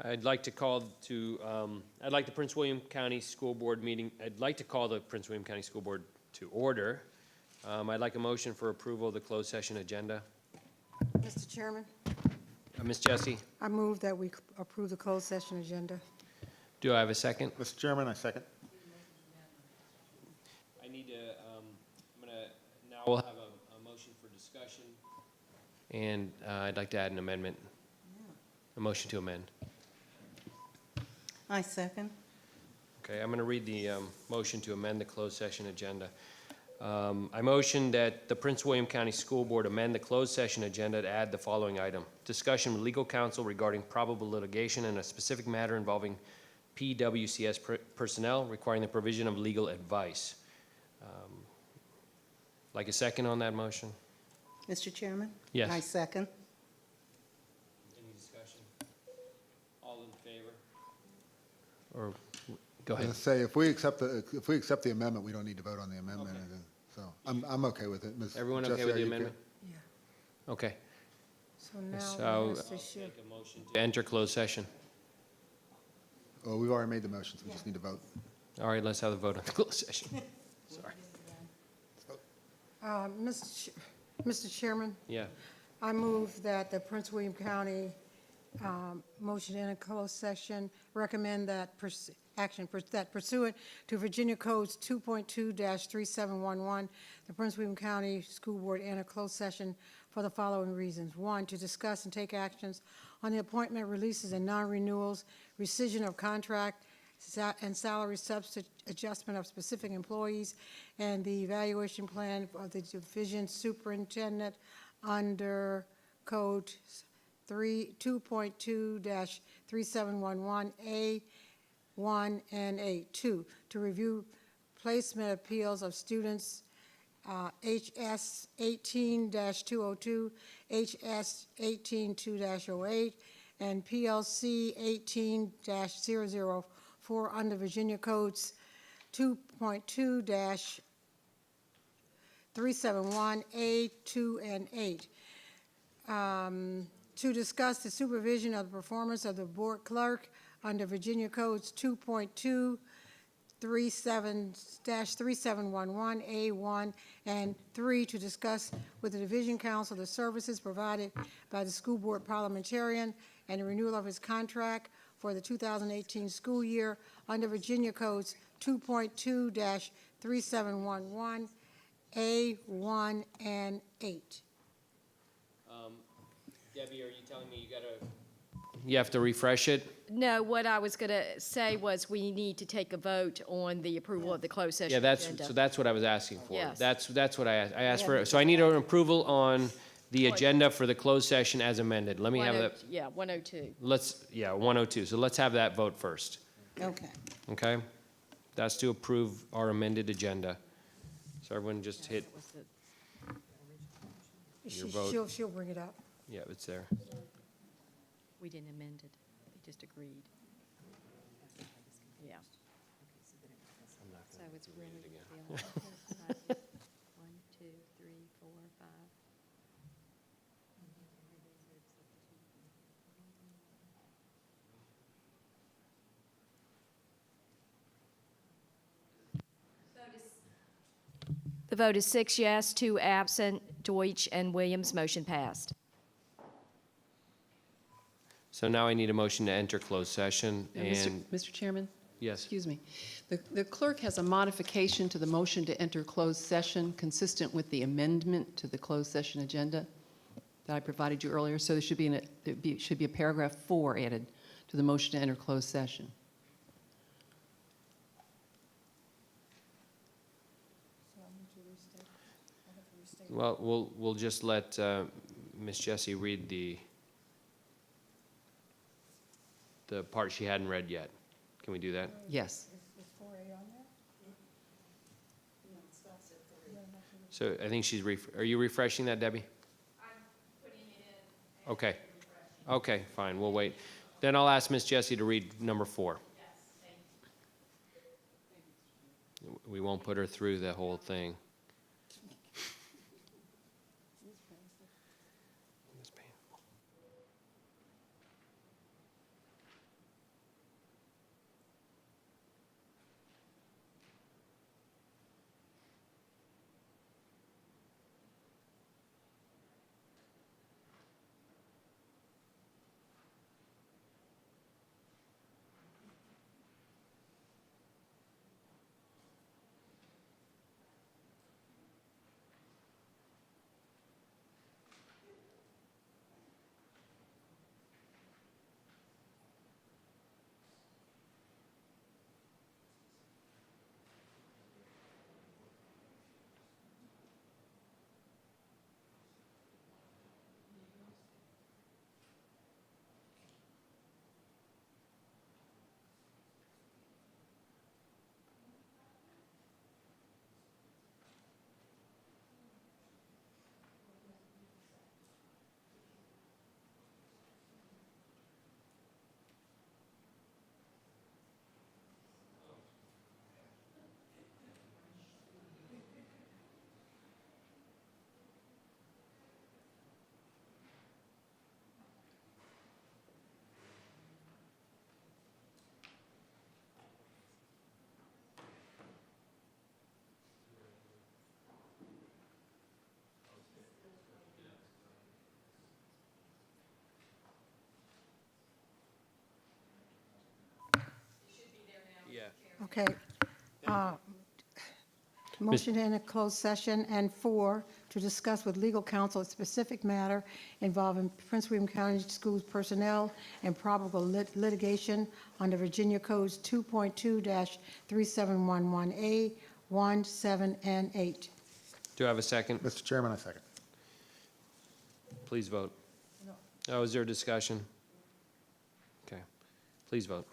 I'd like to call the Prince William County School Board meeting, I'd like to call the Prince William County School Board to order. I'd like a motion for approval of the closed session agenda. Mr. Chairman, Ms. Jessie, I move that we approve the closed session agenda. do I have a second? Mr. Chairman, I second. I need to, now we'll have a motion for discussion, and I'd like to add an amendment, a motion to amend. I second. Okay, I'm going to read the motion to amend the closed session agenda. I motion that the Prince William County School Board amend the closed session agenda to add the following item: discussion with legal counsel regarding probable litigation in a specific matter involving PWCS personnel requiring the provision of legal advice. Like a second on that motion? Mr. Chairman? Yes. I second. Any discussion? All in favor? Or, go ahead. I say, if we accept the amendment, we don't need to vote on the amendment. Okay. So I'm okay with it. Ms. Everyone Jessie, okay with are the you amendment? Yeah. Okay. So now, So I'll Mr. Schiff, make a motion to enter closed session. Well, we've already made the motions. We just need to vote. All right, let's have a vote on the closed session. Sorry. Mr. Chairman, Yeah. I move that the Prince William County motion in a closed session recommend that that pursuant to Virginia Codes 2.2-3711, the Prince William County School Board enter closed session for the following reasons. 1, to discuss and take actions on the appointment, releases, and non-renewals, rescission of contract, and salary substitute adjustment of specific employees, and the evaluation plan of the division superintendent under Code 2.2-3711 A1 and A2 to review placement appeals of students HS 18-202, HS 18-2-08, and PLC 18-004 under Virginia Codes 2.2-371 A2 and 8. To discuss the supervision of the performance of the board clerk under Virginia Codes 2.2-3711 A1 and 3, to discuss with the Division Council the services provided by the school board parliamentarian and the renewal of his contract for the 2018 school year under Virginia Codes 2.2-3711 A1 and 8. Debbie, are you telling me you have to refresh it? No, what I was going to say was we need to take a vote on the approval of the closed session agenda. So that's what I was asking for. Yes. That's what I asked. I asked for, so I need an approval on the agenda for the closed session as amended. Let me have that. Yeah, 102. 102. So let's have that vote first, Okay. okay? That's to approve our amended agenda. So everyone just hit, Your vote. She'll bring it up. yeah, it's there. We didn't amend it. We just agreed. Yeah. So it's really the 1, 2, 3, 4, 5. The vote is 6 yes, 2 absent, Deutsch and Williams. Motion passed. So now I need a motion to enter closed session, and, Mr. Chairman? yes, Excuse me. The clerk has a modification to the motion to enter closed session consistent with the amendment to the closed session agenda that I provided you earlier. So there should be a paragraph 4 added to the motion to enter closed session. well, we'll just let Ms. Jessie read the part she hadn't read yet. Can we do that? Yes. Is 4A on there? So I think she's, are you refreshing that, Debbie? I'm putting it in. Okay. Okay, fine, we'll wait. Then I'll ask Ms. Jessie to read number 4. Yes, thank you. We won't put her through the whole thing. It's painful. Okay. Motion to enter closed session, and 4, to discuss with legal counsel a specific matter involving Prince William County Schools personnel and probable litigation under Virginia Codes 2.2-3711A, 1, 7, and 8. Do I have a second? Mr. Chairman, I second. Please vote. Oh, is there a discussion? Okay. Please vote.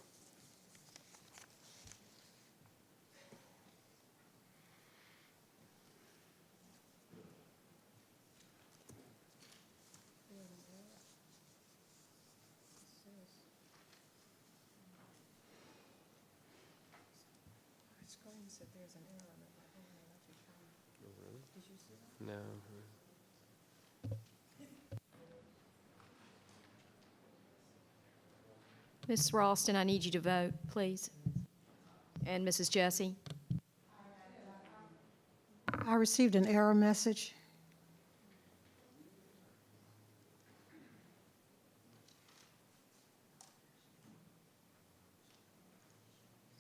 No. Ms. Ralston, I need you to vote, please. And Mrs. Jessie? I received an error message.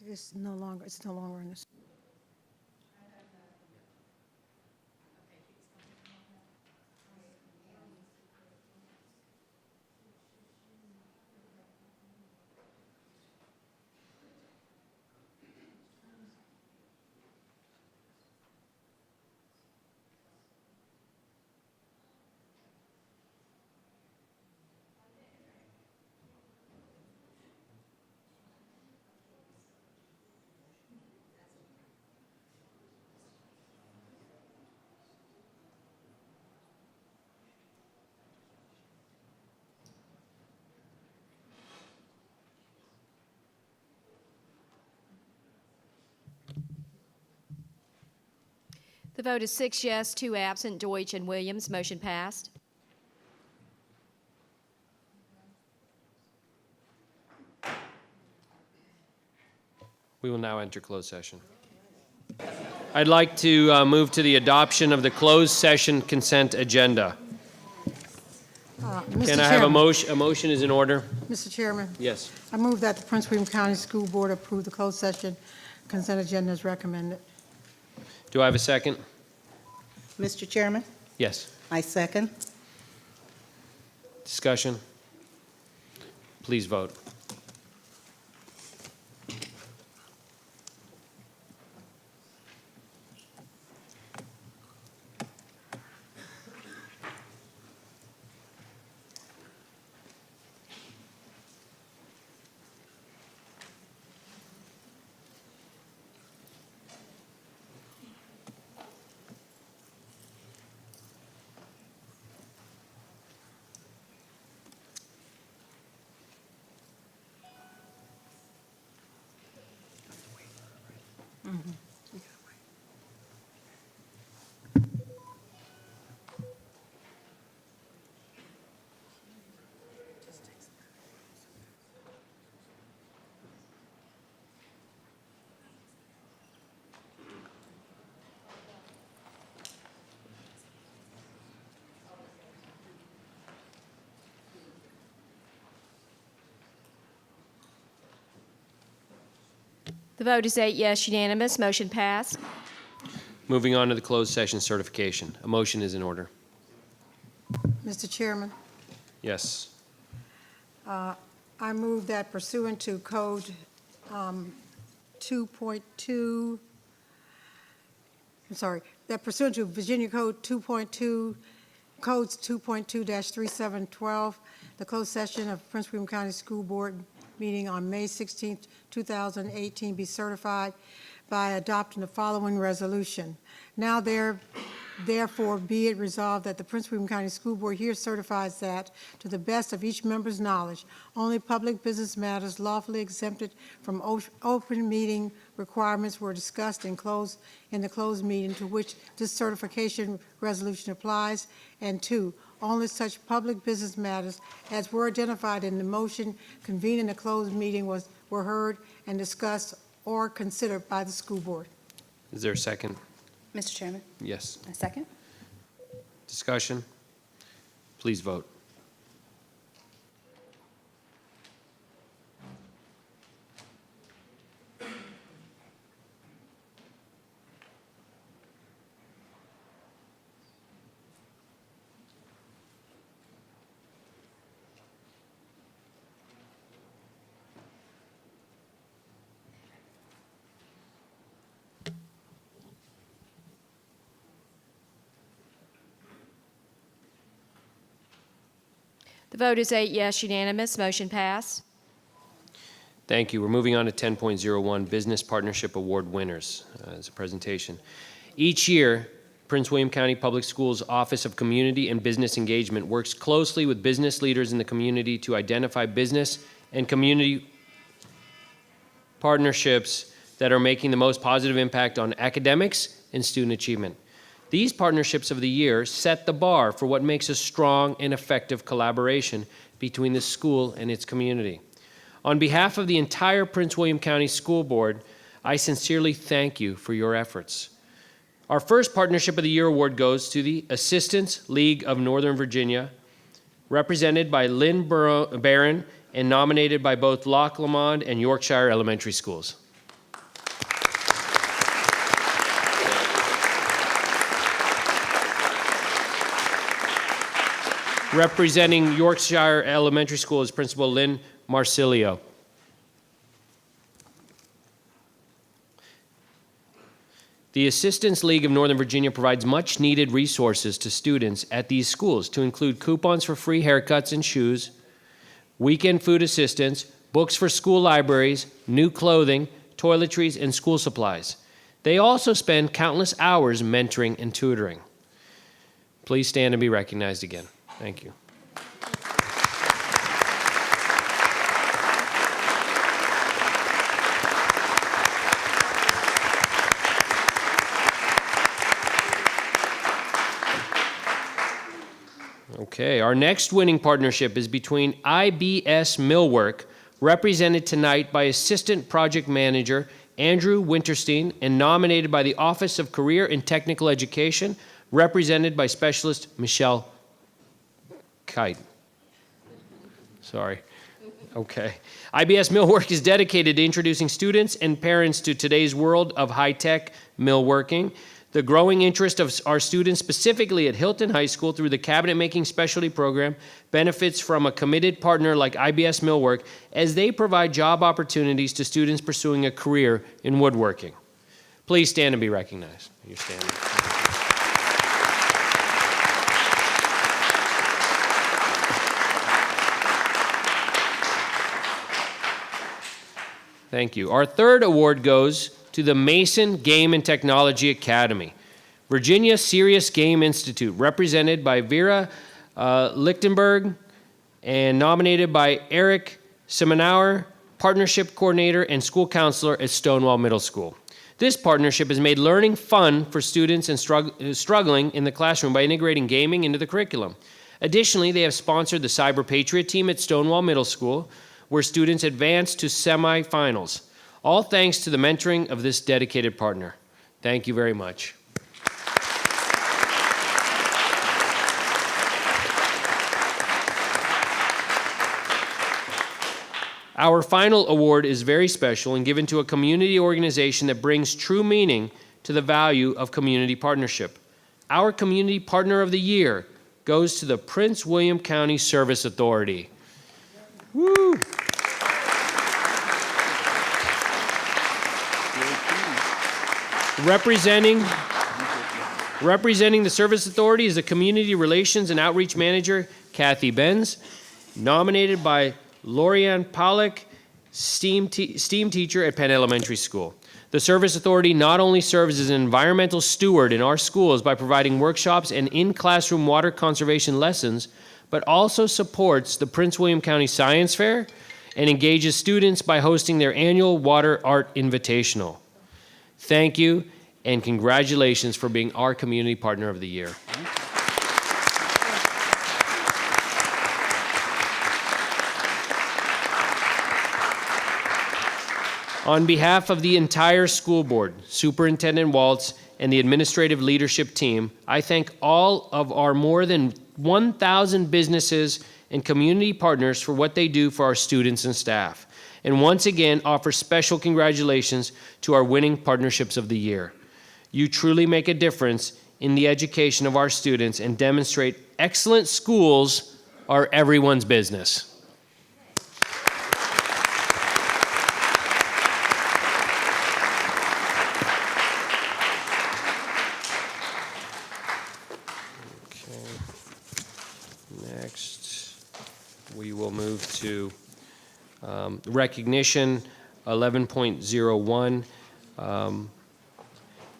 It's no longer in this. The vote is 6 yes, 2 absent, Deutsch and Williams. Motion passed. We will now enter closed session. I'd like to move to the adoption of the closed session consent agenda. Mr. Can I have a Chairman. motion? A motion is in order? Mr. Chairman, Yes. I move that the Prince William County School Board approve the closed session consent agenda as recommended. Do I have a second? Mr. Chairman, Yes. I second. Discussion? Please vote. The vote is 8 yes, unanimous. Motion passed. Moving on to the closed session certification. A motion is in order. Mr. Chairman, Yes. I move that pursuant to Code 2.2, that pursuant to Virginia Code 2.2, Codes 2.2-3712, the closed session of Prince William County School Board meeting on May 16, 2018 be certified by adopting the following resolution. Now therefore be it resolved that the Prince William County School Board here certifies that, to the best of each member's knowledge, only public business matters lawfully exempted from open meeting requirements were discussed in the closed meeting to which this certification resolution applies, and 2, only such public business matters as were identified in the motion convening the closed meeting were heard and discussed or considered by the school board. Is there a second? Mr. Chairman, Yes. I second. Discussion? Please vote. The vote is 8 yes, unanimous, motion passed. Thank you. We're moving on to 10.01, Business Partnership Award winners as a presentation. Each year, Prince William County Public Schools Office of Community and Business Engagement works closely with business leaders in the community to identify business and community partnerships that are making the most positive impact on academics and student achievement. These partnerships of the year set the bar for what makes a strong and effective collaboration between the school and its community. On behalf of the entire Prince William County School Board, I sincerely thank you for your efforts. Our first Partnership of the Year award goes to the Assistants League of Northern Virginia, represented by Lynn Barron and nominated by both Loch Lomond and Yorkshire Elementary Schools. Representing Yorkshire Elementary School is Principal Lynn Marsilio. The Assistants League of Northern Virginia provides much-needed resources to students at these schools to include coupons for free haircuts and shoes, weekend food assistance, books for school libraries, new clothing, toiletries, and school supplies. They also spend countless hours mentoring and tutoring. Please stand and be recognized again. Thank you. Okay, our next winning partnership is between IBS Millwork, represented tonight by Assistant Project Manager Andrew Winterstein, and nominated by the Office of Career and Technical Education, represented by Specialist Michelle Kite. Sorry. Okay. IBS Millwork is dedicated to introducing students and parents to today's world of high-tech millworking. The growing interest of our students, specifically at Hilton High School through the cabinet-making specialty program, benefits from a committed partner like IBS Millwork as they provide job opportunities to students pursuing a career in woodworking. Please stand and be recognized. You're standing. Thank you. Our third award goes to the Mason Game and Technology Academy, Virginia Serious Game Institute, represented by Vera Lichtenberg and nominated by Eric Semenauer, Partnership Coordinator and School Counselor at Stonewall Middle School. This partnership has made learning fun for students and struggling in the classroom by integrating gaming into the curriculum. Additionally, they have sponsored the Cyber Patriot team at Stonewall Middle School, where students advance to semifinals. All thanks to the mentoring of this dedicated partner. Thank you very much. Our final award is very special and given to a community organization that brings true meaning to the value of community partnership. Our Community Partner of the Year goes to the Prince William County Service Authority. Woo! Representing the Service Authority is the Community Relations and Outreach Manager, Kathy Benz, nominated by Lorianne Pollack, STEAM teacher at Penn Elementary School. The Service Authority not only serves as an environmental steward in our schools by providing workshops and in-classroom water conservation lessons, but also supports the Prince William County Science Fair and engages students by hosting their annual Water Art Invitational. Thank you, and congratulations for being our Community Partner of the Year. On behalf of the entire school board, Superintendent Waltz, and the administrative leadership team, I thank all of our more than 1,000 businesses and community partners for what they do for our students and staff. And once again, offer special congratulations to our winning partnerships of the year. You truly make a difference in the education of our students and demonstrate excellent schools are everyone's business. Okay. Next. to recognition, 11.01,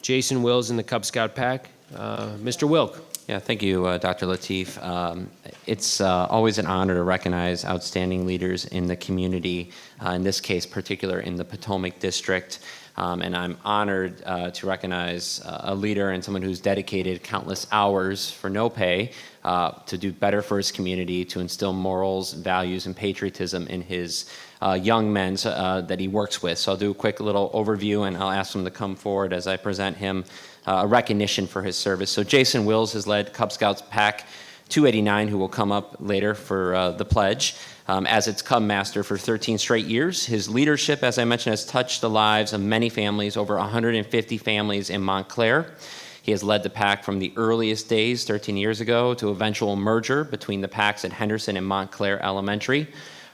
Jason Wills in the Cub Scout Pack. Mr. Wilk. Yeah, thank you, Dr. Lateef. It's always an honor to recognize outstanding leaders in the community, in this case, particular in the Potomac District. And I'm honored to recognize a leader and someone who's dedicated countless hours for no pay to do better for his community, to instill morals, values, and patriotism in his young men that he works with. So I'll do a quick little overview, and I'll ask him to come forward as I present him a recognition for his service. So Jason Wills has led Cub Scouts Pack 289, who will come up later for the pledge, as its Cub Master for 13 straight years. His leadership, as I mentioned, has touched the lives of many families, over 150 families in Montclair. He has led the pack from the earliest days, 13 years ago, to eventual merger between the packs at Henderson and Montclair Elementary.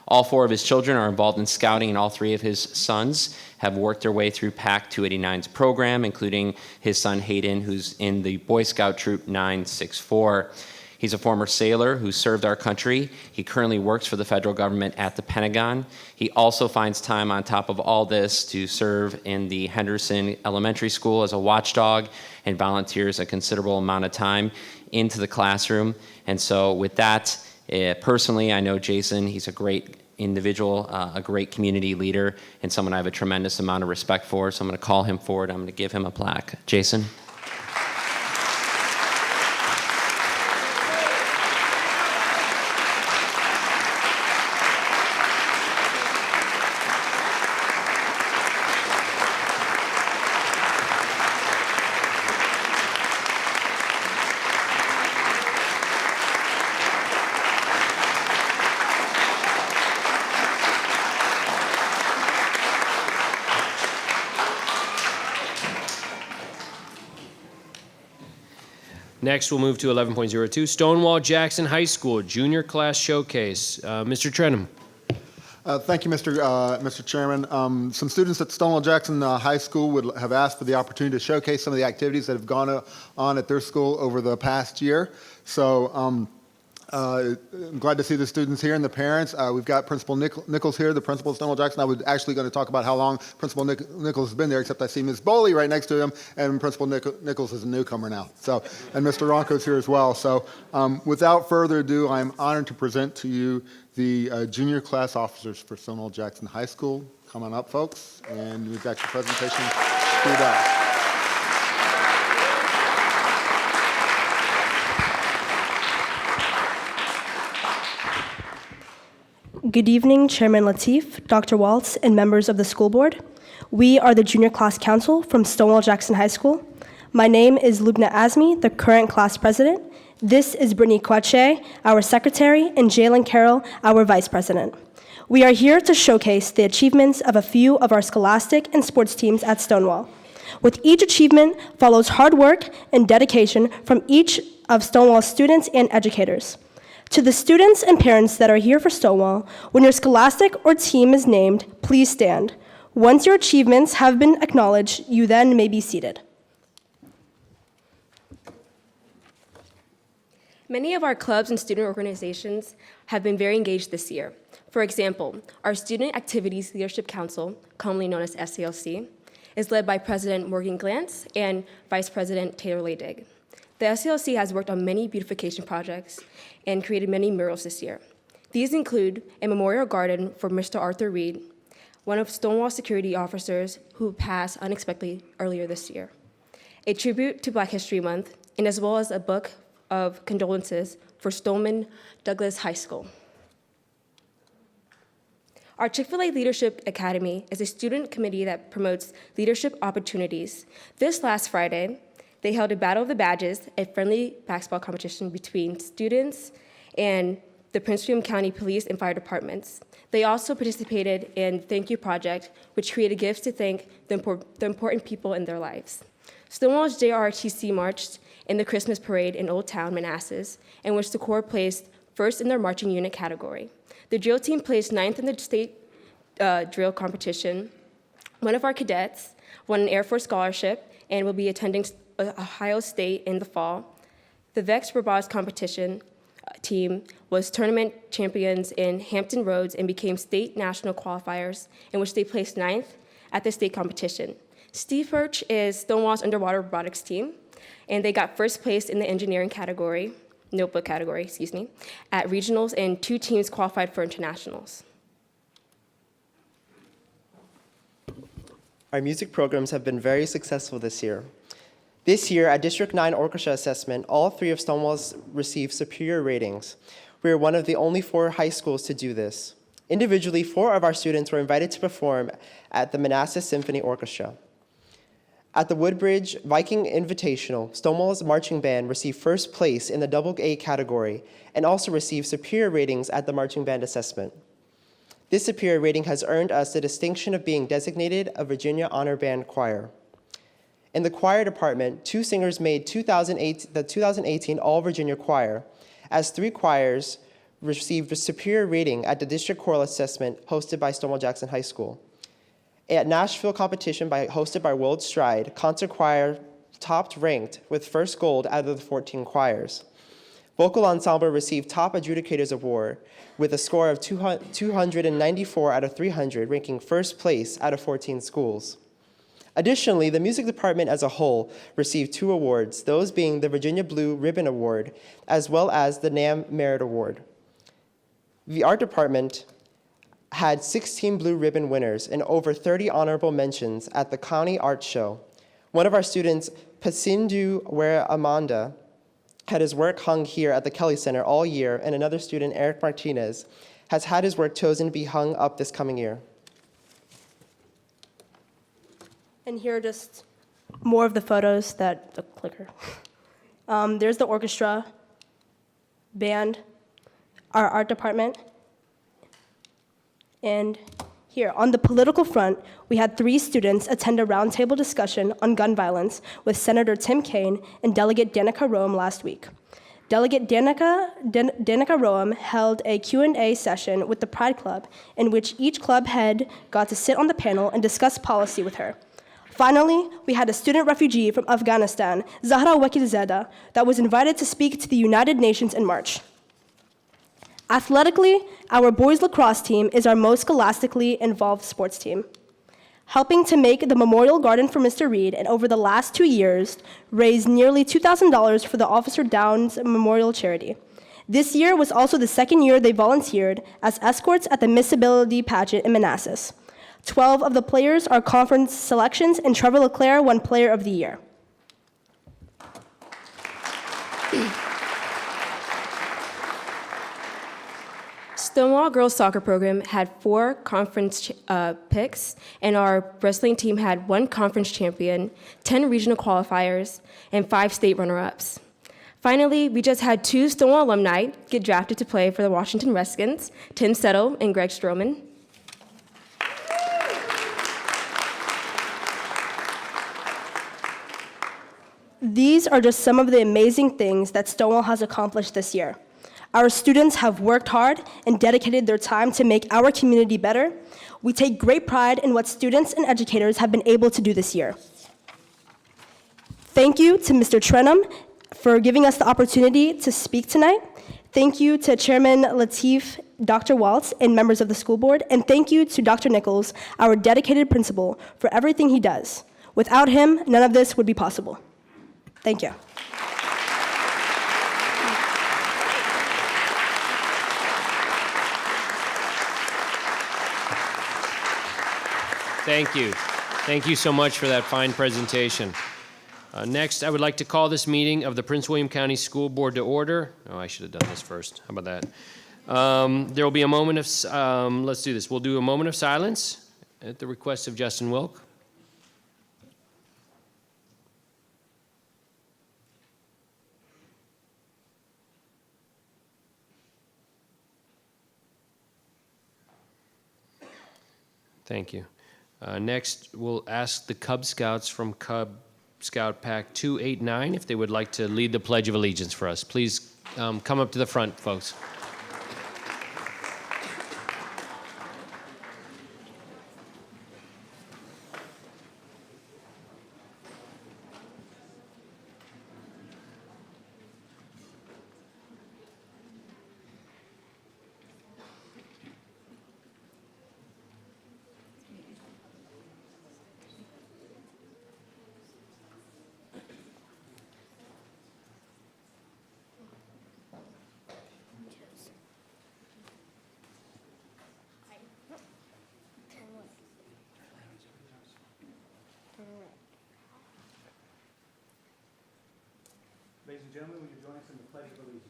All 4 of his children are involved in scouting, and all 3 of his sons have worked their way through PAC 289's program, including his son Hayden, who's in the Boy Scout Troop 964. He's a former sailor who served our country. He currently works for the federal government at the Pentagon. He also finds time on top of all this to serve in the Henderson Elementary School as a watchdog and volunteers a considerable amount of time into the classroom. And so with that, personally, I know Jason. He's a great individual, a great community leader, and someone I have a tremendous amount of respect for. So I'm going to call him forward. I'm going to give him a plaque. Jason. Next, we'll move to 11.02, Stonewall Jackson High School Junior Class Showcase. Mr. Trenholm. Thank you, Mr. Chairman. Some students at Stonewall Jackson High School would have asked for the opportunity to showcase some of the activities that have gone on at their school over the past year. So I'm glad to see the students here and the parents. We've got Principal Nichols here, the principal of Stonewall Jackson. I was actually going to talk about how long Principal Nichols has been there, except I see Ms. Boley right next to him, and Principal Nichols is a newcomer now. So, and Mr. Ronco's here as well. So without further ado, I'm honored to present to you the junior class officers for Stonewall Jackson High School. Come on up, folks, and we've got your presentation queued up. Good evening, Chairman Lateef, Dr. Waltz, and members of the school board. We are the Junior Class Council from Stonewall Jackson High School. My name is Lubna Azmi, the current class president. This is Brittany Quache, our secretary, and Jalen Carroll, our vice president. We are here to showcase the achievements of a few of our scholastic and sports teams at Stonewall. With each achievement follows hard work and dedication from each of Stonewall's students and educators. To the students and parents that are here for Stonewall, when your scholastic or team is named, please stand. Once your achievements have been acknowledged, you then may be seated. Many of our clubs and student organizations have been very engaged this year. For example, our Student Activities Leadership Council, commonly known as SALC, is led by President Morgan Glantz and Vice President Taylor Leydig. The SALC has worked on many beautification projects and created many murals this year. These include a memorial garden for Mr. Arthur Reed, one of Stonewall's security officers who passed unexpectedly earlier this year, a tribute to Black History Month, and as well as a book of condolences for Stoneman Douglas High School. Our Chick-fil-A Leadership Academy is a student committee that promotes leadership opportunities. This last Friday, they held a Battle of the Badges, a friendly basketball competition between students and the Prince William County Police and Fire Departments. They also participated in Thank You Project, which created gifts to thank the important people in their lives. Stonewall's JROTC marched in the Christmas parade in Old Town, Manassas, in which the Corps placed first in their marching unit category. The drill team placed 9th in the state drill competition. One of our cadets won an Air Force scholarship and will be attending Ohio State in the fall. The VEX robotics competition team was tournament champions in Hampton Roads and became state national qualifiers, in which they placed 9th at the state competition. Steve Hirsch is Stonewall's underwater robotics team, and they got first place in the engineering category, notebook category, excuse me, at regionals, and 2 teams qualified for internationals. Our music programs have been very successful this year. This year, at District 9 Orchestra Assessment, all 3 of Stonewall's received superior ratings. We are one of the only 4 high schools to do this. Individually, 4 of our students were invited to perform at the Manassas Symphony Orchestra. At the Woodbridge Viking Invitational, Stonewall's marching band received first place in the AA category and also received superior ratings at the marching band assessment. This superior rating has earned us the distinction of being designated a Virginia Honor Band choir. In the choir department, 2 singers made the 2018 All-Virginia Choir, as 3 choirs received a superior rating at the District Choral Assessment hosted by Stonewall Jackson High School. At Nashville competition hosted by World Stride, concert choir topped ranked with first gold out of the 14 choirs. Vocal ensemble received top adjudicators award with a score of 294 out of 300, ranking first place out of 14 schools. Additionally, the music department as a whole received 2 awards, those being the Virginia Blue Ribbon Award, as well as the NAM Merit Award. The art department had 16 Blue Ribbon winners and over 30 honorable mentions at the County Art Show. One of our students, Pasindu Wera Amanda, had his work hung here at the Kelly Center all year, and another student, Eric Martinez, has had his work chosen to be hung up this coming year. And here are just more of the photos that, the clicker. There's the orchestra, band, our art department. And here, on the political front, we had 3 students attend a roundtable discussion on gun violence with Senator Tim Kaine and Delegate Danica Roem last week. Delegate Danica Roem held a Q&A session with the Pride Club, in which each club head got to sit on the panel and discuss policy with her. Finally, we had a student refugee from Afghanistan, Zahra Wakilzada, that was invited to speak to the United Nations in March. Athletically, our boys lacrosse team is our most scholastically involved sports team, helping to make the Memorial Garden for Mr. Reed, and over the last 2 years, raised nearly $2,000 for the Officer Downs Memorial Charity. This year was also the 2nd year they volunteered as escorts at the Miss Ability pageant in Manassas. 12 of the players are conference selections, and Trevor LeClaire won Player of the Year. Stonewall girls soccer program had 4 conference picks, and our wrestling team had 1 conference champion, 10 regional qualifiers, and 5 state runner-ups. Finally, we just had 2 Stonewall alumni get drafted to play for the Washington Redskins, Tim Settle and Greg Stroman. These are just some of the amazing things that Stonewall has accomplished this year. Our students have worked hard and dedicated their time to make our community better. We take great pride in what students and educators have been able to do this year. Thank you to Mr. Trenum for giving us the opportunity to speak tonight. Thank you to Chairman Lateef, Dr. Waltz, and members of the school board. And thank you to Dr. Nichols, our dedicated principal, for everything he does. Without him, none of this would be possible. Thank you. Thank you. Thank you so much for that fine presentation. Next, I would like to call this meeting of the Prince William County School Board to order. Oh, I should have done this first. How about that? There will be a moment of, let's do this. We'll do a moment of silence at the request of Justin Wilk. Thank you. Next, we'll ask the Cub Scouts from Cub Scout Pack 289 if they would like to lead the Pledge of Allegiance for us. Please come up to the front, folks. gentlemen, will you join us in the Pledge of Allegiance?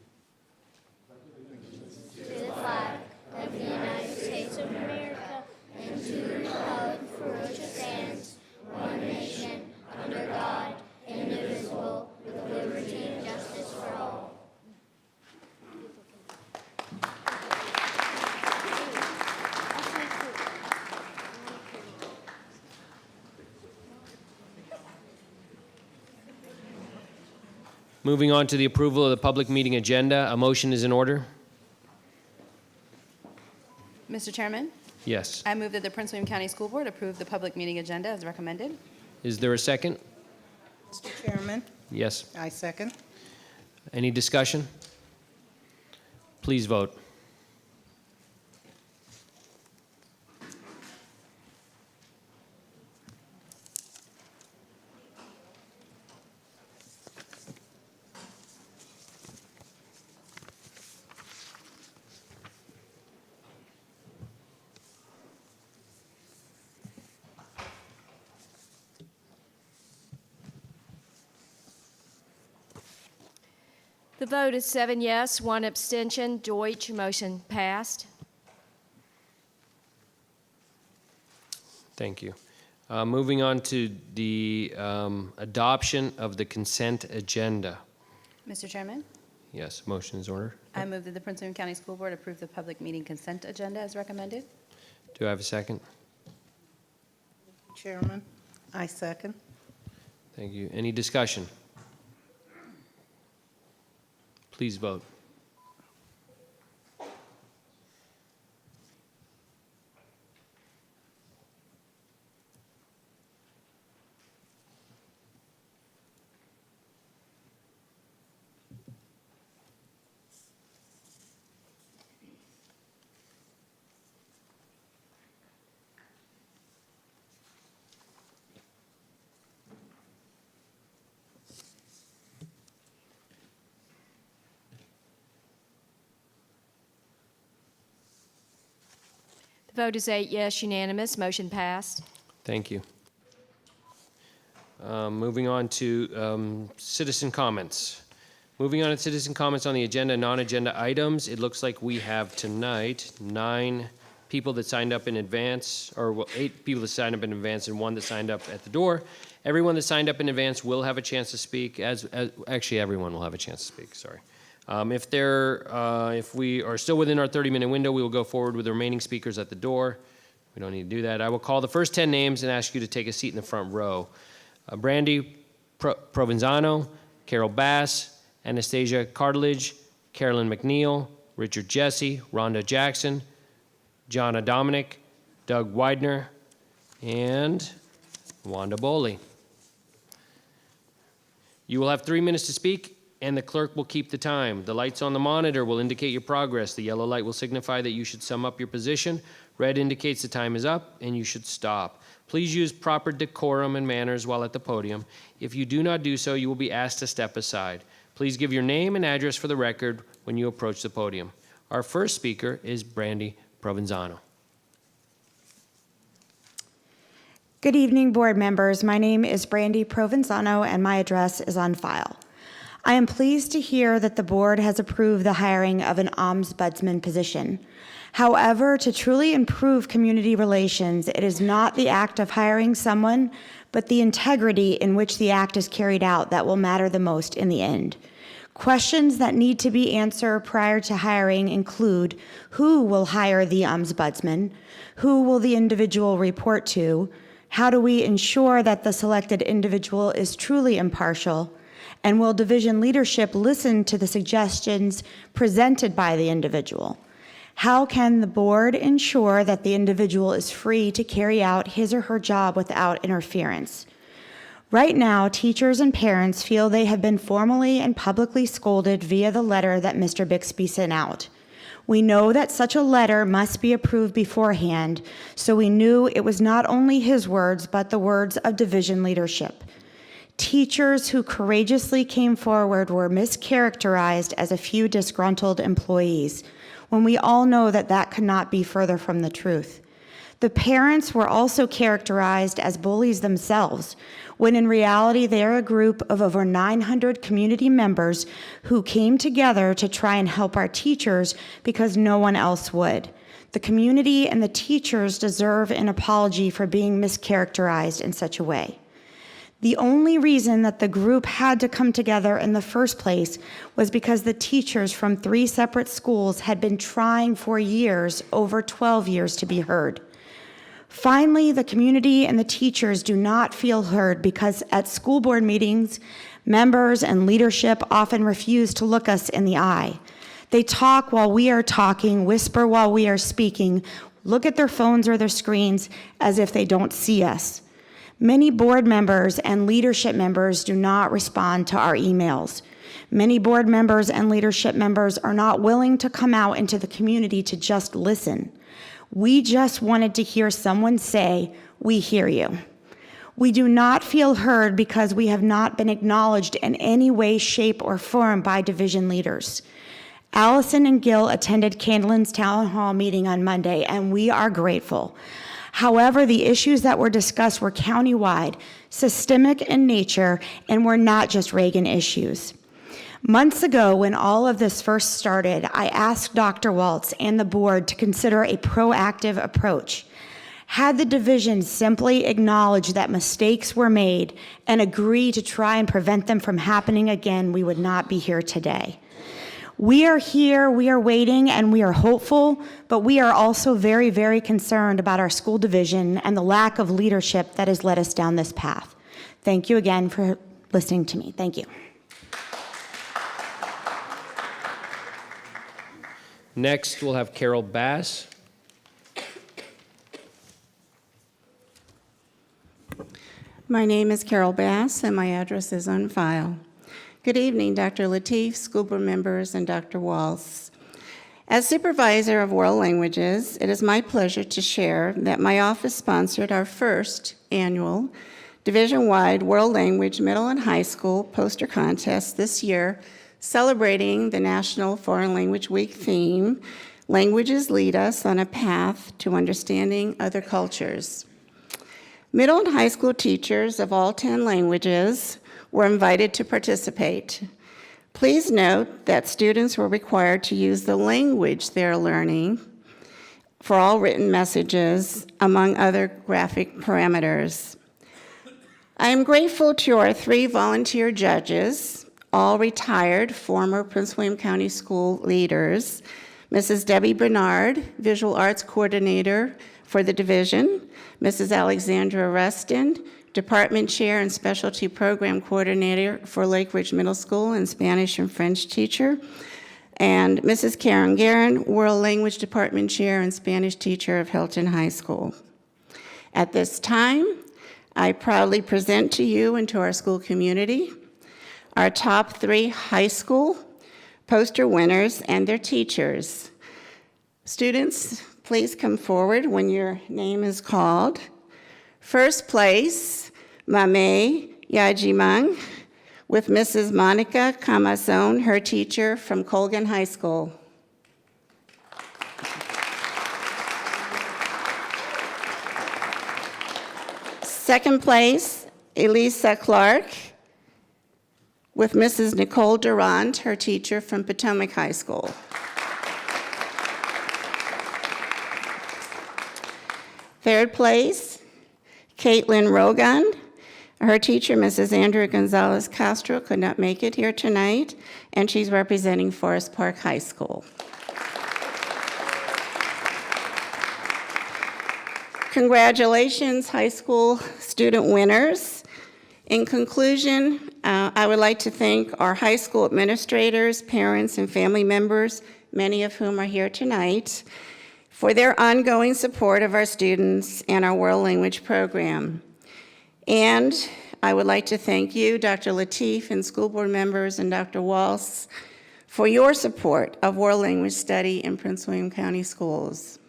Moving on to the approval of the public meeting agenda, a motion is in order? Mr. Chairman, Yes. I move that the Prince William County School Board approve the public meeting agenda as recommended. Is there a second? Mr. Chairman, Yes. I second. Any discussion? Please vote. The vote is 7 yes, 1 abstention. Deutsch, motion passed. Thank you. Moving on to the adoption of the consent agenda. Mr. Chairman, Yes, motion is ordered. I move that the Prince William County School Board approve the public meeting consent agenda as recommended. Do I have a second? Chairman, I second. Thank you. Any discussion? Please vote. The vote is 8 yes, unanimous, motion passed. Thank you. Moving on to citizen comments. Moving on to citizen comments on the agenda and non-agenda items. It looks like we have tonight 9 people that signed up in advance, or well, 8 people that signed up in advance and 1 that signed up at the door. Everyone that signed up in advance will have a chance to speak. Actually, everyone will have a chance to speak. Sorry. If we are still within our 30-minute window, we will go forward with the remaining speakers at the door. We don't need to do that. I will call the first 10 names and ask you to take a seat in the front row. Brandy Provenzano, Carol Bass, Anastasia Cartilage, Carolyn McNeil, Richard Jesse, Rhonda Jackson, Jonna Dominic, Doug Widener, and Wanda Boley. You will have 3 minutes to speak, and the clerk will keep the time. The lights on the monitor will indicate your progress. The yellow light will signify that you should sum up your position. Red indicates the time is up, and you should stop. Please use proper decorum and manners while at the podium. If you do not do so, you will be asked to step aside. Please give your name and address for the record when you approach the podium. Our first speaker is Brandy Provenzano. Good evening, board members. My name is Brandy Provenzano, and my address is on file. I am pleased to hear that the board has approved the hiring of an ombudsman position. However, to truly improve community relations, it is not the act of hiring someone, but the integrity in which the act is carried out that will matter the most in the end. Questions that need to be answered prior to hiring include: who will hire the ombudsman? Who will the individual report to? How do we ensure that the selected individual is truly impartial? And will division leadership listen to the suggestions presented by the individual? How can the board ensure that the individual is free to carry out his or her job without interference? Right now, teachers and parents feel they have been formally and publicly scolded via the letter that Mr. Bixby sent out. We know that such a letter must be approved beforehand, so we knew it was not only his words, but the words of division leadership. Teachers who courageously came forward were mischaracterized as a few disgruntled employees, when we all know that that could not be further from the truth. The parents were also characterized as bullies themselves, when in reality they are a group of over 900 community members who came together to try and help our teachers because no one else would. The community and the teachers deserve an apology for being mischaracterized in such a way. The only reason that the group had to come together in the first place was because the teachers from 3 separate schools had been trying for years, over 12 years, to be heard. Finally, the community and the teachers do not feel heard because at school board meetings, members and leadership often refuse to look us in the eye. They talk while we are talking, whisper while we are speaking, look at their phones or their screens as if they don't see us. Many board members and leadership members do not respond to our emails. Many board members and leadership members are not willing to come out into the community to just listen. We just wanted to hear someone say, "We hear you." We do not feel heard because we have not been acknowledged in any way, shape, or form by division leaders. Allison and Gil attended Candlin's Town Hall meeting on Monday, and we are grateful. However, the issues that were discussed were countywide, systemic in nature, and were not just Reagan issues. Months ago, when all of this first started, I asked Dr. Waltz and the board to consider a proactive approach. Had the division simply acknowledged that mistakes were made and agree to try and prevent them from happening again, we would not be here today. We are here, we are waiting, and we are hopeful, but we are also very, very concerned about our school division and the lack of leadership that has led us down this path. Thank you again for listening to me. Thank you. Next, we'll have Carol Bass. My name is Carol Bass, and my address is on file. Good evening, Dr. Lateef, school board members, and Dr. Waltz. As supervisor of world languages, it is my pleasure to share that my office sponsored our first annual division-wide world language middle and high school poster contest this year, celebrating the National Foreign Language Week theme, Languages Lead Us on a Path to Understanding Other Cultures. Middle and high school teachers of all 10 languages were invited to participate. Please note that students were required to use the language they're learning for all written messages, among other graphic parameters. I am grateful to our 3 volunteer judges, all retired former Prince William County School leaders, Mrs. Debbie Bernard, Visual Arts Coordinator for the division, Mrs. Alexandra Reston, Department Chair and Specialty Program Coordinator for Lake Ridge Middle School and Spanish and French teacher, and Mrs. Karen Guerin, World Language Department Chair and Spanish teacher of Hilton High School. At this time, I proudly present to you and to our school community our top 3 high school poster winners and their teachers. Students, please come forward when your name is called. First place, Mame Yajimang, with Mrs. Monica Camazon, her teacher from Colgan High School. Second place, Elisa Clark, with Mrs. Nicole Durant, her teacher from Potomac High School. Third place, Caitlin Rogan. Her teacher, Mrs. Andrea Gonzalez Castro, could not make it here tonight, and she's representing Forest Park High School. Congratulations, high school student winners. In conclusion, I would like to thank our high school administrators, parents, and family members, many of whom are here tonight, for their ongoing support of our students and our world language program. And I would like to thank you, Dr. Lateef, and school board members, and Dr. Waltz, for your support of world language study in Prince William County Schools.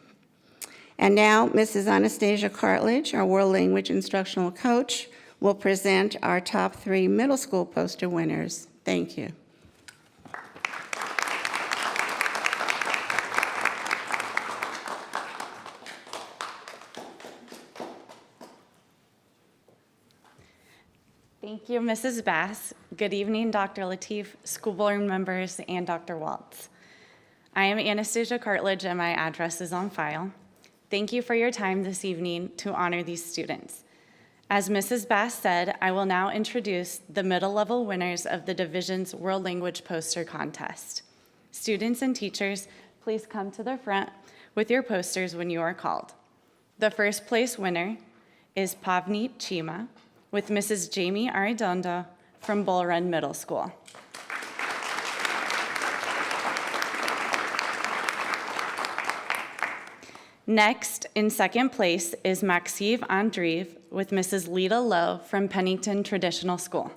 And now, Mrs. Anastasia Cartledge, our world language instructional coach, will present our top 3 middle school poster winners. Thank you. Thank you, Mrs. Bass. Good evening, Dr. Lateef, school board members, and Dr. Waltz. I am Anastasia Cartledge, and my address is on file. Thank you for your time this evening to honor these students. As Mrs. Bass said, I will now introduce the middle level winners of the division's World Language Poster Contest. Students and teachers, please come to the front with your posters when you are called. The first place winner is Pavneet Chima with Mrs. Jamie Arredondo from Bull Run Middle School. Next, in second place, is Maxive Andreev with Mrs. Lita Lowe from Pennington Traditional School.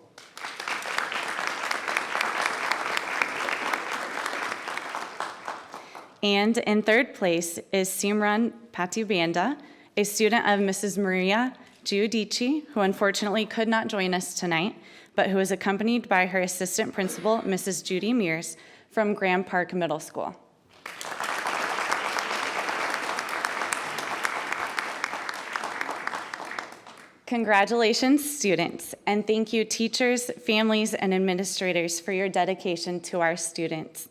And in third place is Simran Patibanda, a student of Mrs. Maria Giudici, who unfortunately could not join us tonight, but who is accompanied by her assistant principal, Mrs. Judy Mears, from Grand Park Middle School. Congratulations, students, and thank you, teachers, families, and administrators for your dedication to our students.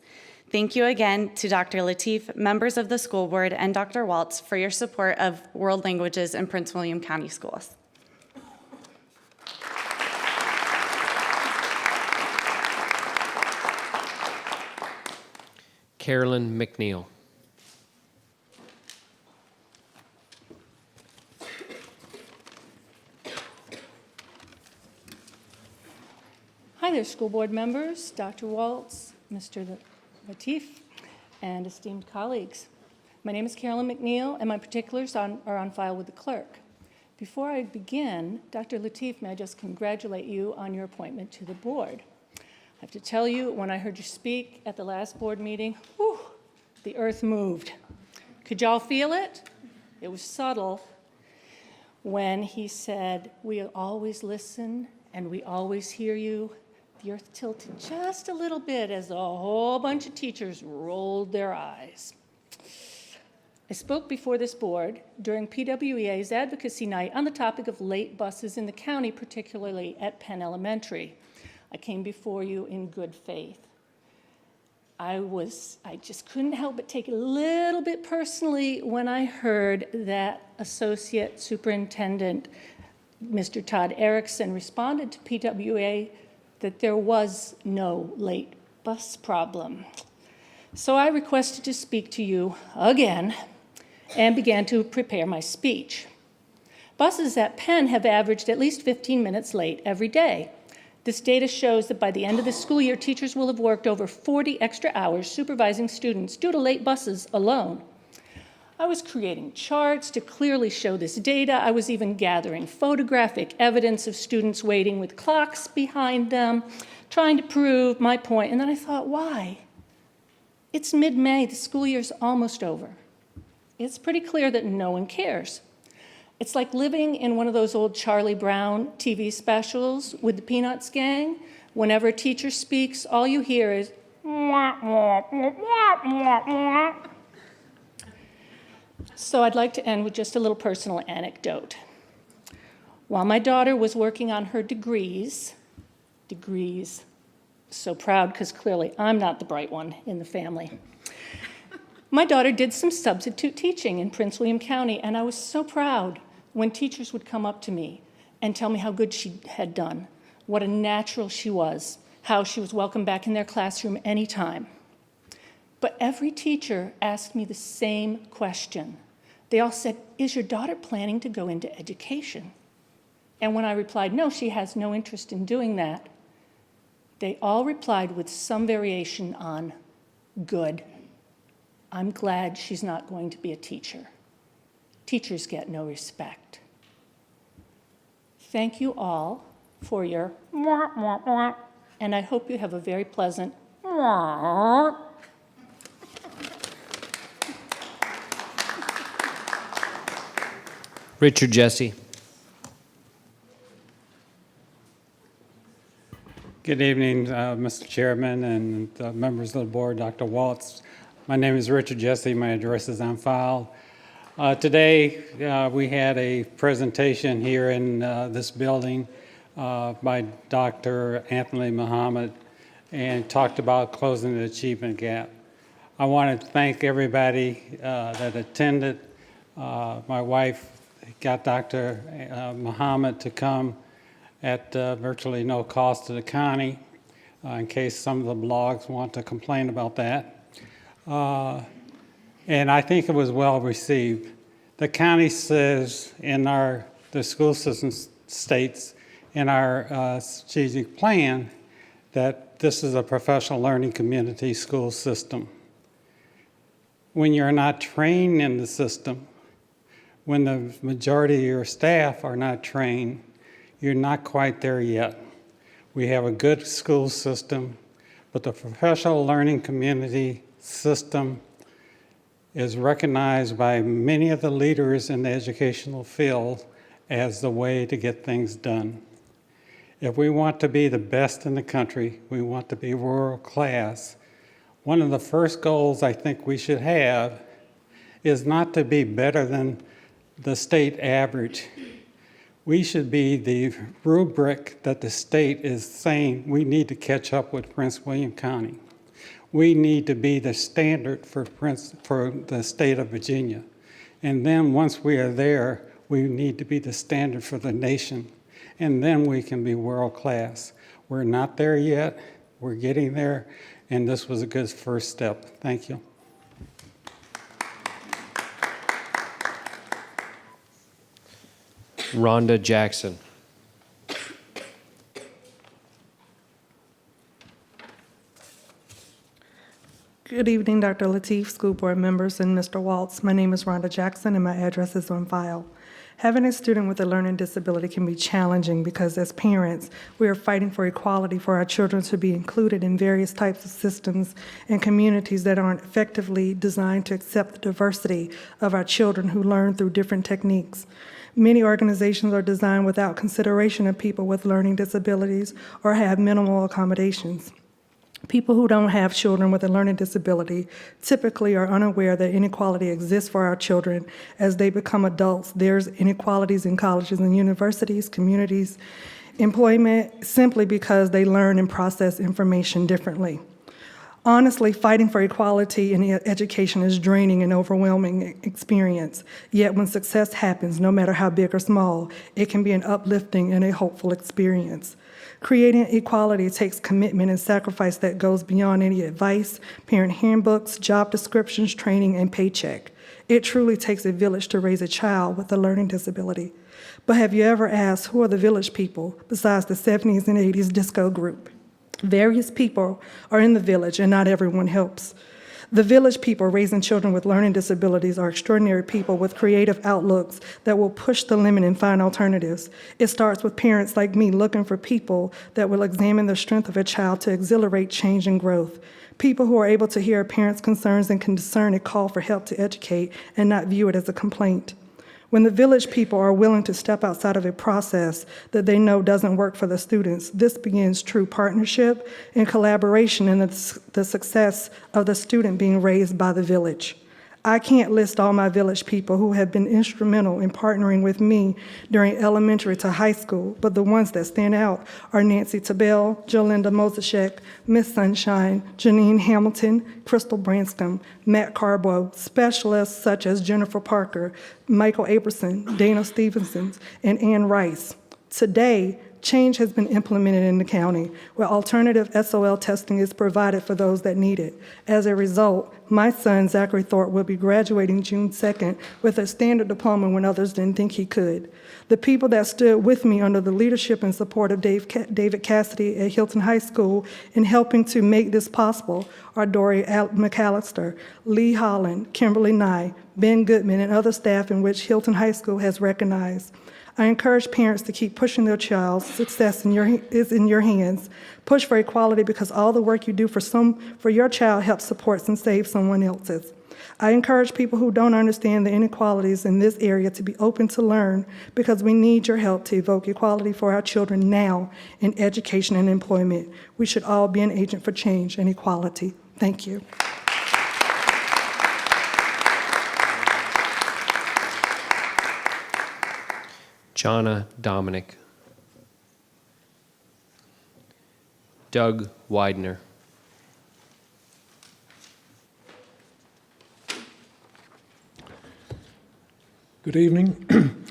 Thank you again to Dr. Lateef, members of the school board, and Dr. Waltz for your support of world languages in Prince William County Schools. Carolyn McNeil. Hi there, school board members, Dr. Waltz, Mr. Lateef, and esteemed colleagues. My name is Carolyn McNeil, and my particulars are on file with the clerk. Before I begin, Dr. Lateef, may I just congratulate you on your appointment to the board. I have to tell you, when I heard you speak at the last board meeting, whew, the earth moved. Could y'all feel it? It was subtle when he said, "We always listen and we always hear you." The earth tilted just a little bit as a whole bunch of teachers rolled their eyes. I spoke before this board during PWEA's advocacy night on the topic of late buses in the county, particularly at Penn Elementary. I came before you in good faith. I just couldn't help but take it a little bit personally when I heard that Associate Superintendent Mr. Todd Erickson responded to PWA that there was no late bus problem. So I requested to speak to you again and began to prepare my speech. Buses at Penn have averaged at least 15 minutes late every day. This data shows that by the end of the school year, teachers will have worked over 40 extra hours supervising students due to late buses alone. I was creating charts to clearly show this data. I was even gathering photographic evidence of students waiting with clocks behind them, trying to prove my point. And then I thought, why? It's mid-May, the school year's almost over. It's pretty clear that no one cares. It's like living in one of those old Charlie Brown TV specials with the Peanuts gang. Whenever a teacher speaks, all you hear is, wah, wah, wah, wah, wah. So I'd like to end with just a little personal anecdote. While my daughter was working on her degrees, so proud because clearly I'm not the bright one in the family. My daughter did some substitute teaching in Prince William County, and I was so proud when teachers would come up to me and tell me how good she had done, what a natural she was, how she was welcome back in their classroom anytime. But every teacher asked me the same question. They all said, "Is your daughter planning to go into education?" And when I replied, "No, she has no interest in doing that," they all replied with some variation on, "Good. I'm glad she's not going to be a teacher. Teachers get no respect." Thank you all for your mwah, mwah, mwah, and I hope you have a very pleasant mwah. Richard Jesse. Good evening, Mr. Chairman and members of the board, Dr. Waltz. My name is Richard Jesse. My address is on file. Today, we had a presentation here in this building by Dr. Anthony Muhammad and talked about closing the achievement gap. I want to thank everybody that attended. My wife got Dr. Muhammad to come at virtually no cost to the county, in case some of the blogs want to complain about that. And I think it was well received. The county says in the school system states in our strategic plan that this is a professional learning community school system. When you're not trained in the system, when the majority of your staff are not trained, you're not quite there yet. We have a good school system, but the professional learning community system is recognized by many of the leaders in the educational field as the way to get things done. If we want to be the best in the country, we want to be world class, one of the first goals I think we should have is not to be better than the state average. We should be the rubric that the state is saying we need to catch up with Prince William County. We need to be the standard for the state of Virginia. And then once we are there, we need to be the standard for the nation. And then we can be world class. We're not there yet. We're getting there. And this was a good first step. Thank you. Rhonda Jackson. Good evening, Dr. Lateef, school board members, and Mr. Waltz. My name is Rhonda Jackson, and my address is on file. Having a student with a learning disability can be challenging because as parents, we are fighting for equality for our children to be included in various types of systems and communities that aren't effectively designed to accept the diversity of our children who learn through different techniques. Many organizations are designed without consideration of people with learning disabilities or have minimal accommodations. People who don't have children with a learning disability typically are unaware that inequality exists for our children as they become adults. There's inequalities in colleges and universities, communities, employment, simply because they learn and process information differently. Honestly, fighting for equality in education is draining and overwhelming experience. Yet when success happens, no matter how big or small, it can be an uplifting and a hopeful experience. Creating equality takes commitment and sacrifice that goes beyond any advice, parent handbooks, job descriptions, training, and paycheck. It truly takes a village to raise a child with a learning disability. But have you ever asked who are the village people besides the 70s and 80s disco group? Various people are in the village and not everyone helps. The village people raising children with learning disabilities are extraordinary people with creative outlooks that will push the limit and find alternatives. It starts with parents like me looking for people that will examine the strength of a child to exhilarate change and growth. People who are able to hear a parent's concerns and can discern a call for help to educate and not view it as a complaint. When the village people are willing to step outside of a process that they know doesn't work for the students, this begins true partnership and collaboration in the success of the student being raised by the village. I can't list all my village people who have been instrumental in partnering with me during elementary to high school, but the ones that stand out are Nancy Tabell, Jolinda Mosashek, Miss Sunshine, Janine Hamilton, Crystal Branscombe, Matt Carbo, specialists such as Jennifer Parker, Michael Aberson, Dana Stevenson, and Ann Rice. Today, change has been implemented in the county where alternative SOL testing is provided for those that need it. As a result, my son, Zachary Thorpe, will be graduating June 2nd with a standard diploma when others didn't think he could. The people that stood with me under the leadership and support of David Cassidy at Hilton High School in helping to make this possible are Dory McAllister, Lee Holland, Kimberly Nye, Ben Goodman, and other staff in which Hilton High School has recognized. I encourage parents to keep pushing their child's success is in your hands. Push for equality because all the work you do for your child helps support and save someone else's. I encourage people who don't understand the inequalities in this area to be open to learn because we need your help to evoke equality for our children now in education and employment. We should all be an agent for change and equality. Thank you. Jonna Dominic. Doug Widener. Good evening.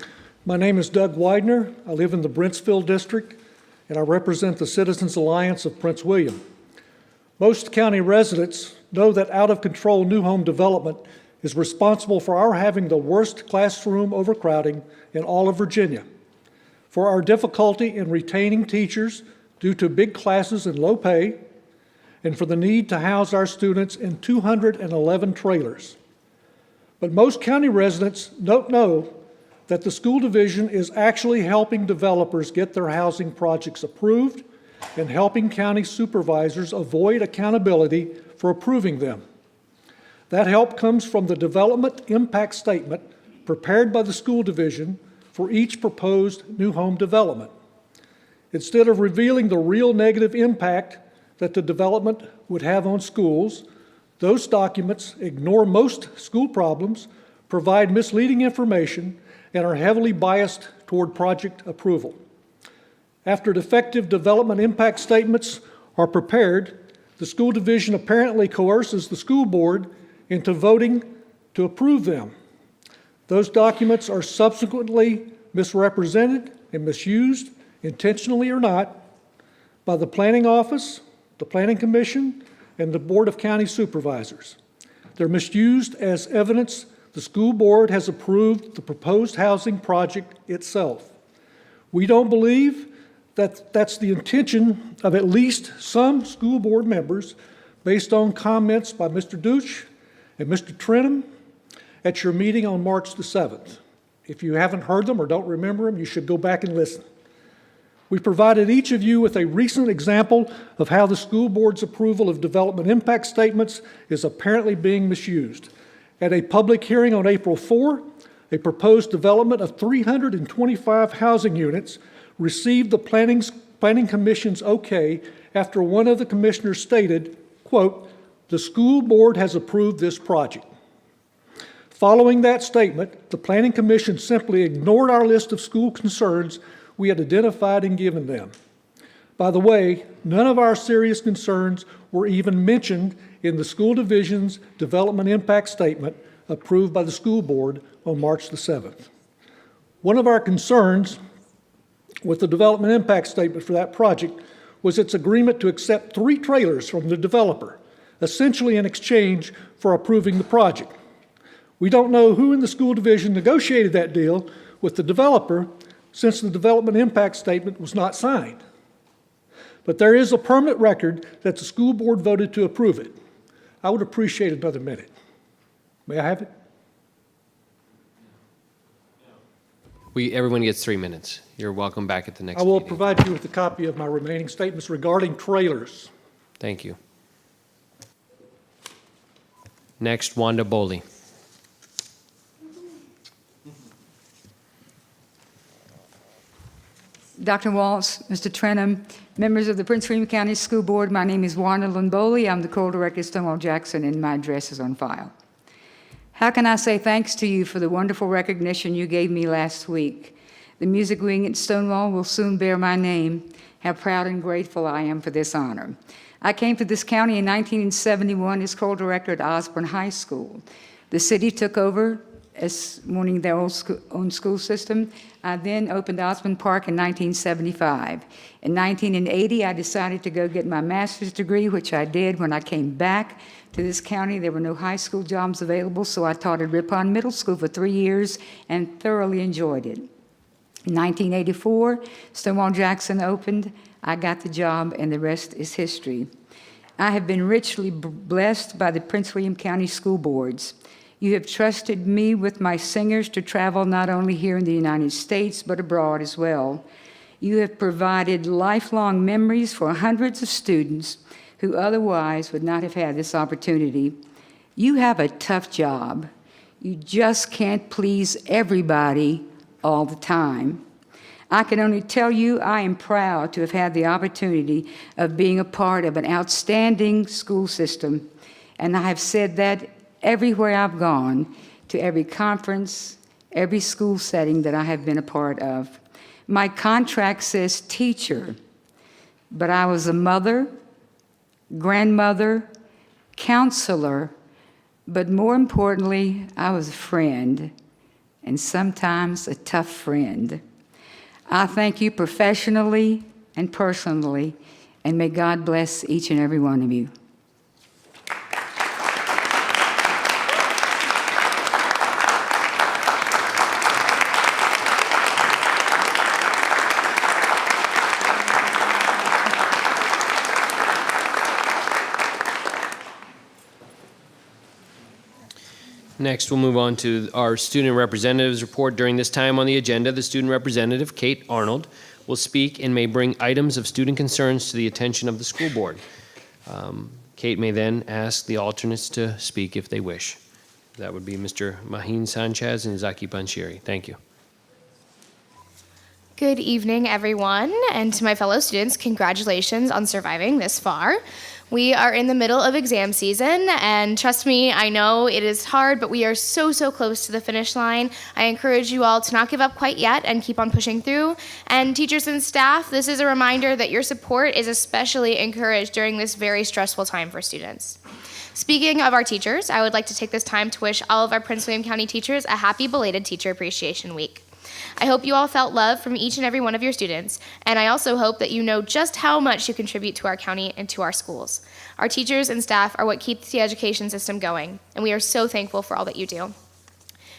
My name is Doug Widener. I live in the Brentsville District, and I represent the Citizens Alliance of Prince William. Most county residents know that out-of-control new home development is responsible for our having the worst classroom overcrowding in all of Virginia, for our difficulty in retaining teachers due to big classes and low pay, and for the need to house our students in 211 trailers. But most county residents don't know that the school division is actually helping developers get their housing projects approved and helping county supervisors avoid accountability for approving them. That help comes from the development impact statement prepared by the school division for each proposed new home development. Instead of revealing the real negative impact that the development would have on schools, those documents ignore most school problems, provide misleading information, and are heavily biased toward project approval. After defective development impact statements are prepared, the school division apparently coerces the school board into voting to approve them. Those documents are subsequently misrepresented and misused, intentionally or not, by the planning office, the planning commission, and the board of county supervisors. They're misused as evidence the school board has approved the proposed housing project itself. We don't believe that that's the intention of at least some school board members based on comments by Mr. Deutsch and Mr. Trenum at your meeting on March the 7th. If you haven't heard them or don't remember them, you should go back and listen. We provided each of you with a recent example of how the school board's approval of development impact statements is apparently being misused. At a public hearing on April 4, a proposed development of 325 housing units received the Planning Commission's okay after one of the commissioners stated, quote, "The school board has approved this project." Following that statement, the Planning Commission simply ignored our list of school concerns we had identified and given them. By the way, none of our serious concerns were even mentioned in the school division's development impact statement approved by the school board on March the 7th. One of our concerns with the development impact statement for that project was its agreement to accept 3 trailers from the developer, essentially in exchange for approving the project. We don't know who in the school division negotiated that deal with the developer, since the development impact statement was not signed. But there is a permanent record that the school board voted to approve it. I would appreciate another minute. May I have it? Everyone gets 3 minutes. You're welcome back at the next I will meeting. provide you with a copy of my remaining statements regarding trailers. Thank you. Next, Wanda Boley. Dr. Waltz, Mr. Trenum, members of the Prince William County School Board, my name is Wanda Lundboli. I'm the co-director of Stonewall Jackson, and my address is on file. How can I say thanks to you for the wonderful recognition you gave me last week? The music wing at Stonewall will soon bear my name. How proud and grateful I am for this honor. I came to this county in 1971 as co-director at Osborne High School. The city took over as wanting their own school system. I then opened Osborne Park in 1975. In 1980, I decided to go get my master's degree, which I did. When I came back to this county, there were no high school jobs available, so I taught at Ripon Middle School for 3 years and thoroughly enjoyed it. In 1984, Stonewall Jackson opened. I got the job, and the rest is history. I have been richly blessed by the Prince William County School Boards. You have trusted me with my singers to travel not only here in the United States, but abroad as well. You have provided lifelong memories for hundreds of students who otherwise would not have had this opportunity. You have a tough job. You just can't please everybody all the time. I can only tell you I am proud to have had the opportunity of being a part of an outstanding school system, and I have said that everywhere I've gone, to every conference, every school setting that I have been a part of. My contract says teacher. but I was a mother, grandmother, counselor, but more importantly, I was a friend, and sometimes a tough friend. I thank you professionally and personally, and may God bless each and every one of you. Next, we'll move on to our student representatives report. During this time on the agenda, the student representative, Kate Arnold, will speak and may bring items of student concerns to the attention of the school board. Kate may then ask the alternates to speak if they wish. That would be Mr. Mahin Sanchez and Zaki Panshiri. Thank you. Good evening, everyone, and to my fellow students, congratulations on surviving this far. We are in the middle of exam season, and trust me, I know it is hard, but we are so close to the finish line. I encourage you all to not give up quite yet and keep on pushing through. And teachers and staff, this is a reminder that your support is especially encouraged during this very stressful time for students. Speaking of our teachers, I would like to take this time to wish all of our Prince William County teachers a happy belated Teacher Appreciation Week. I hope you all felt love from each and every one of your students, and I also hope that you know just how much you contribute to our county and to our schools. Our teachers and staff are what keeps the education system going, and we are so thankful for all that you do.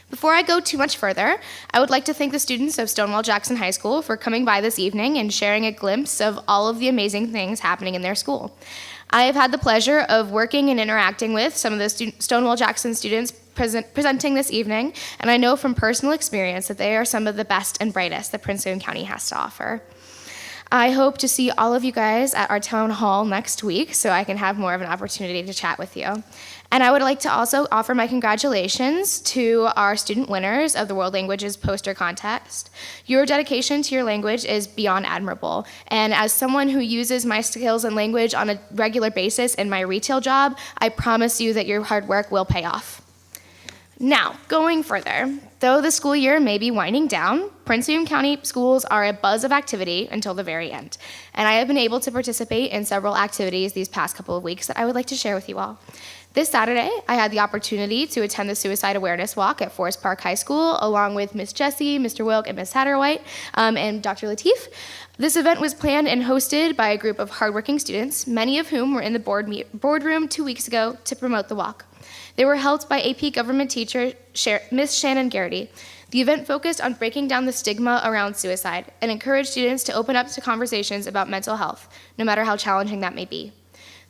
Before I go too much further, I would like to thank the students of Stonewall Jackson High School for coming by this evening and sharing a glimpse of all of the amazing things happening in their school. I have had the pleasure of working and interacting with some of the Stonewall Jackson students presenting this evening, and I know from personal experience that they are some of the best and brightest that Prince William County has to offer. I hope to see all of you guys at our town hall next week so I can have more of an opportunity to chat with you. And I would like to also offer my congratulations to our student winners of the World Languages Poster Contest. Your dedication to your language is beyond admirable. And as someone who uses my skills in language on a regular basis in my retail job, I promise you that your hard work will pay off. Now, going further, though the school year may be winding down, Prince William County schools are a buzz of activity until the very end. And I have been able to participate in several activities these past couple of weeks that I would like to share with you all. This Saturday, I had the opportunity to attend the Suicide Awareness Walk at Forest Park High School, along with Miss Jessie, Mr. Wilk, and Miss Satterwhite, and Dr. Lateef. This event was planned and hosted by a group of hardworking students, many of whom were in the boardroom 2 weeks ago to promote the walk. They were helped by AP government teacher Miss Shannon Garrity. The event focused on breaking down the stigma around suicide and encouraged students to open up to conversations about mental health, no matter how challenging that may be.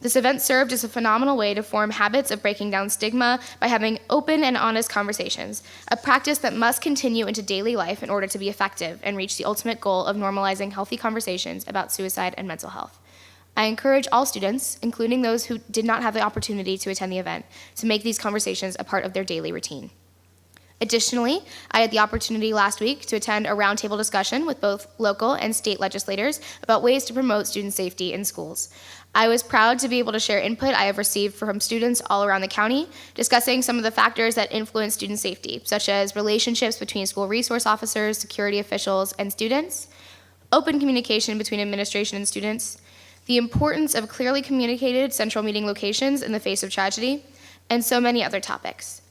This event served as a phenomenal way to form habits of breaking down stigma by having open and honest conversations, a practice that must continue into daily life in order to be effective and reach the ultimate goal of normalizing healthy conversations about suicide and mental health. I encourage all students, including those who did not have the opportunity to attend the event, to make these conversations a part of their daily routine. Additionally, I had the opportunity last week to attend a roundtable discussion with both local and state legislators about ways to promote student safety in schools. I was proud to be able to share input I have received from students all around the county, discussing some of the factors that influence student safety, such as relationships between school resource officers, security officials, and students, open communication between administration and students, the importance of clearly communicated central meeting locations in the face of tragedy, and so many other topics.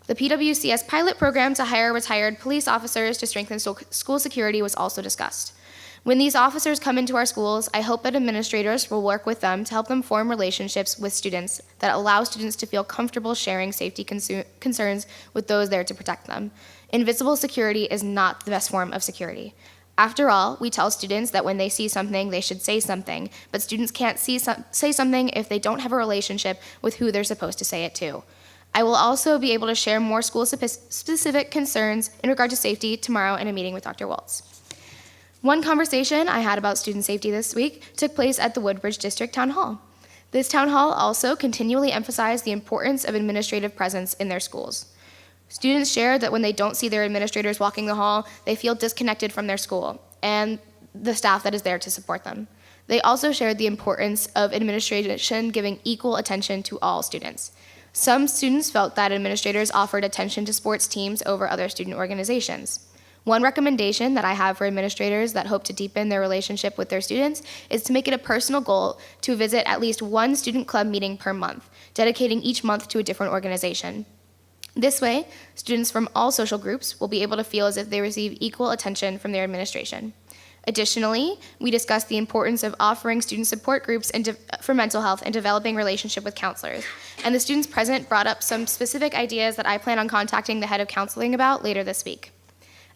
The PWCS pilot program to hire retired police officers to strengthen school security was also discussed. When these officers come into our schools, I hope that administrators will work with them to help them form relationships with students that allow students to feel comfortable sharing safety concerns with those there to protect them. Invisible security is not the best form of security. After all, we tell students that when they see something, they should say something, but students can't say something if they don't have a relationship with who they're supposed to say it to. I will also be able to share more school-specific concerns in regard to safety tomorrow in a meeting with Dr. Waltz. One conversation I had about student safety this week took place at the Woodbridge District Town Hall. This town hall also continually emphasized the importance of administrative presence in their schools. Students shared that when they don't see their administrators walking the hall, they feel disconnected from their school and the staff that is there to support them. They also shared the importance of administration giving equal attention to all students. Some students felt that administrators offered attention to sports teams over other student organizations. One recommendation that I have for administrators that hope to deepen their relationship with their students is to make it a personal goal to visit at least one student club meeting per month, dedicating each month to a different organization. This way, students from all social groups will be able to feel as if they receive equal attention from their administration. Additionally, we discussed the importance of offering student support groups for mental health and developing relationship with counselors. And the students present brought up some specific ideas that I plan on contacting the head of counseling about later this week.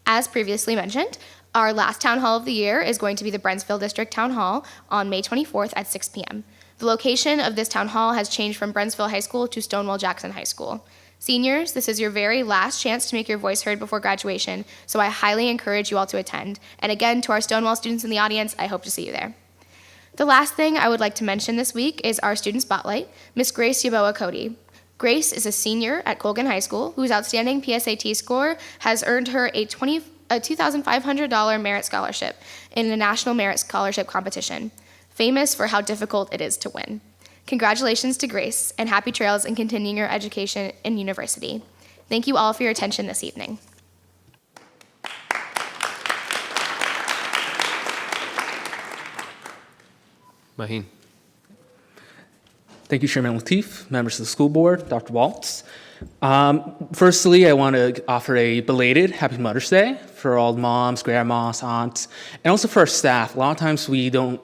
As previously mentioned, our last town hall of the year is going to be the Brentsville District Town Hall on May 24th at 6 p.m. The location of this town hall has changed from Brentsville High School to Stonewall Jackson High School. Seniors, this is your very last chance to make your voice heard before graduation, so I highly encourage you all to attend. And again, to our Stonewall students in the audience, I hope to see you there. The last thing I would like to mention this week is our student spotlight, Miss Grace Yaboa Cody. Grace is a senior at Colgan High School whose outstanding PSAT score has earned her a $2,500 merit scholarship in a national merit scholarship competition, famous for how difficult it is to win. Congratulations to Grace, and happy trails in continuing your education in university. Thank you all for your attention this evening. Maheen. Thank you, Chairman Lateef, members of the school board, Dr. Waltz. Firstly, I want to offer a belated Happy Mother's Day for all the moms, grandmas, aunts, and also for our staff. A lot of times we don't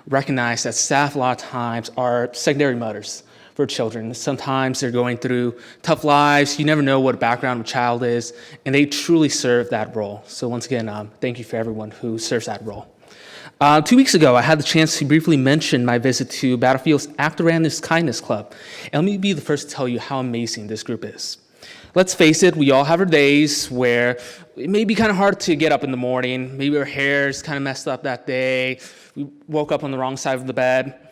recognize that staff a lot of times are secondary mothers for children. Sometimes they're going through tough lives. You never know what a background of a child is, and they truly serve that role. So once again, thank you for everyone who serves that role. 2 weeks ago, I had the chance to briefly mention my visit to Battlefield's Act Around Kindness Club. And let me be the first to tell you how amazing this group is. Let's face it, we all have our days where it may be kind of hard to get up in the morning. Maybe our hair is kind of messed up that day. We woke up on the wrong side of the bed.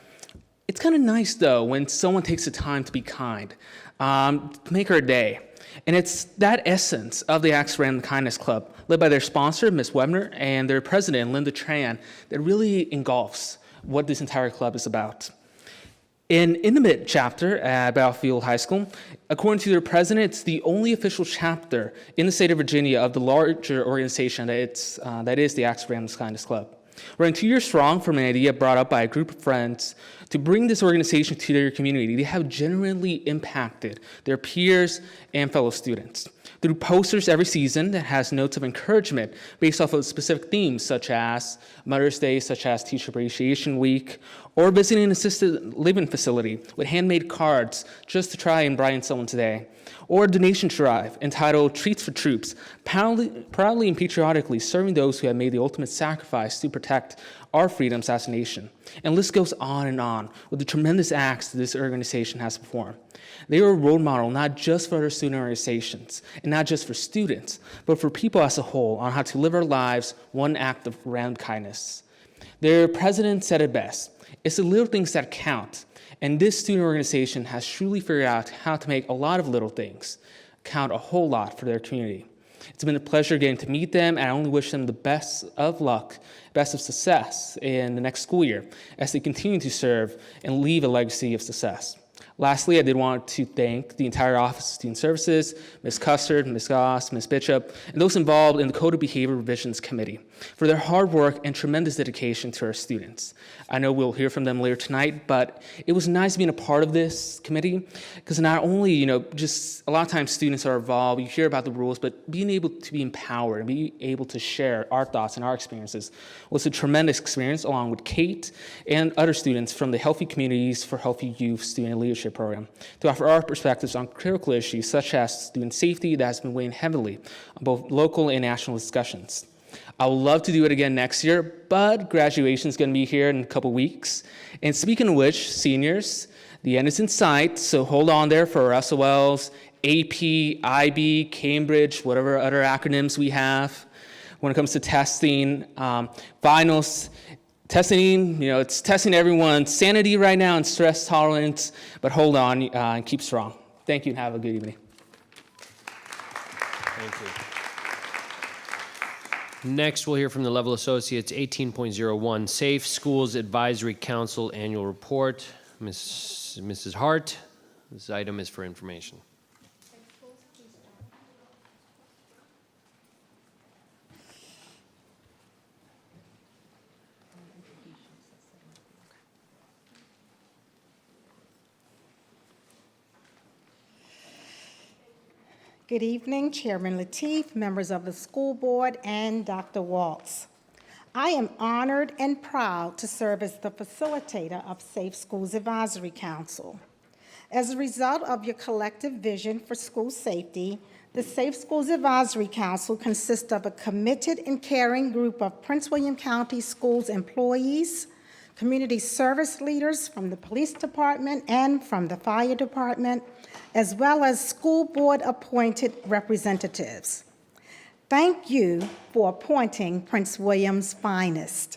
It's kind of nice, though, when someone takes the time to be kind, to make our day. And it's that essence of the Acts Around Kindness Club, led by their sponsor, Ms. Webner, and their president, Linda Tran, that really engulfs what this entire club is about. In Untitled Chapter at Battlefield High School, according to their president, it's the only official chapter in the state of Virginia of the larger organization that is the Acts Around Kindness Club. Running 2 years strong from an idea brought up by a group of friends to bring this organization to their community, they have genuinely impacted their peers and fellow students. Through posters every season that has notes of encouragement based off of specific themes such as Mother's Day, such as Teacher Appreciation Week, or visiting an assisted living facility with handmade cards just to try and brighten someone's day, or a donation drive entitled Treats for Troops, proudly and patriotically serving those who have made the ultimate sacrifice to protect our freedoms as a nation. And the list goes on with the tremendous acts that this organization has performed. They are a role model not just for other student organizations and not just for students, but for people as a whole on how to live our lives one act of round kindness. Their president said it best. It's the little things that count. And this student organization has truly figured out how to make a lot of little things count a whole lot for their community. It's been a pleasure getting to meet them, and I only wish them the best of luck, best of success in the next school year as they continue to serve and leave a legacy of success. Lastly, I did want to thank the entire Office of Student Services, Ms. Custard, Ms. Goss, Ms. Bishop, and those involved in the Code of Behavior Revisions Committee for their hard work and tremendous dedication to our students. I know we'll hear from them later tonight, but it was nice being a part of this committee because not only, just a lot of times students are involved, you hear about the rules, but being able to be empowered and be able to share our thoughts and our experiences was a tremendous experience along with Kate and other students from the Healthy Communities for Healthy Youth Student Leadership Program to offer our perspectives on critical issues such as student safety that has been weighing heavily on both local and national discussions. I would love to do it again next year, but graduation is going to be here in a couple weeks. And speaking of which, seniors, the end is in sight, so hold on there for our SOLs, AP, IB, Cambridge, whatever other acronyms we have. When it comes to testing, finals, testing, it's testing everyone's sanity right now and stress tolerance, but hold on and keep strong. Thank you and have a good evening. Thank you. Next, we'll hear from the Level Associates 18.01 Safe Schools Advisory Council Annual Report. Mrs. Hart, this item is for information. Good evening, Chairman Lateef, members of the school board, and Dr. Waltz. I am honored and proud to serve as the facilitator of Safe Schools Advisory Council. As a result of your collective vision for school safety, the Safe Schools Advisory Council consists of a committed and caring group of Prince William County Schools employees, community service leaders from the police department and from the fire department, as well as school board appointed representatives. Thank you for appointing Prince William's finest.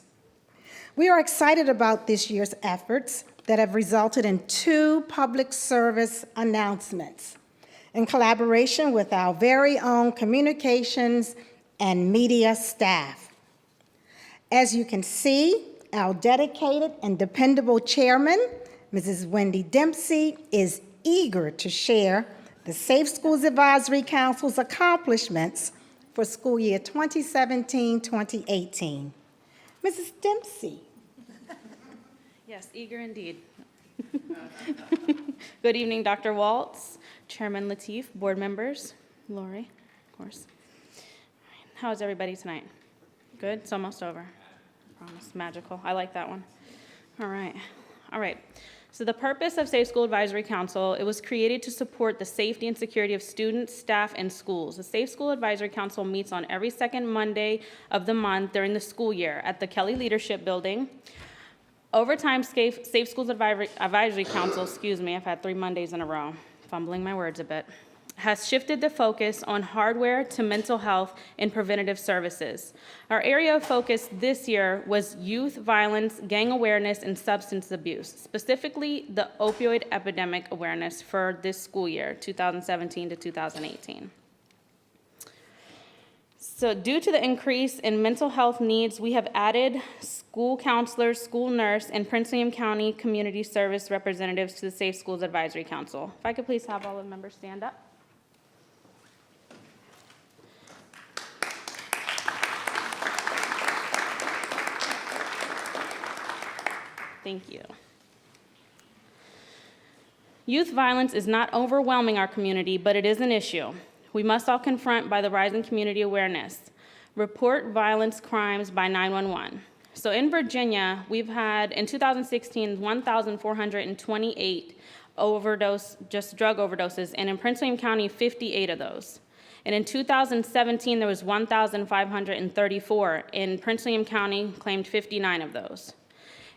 We are excited about this year's efforts that have resulted in 2 public service announcements in collaboration with our very own communications and media staff. As you can see, our dedicated and dependable chairman, Mrs. Wendy Dempsey, is eager to share the Safe Schools Advisory Council's accomplishments for school year 2017-2018. Mrs. Dempsey. Yes, eager indeed. Good evening, Dr. Waltz, Chairman Lateef, board members, Lori, of course. How is everybody tonight? Good? It's almost over. I promise. Magical. I like that one. All right. So the purpose of Safe School Advisory Council, it was created to support the safety and security of students, staff, and schools. The Safe School Advisory Council meets on every second Monday of the month during the school year at the Kelly Leadership Building. Over time, Safe Schools Advisory Council, I've had 3 Mondays in a row, fumbling my words a bit, has shifted the focus on hardware to mental health and preventative services. Our area of focus this year was youth violence, gang awareness, and substance abuse, specifically the opioid epidemic awareness for this school year, 2017 to 2018. So due to the increase in mental health needs, we have added school counselors, school nurse, and Prince William County Community Service representatives to the Safe Schools Advisory Council. If I could please have all the members stand up. Thank you. Youth violence is not overwhelming our community, but it is an issue we must all confront by the rise in community awareness. Report violence crimes by 911. So in Virginia, we've had, in 2016, 1,428 drug overdoses, and in Prince William County, 58 of those. And in 2017, there was 1,534. In Prince William County, claimed 59 of those.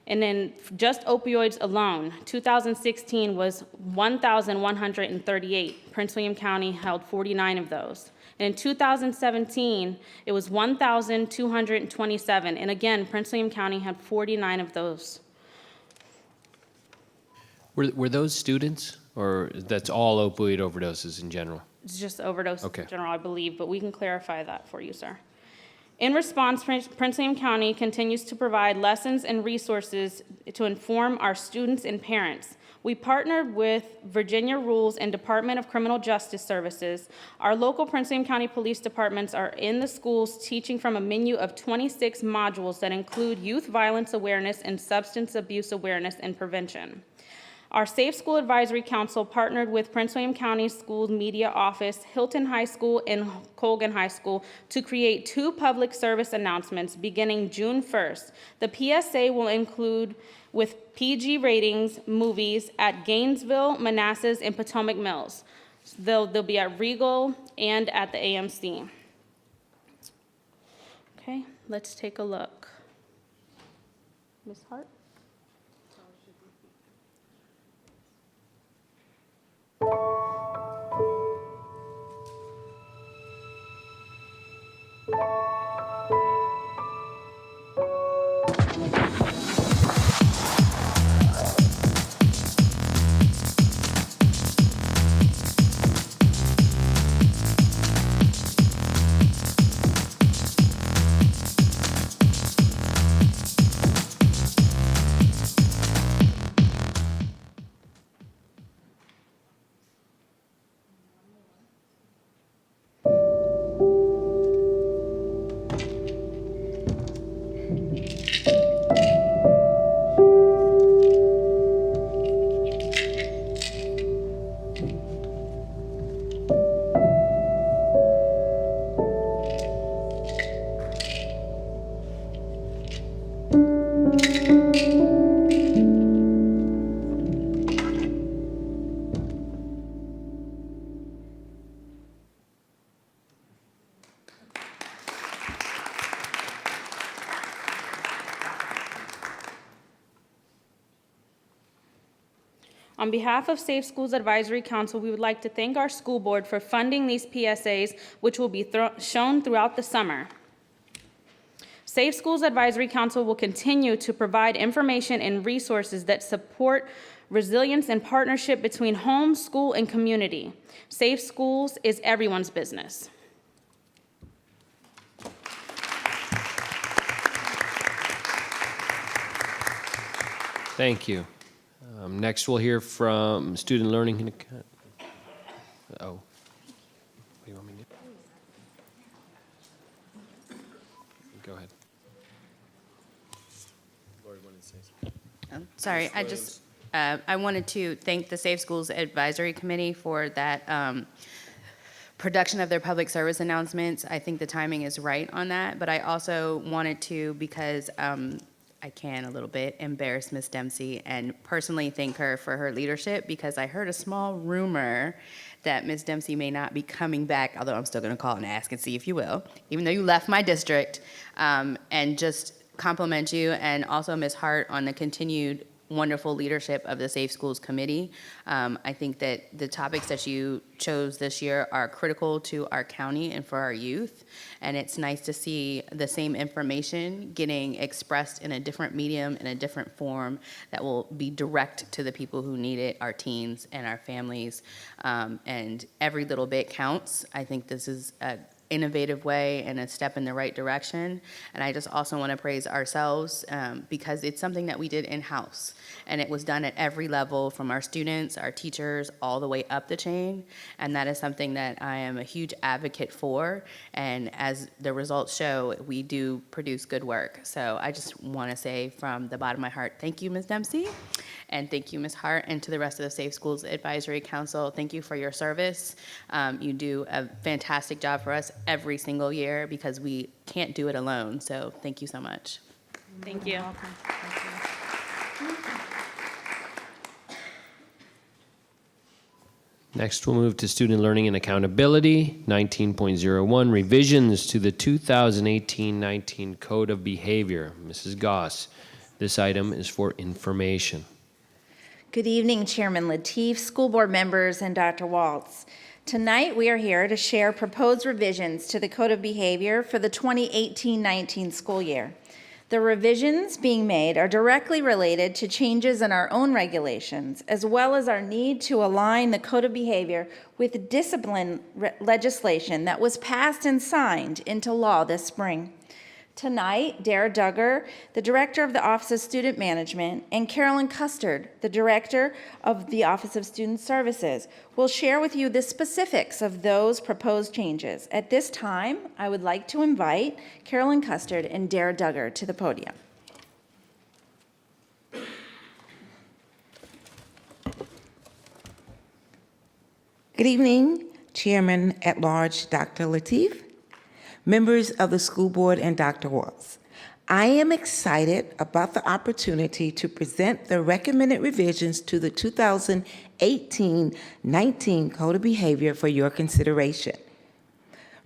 And then just opioids alone, 2016 was 1,138. Prince William County held 49 of those. And in 2017, it was 1,227. And again, Prince William County had 49 of those. Were those students, or that's all opioid overdoses in general? It's just overdose Okay. in general, I believe, but we can clarify that for you, sir. In response, Prince William County continues to provide lessons and resources to inform our students and parents. We partnered with Virginia Rules and Department of Criminal Justice Services. Our local Prince William County Police Departments are in the schools teaching from a menu of 26 modules that include youth violence awareness and substance abuse awareness and prevention. Our Safe School Advisory Council partnered with Prince William County Schools Media Office, Hilton High School, and Colgan High School to create 2 public service announcements beginning June 1st. The PSA will include with PG ratings movies at Gainesville, Manassas, and Potomac Mills. They'll be at Regal and at the AMC. Okay, let's take a look. Ms. Hart? On behalf of Safe Schools Advisory Council, we would like to thank our school board for funding these PSAs, which will be shown throughout the summer. Safe Schools Advisory Council will continue to provide information and resources that support resilience and partnership between home, school, and community. Safe Schools is everyone's business. Thank you. Next, we'll hear from Student Learning. Oh. What do you want me to do? Go ahead. Lori wanted to say something. Sorry, I wanted to thank the Safe Schools Advisory Committee for that production of their public service announcements. I think the timing is right on that, but I also wanted to, because I can a little bit, embarrass Ms. Dempsey and personally thank her for her leadership, because I heard a small rumor that Ms. Dempsey may not be coming back, although I'm still going to call and ask and see if you will, even though you left my district, and just compliment you, and also Ms. Hart on the continued wonderful leadership of the Safe Schools Committee. I think that the topics that you chose this year are critical to our county and for our youth, and it's nice to see the same information getting expressed in a different medium, in a different form that will be direct to the people who need it, our teens and our families, and every little bit counts. I think this is a innovative way and a step in the right direction. And I just also want to praise ourselves because it's something that we did in-house, and it was done at every level, from our students, our teachers, all the way up the chain. And that is something that I am a huge advocate for. And as the results show, we do produce good work. So I just want to say from the bottom of my heart, thank you, Ms. Dempsey, and thank you, Ms. Hart, and to the rest of the Safe Schools Advisory Council. Thank you for your service. You do a fantastic job for us every single year, because we can't do it alone. So thank you so much. Thank you. Next, we'll move to Student Learning and Accountability, 19.01, revisions to the 2018-19 Code of Behavior. Mrs. Goss, this item is for information. Good evening, Chairman Lateef, school board members, and Dr. Waltz. Tonight, we are here to share proposed revisions to the Code of Behavior for the 2018-19 school year. The revisions being made are directly related to changes in our own regulations, as well as our need to align the Code of Behavior with discipline legislation that was passed and signed into law this spring. Tonight, Dara Duggar, the Director of the Office of Student Management, and Carolyn Custard, the Director of the Office of Student Services, will share with you the specifics of those proposed changes. At this time, I would like to invite Carolyn Custard and Dara Duggar to the podium. Good evening, Chairman at Large Dr. Lateef, members of the school board, and Dr. Waltz. I am excited about the opportunity to present the recommended revisions to the 2018-19 Code of Behavior for your consideration.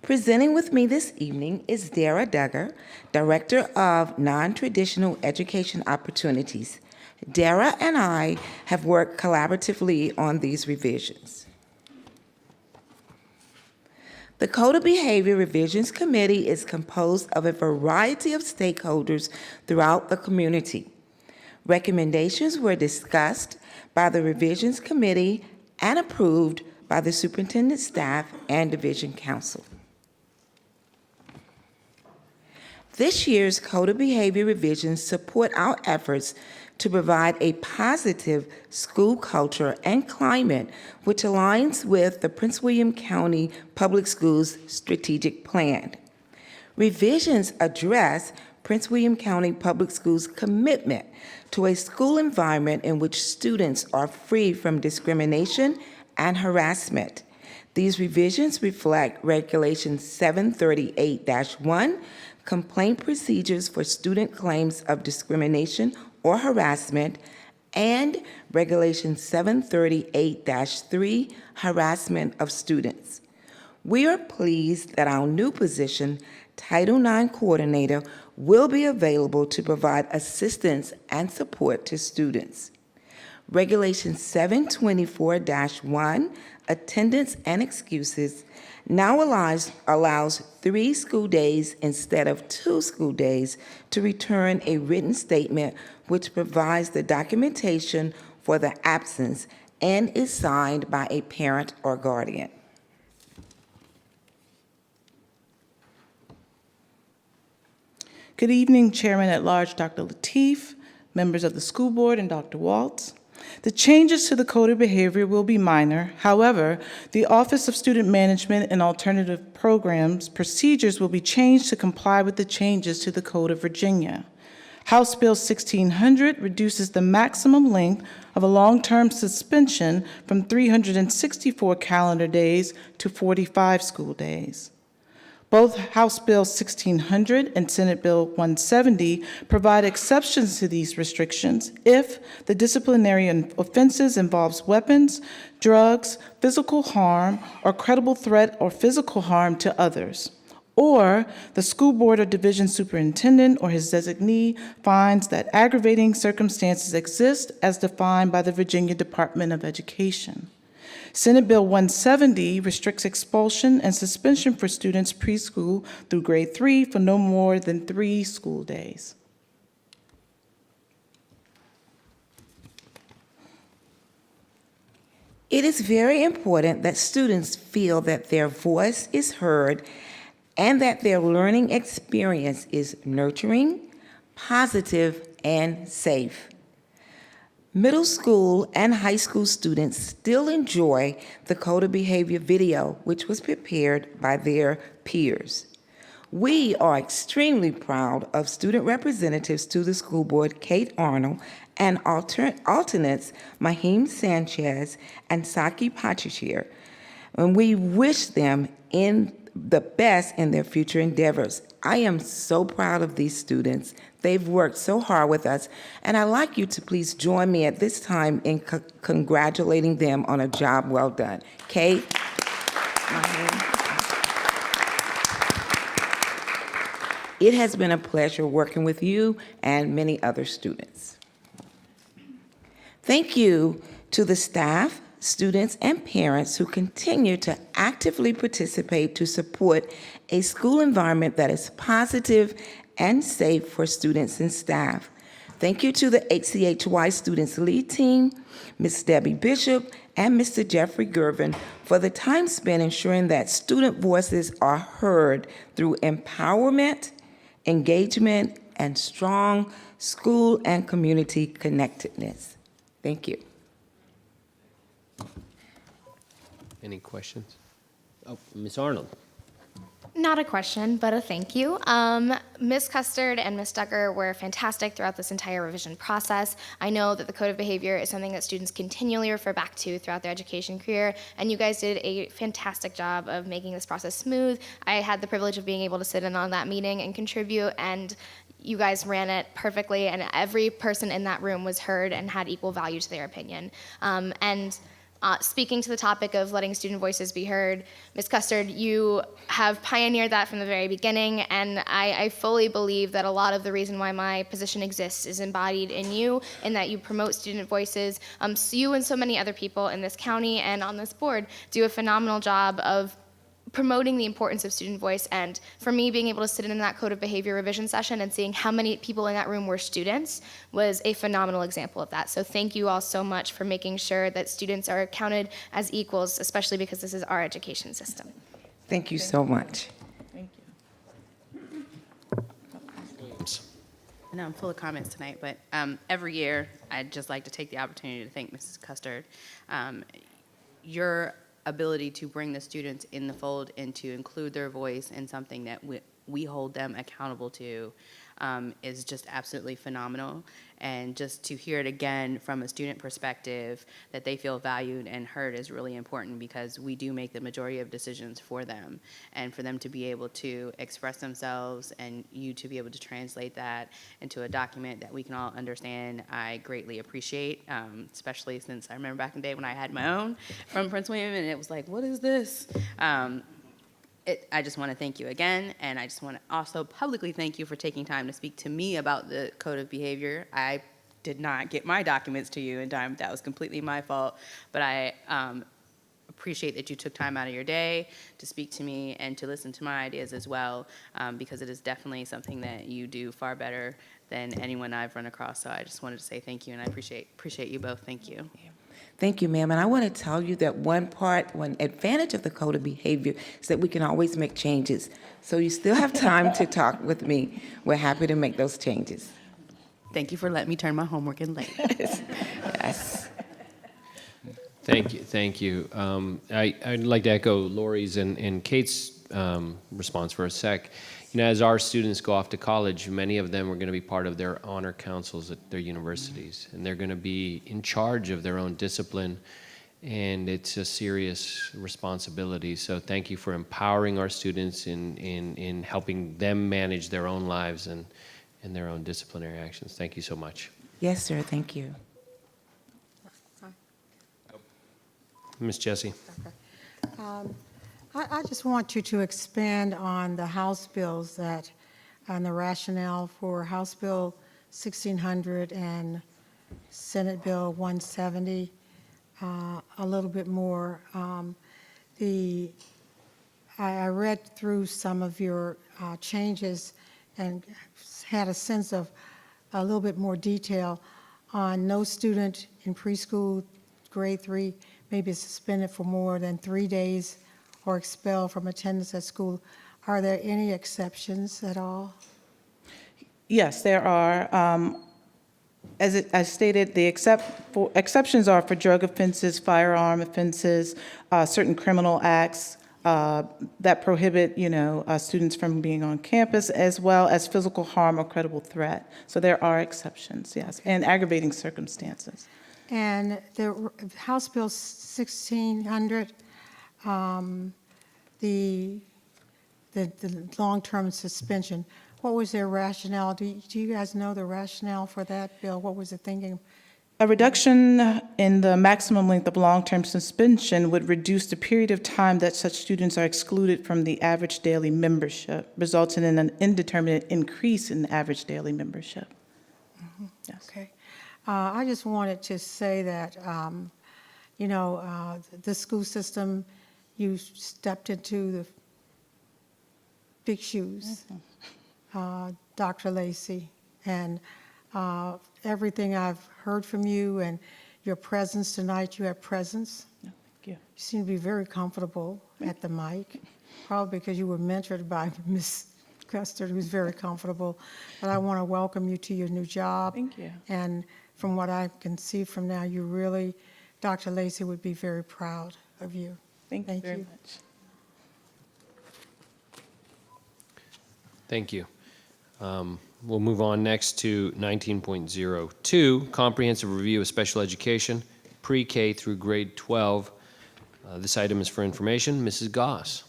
Presenting with me this evening is Dara Duggar, Director of Non-Traditional Education Opportunities. Dara and I have worked collaboratively on these revisions. The Code of Behavior Revisions Committee is composed of a variety of stakeholders throughout the community. Recommendations were discussed by the Revisions Committee and approved by the Superintendent Staff and Division Council. This year's Code of Behavior revisions support our efforts to provide a positive school culture and climate which aligns with the Prince William County Public Schools strategic plan. Revisions address Prince William County Public Schools' commitment to a school environment in which students are free from discrimination and harassment. These revisions reflect Regulation 738-1, complaint procedures for student claims of discrimination or harassment, and Regulation 738-3, harassment of students. We are pleased that our new position, Title IX Coordinator, will be available to provide assistance and support to students. Regulation 724-1, attendance and excuses, now allows 3 school days instead of 2 school days to return a written statement which provides the documentation for the absence and is signed by a parent or guardian. Good evening, Chairman-at-Large Dr. Lateef, members of the school board, and Dr. Waltz. The changes to the Code of Behavior will be minor. However, the Office of Student Management and Alternative Programs procedures will be changed to comply with the changes to the Code of Virginia. House Bill 1600 reduces the maximum length of a long-term suspension from 364 calendar days to 45 school days. Both House Bill 1600 and Senate Bill 170 provide exceptions to these restrictions if the disciplinary offenses involves weapons, drugs, physical harm, or credible threat or physical harm to others, or the school board or division superintendent or his designee finds that aggravating circumstances exist as defined by the Virginia Department of Education. Senate Bill 170 restricts expulsion and suspension for students preschool through grade 3 for no more than 3 school days. It is very important that students feel that their voice is heard and that their learning experience is nurturing, positive, and safe. Middle school and high school students still enjoy the Code of Behavior video, which was prepared by their peers. We are extremely proud of student representatives to the school board, Kate Arnold, and alternates Mahim Sanchez and Saki Pachishir, and we wish them the best in their future endeavors. I am so proud of these students. They've worked so hard with us, and I'd like you to please join me at this time in congratulating them on a job well done. Kate, it has been a pleasure working with you and many other students. Thank you to the staff, students, and parents who continue to actively participate to support a school environment that is positive and safe for students and staff. Thank you to the HCHY Students Lead Team, Ms. Debbie Bishop, and Mr. Jeffrey Gervin for the time spent ensuring that student voices are heard through empowerment, engagement, and strong school and community connectedness. Thank you. Any questions? Oh, Ms. Arnold. Not a question, but a thank you. Ms. Custard and Ms. Ducker were fantastic throughout this entire revision process. I know that the Code of Behavior is something that students continually refer back to throughout their education career, and you guys did a fantastic job of making this process smooth. I had the privilege of being able to sit in on that meeting and contribute, and you guys ran it perfectly, and every person in that room was heard and had equal value to their opinion. Speaking to the topic of letting student voices be heard, Ms. Custard, you have pioneered that from the very beginning, and I fully believe that a lot of the reason why my position exists is embodied in you, in that you promote student voices. So you and so many other people in this county and on this board do a phenomenal job of promoting the importance of student voice, and for me, being able to sit in that Code of Behavior revision session and seeing how many people in that room were students was a phenomenal example of that. So thank you all so much for making sure that students are counted as equals, especially because this is our education system. Thank you so much. Thank you. I know I'm full of comments tonight, but every year, I'd just like to take the opportunity to thank Mrs. Custard. Your ability to bring the students in the fold and to include their voice in something that we hold them accountable to is just absolutely phenomenal. And just to hear it again from a student perspective, that they feel valued and heard, is really important, because we do make the majority of decisions for them. And for them to be able to express themselves and you to be able to translate that into a document that we can all understand, I greatly appreciate, especially since I remember back in the day when I had my own from Prince William, and it was like, what is this? I just want to thank you again, and I just want to also publicly thank you for taking time to speak to me about the Code of Behavior. I did not get my documents to you in time. That was completely my fault. But I appreciate that you took time out of your day to speak to me and to listen to my ideas as well, because it is definitely something that you do far better than anyone I've run across. So I just wanted to say thank you, and I appreciate you both. Thank you. Thank you, ma'am. And I want to tell you that one advantage of the code of behavior is that we can always make changes. So you still have time to talk with me. We're happy to make those changes. Thank you for letting me turn my homework in late. Yes. Thank you. I'd like to echo Lori's and Kate's response for a sec. You know, as our students go off to college, many of them are going to be part of their honor councils at their universities, and they're going to be in charge of their own discipline, and it's a serious responsibility. So thank you for empowering our students in helping them manage their own lives and their own disciplinary actions. Thank you so much. Yes, sir. Thank you. Ms. Jessie. I just want you to expand on the House bills that, and the rationale for House Bill 1600 and Senate Bill 170 a little bit more. I read through some of your changes and had a sense of a little bit more detail on no student in preschool grade 3 may be suspended for more than 3 days or expelled from attendance at school. Are there any exceptions at all? Yes, there are. As stated, the exceptions are for drug offenses, firearm offenses, certain criminal acts that prohibit, students from being on campus, as well as physical harm or credible threat. So there are exceptions, yes, and aggravating circumstances. And the House Bill 1600, the long-term suspension, what was their rationale? Do you guys know the rationale for that bill? What was the thinking? A reduction in the maximum length of long-term suspension would reduce the period of time that such students are excluded from the average daily membership, resulting in an indeterminate increase in the average daily membership. Mm-hmm. Yes. Okay. I just wanted to say that, the school system, you stepped into the big shoes, Dr. Lacey, and everything I've heard from you and your presence tonight, you have presence. Thank you. You seem to be very comfortable at the mic, probably because you were mentored by Ms. Custard, who's very comfortable. But I want to welcome you to your new job. Thank you. And from what I can see from now, you really, Dr. Lacey would be very proud of you. Thank you very much. Thank you. We'll move on next to 19.02, Comprehensive Review of Special Education, Pre-K through Grade 12. This item is for information. Mrs. Goss.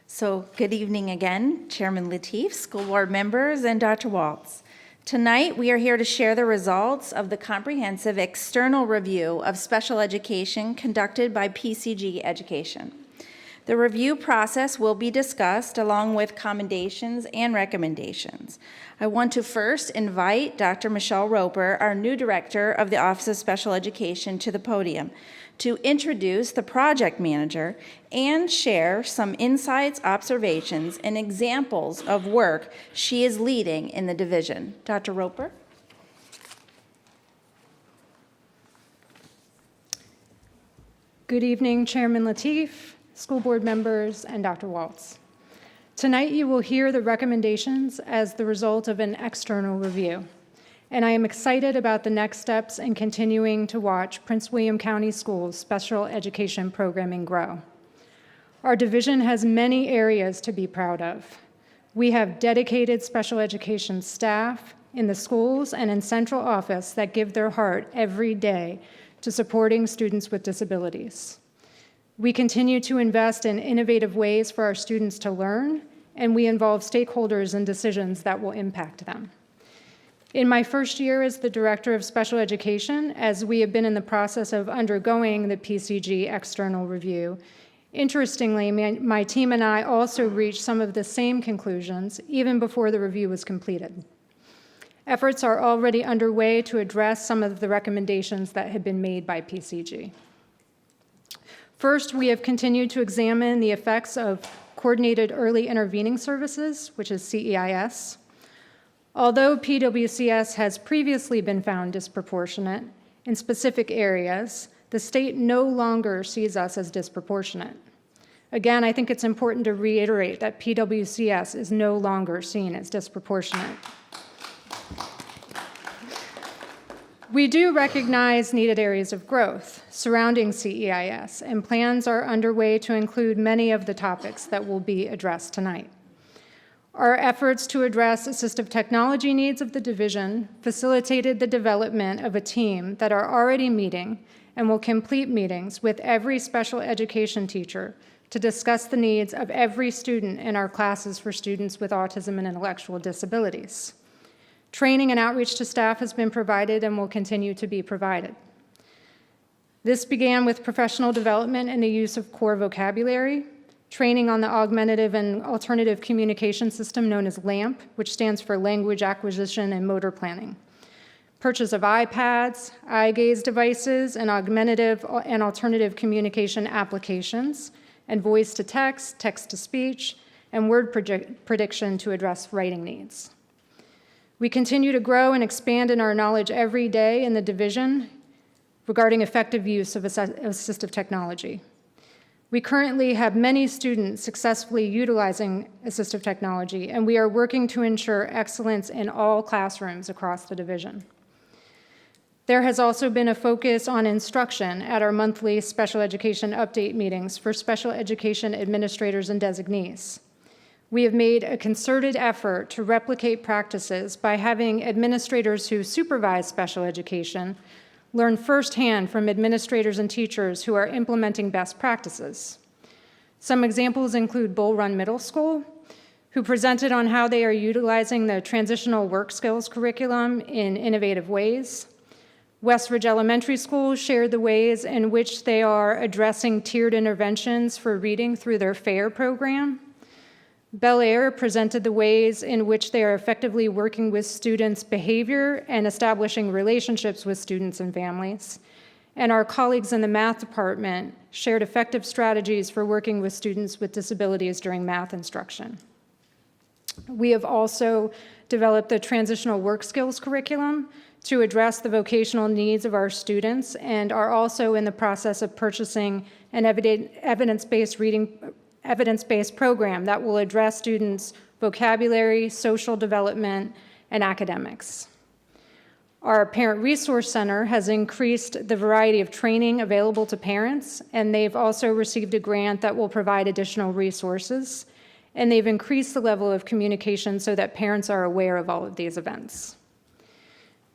So, good evening again, Chairman Lateef, school board members, and Dr. Waltz. Tonight, we are here to share the results of the comprehensive external review of special education conducted by PCG Education. The review process will be discussed along with commendations and recommendations. I want to first invite Dr. Michelle Roper, our new director of the Office of Special Education, to the podium to introduce the project manager and share some insights, observations, and examples of work she is leading in the division. Dr. Roper? Good evening, Chairman Lateef, school board members, and Dr. Waltz. Tonight you will hear the recommendations as the result of an external review, and I am excited about the next steps in continuing to watch Prince William County Schools' special education programming grow. Our division has many areas to be proud of. We have dedicated special education staff in the schools and in central office that give their heart every day to supporting students with disabilities. We continue to invest in innovative ways for our students to learn, and we involve stakeholders in decisions that will impact them. In my first year as the Director of Special Education, as we have been in the process of undergoing the PCG external review, interestingly, my team and I also reached some of the same conclusions even before the review was completed. Efforts are already underway to address some of the recommendations that have been made by PCG. First, we have continued to examine the effects of Coordinated Early Intervening Services, which is CEIS. Although PWCS has previously been found disproportionate in specific areas, the state no longer sees us as disproportionate. Again, I think it's important to reiterate that PWCS is no longer seen as disproportionate. We do recognize needed areas of growth surrounding CEIS, and plans are underway to include many of the topics that will be addressed tonight. Our efforts to address assistive technology needs of the division facilitated the development of a team that are already meeting and will complete meetings with every special education teacher to discuss the needs of every student in our classes for students with autism and intellectual disabilities. Training and outreach to staff has been provided and will continue to be provided. This began with professional development and the use of core vocabulary, training on the augmentative and alternative communication system known as LAMP, which stands for Language Acquisition and Motor Planning. Purchase of iPads, eye gaze devices, and augmentative and alternative communication applications, and voice to text, text to speech, and word prediction to address writing needs. We continue to grow and expand in our knowledge every day in the division regarding effective use of assistive technology. We currently have many students successfully utilizing assistive technology, and we are working to ensure excellence in all classrooms across the division. There has also been a focus on instruction at our monthly special education update meetings for special education administrators and designees. We have made a concerted effort to replicate practices by having administrators who supervise special education learn firsthand from administrators and teachers who are implementing best practices. Some examples include Bull Run Middle School, who presented on how they are utilizing the transitional work skills curriculum in innovative ways. Westridge Elementary School shared the ways in which they are addressing tiered interventions for reading through their FAIR program. Bel Air presented the ways in which they are effectively working with students' behavior and establishing relationships with students and families. And our colleagues in the math department shared effective strategies for working with students with disabilities during math instruction. We have also developed the transitional work skills curriculum to address the vocational needs of our students, and are also in the process of purchasing an evidence-based program that will address students' vocabulary, social development, and academics. Our Parent Resource Center has increased the variety of training available to parents, and they've also received a grant that will provide additional resources, and they've increased the level of communication so that parents are aware of all of these events.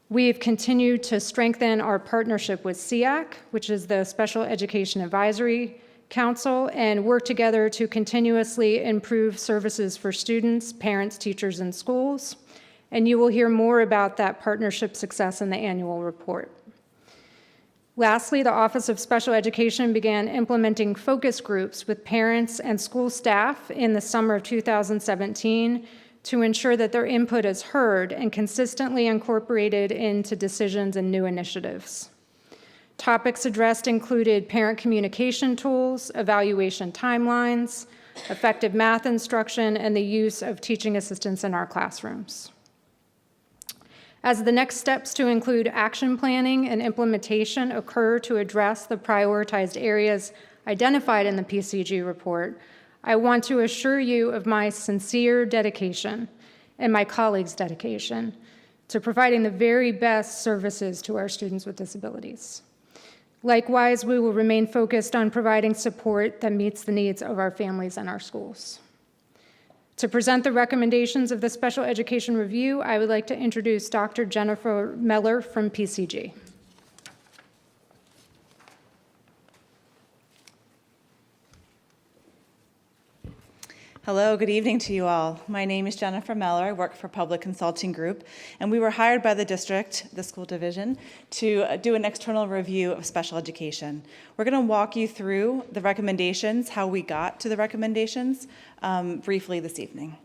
We've continued to strengthen our partnership with SEAC, which is the Special Education Advisory Council, and work together to continuously improve services for students, parents, teachers, and schools. And you will hear more about that partnership success in the annual report. Lastly, the Office of Special Education began implementing focus groups with parents and school staff in the summer of 2017 to ensure that their input is heard and consistently incorporated into decisions and new initiatives. Topics addressed included parent communication tools, evaluation timelines, effective math instruction, and the use of teaching assistants in our classrooms. As the next steps to include action planning and implementation occur to address the prioritized areas identified in the PCG report, I want to assure you of my sincere dedication and my colleagues' dedication to providing the very best services to our students with disabilities. Likewise, we will remain focused on providing support that meets the needs of our families and our schools. To present the recommendations of the Special Education Review, I would like to introduce Dr. Jennifer Meller from PCG. Hello, good evening to you all. My name is Jennifer Meller. I work for Public Consulting Group, and we were hired by the district, the school division, to do an external review of special education. We're going to walk you through the recommendations, how we got to the recommendations, briefly this evening.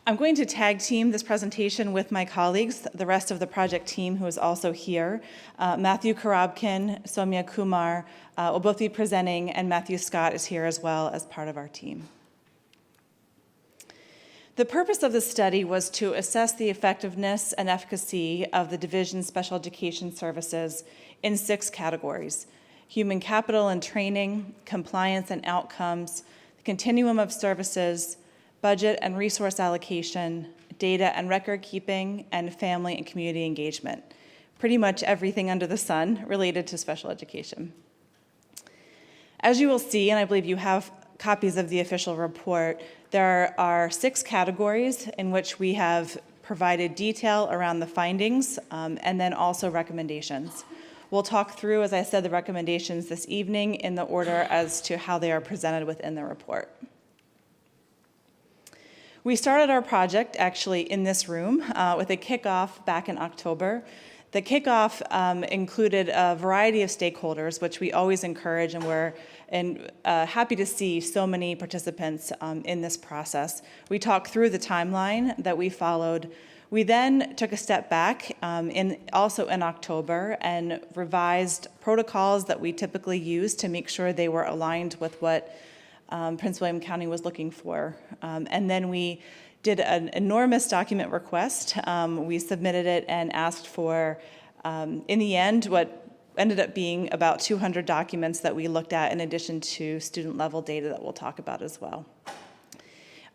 I'm going to tag team this presentation with my colleagues, the rest of the project team who is also here. Matthew Karabkin, Soumya Kumar will both be presenting, and Matthew Scott is here as well as part of our team. The purpose of the study was to assess the effectiveness and efficacy of the Division's special education services in 6 categories: human capital and training, compliance and outcomes, the continuum of services, budget and resource allocation, data and record keeping, and family and community engagement. Pretty much everything under the sun related to special education. As you will see, and I believe you have copies of the official report, there are 6 categories in which we have provided detail around the findings and then also recommendations. We'll talk through, as I said, the recommendations this evening in the order as to how they are presented within the report. We started our project actually in this room with a kickoff back in October. The kickoff included a variety of stakeholders, which we always encourage, and we're happy to see so many participants in this process. We talked through the timeline that we followed. We then took a step back also in October and revised protocols that we typically use to make sure they were aligned with what Prince William County was looking for. And then we did an enormous document request. We submitted it and asked for, in the end, what ended up being about 200 documents that we looked at in addition to student level data that we'll talk about as well.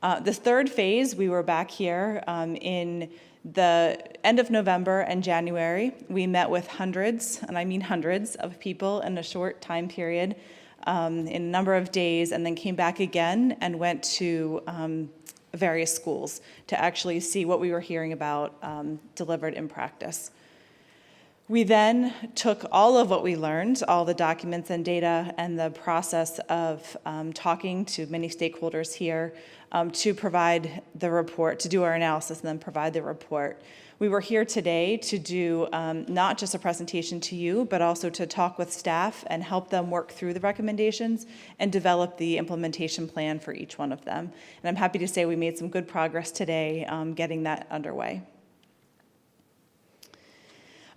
The third phase, we were back here in the end of November and January. We met with hundreds, and I mean hundreds, of people in a short time period in a number of days, and then came back again and went to various schools to actually see what we were hearing about delivered in practice. We then took all of what we learned, all the documents and data, and the process of talking to many stakeholders here to provide the report, to do our analysis and then provide the report. We were here today to do not just a presentation to you, but also to talk with staff and help them work through the recommendations and develop the implementation plan for each one of them. And I'm happy to say we made some good progress today getting that underway.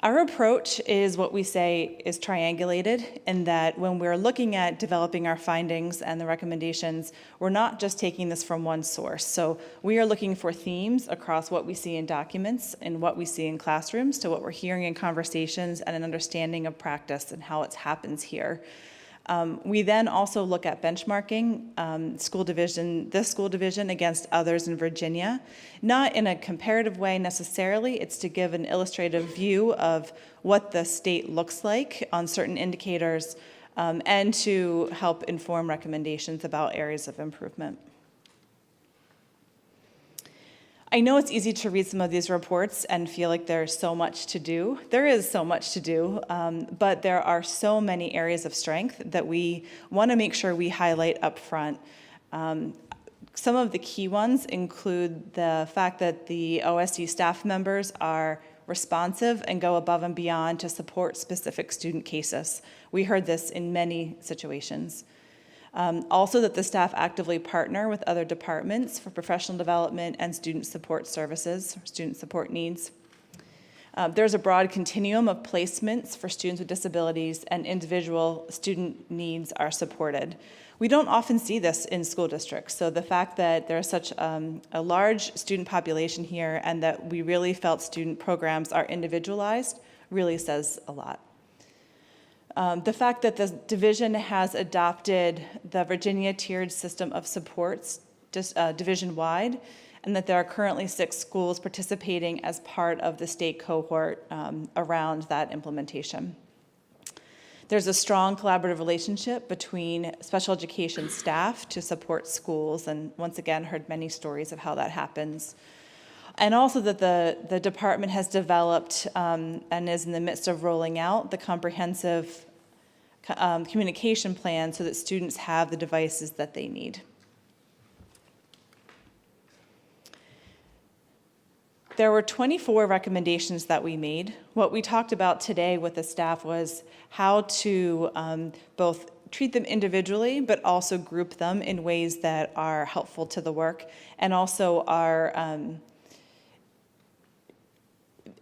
Our approach is what we say is triangulated, in that when we're looking at developing our findings and the recommendations, we're not just taking this from one source. So we are looking for themes across what we see in documents and what we see in classrooms to what we're hearing in conversations and an understanding of practice and how it happens here. We then also look at benchmarking this school division against others in Virginia, not in a comparative way necessarily. It's to give an illustrative view of what the state looks like on certain indicators and to help inform recommendations about areas of improvement. I know it's easy to read some of these reports and feel like there's so much to do. There is so much to do, but there are so many areas of strength that we want to make sure we highlight up front. Some of the key ones include the fact that the OSU staff members are responsive and go above and beyond to support specific student cases. We heard this in many situations. Also that the staff actively partner with other departments for professional development and student support services, student support needs. There's a broad continuum of placements for students with disabilities, and individual student needs are supported. We don't often see this in school districts, so the fact that there's such a large student population here and that we really felt student programs are individualized really says a lot. The fact that the division has adopted the Virginia tiered system of supports division-wide, and that there are currently 6 schools participating as part of the state cohort around that implementation. There's a strong collaborative relationship between special education staff to support schools, and once again heard many stories of how that happens. And also that the department has developed and is in the midst of rolling out the comprehensive communication plan so that students have the devices that they need. There were 24 recommendations that we made. What we talked about today with the staff was how to both treat them individually, but also group them in ways that are helpful to the work and also are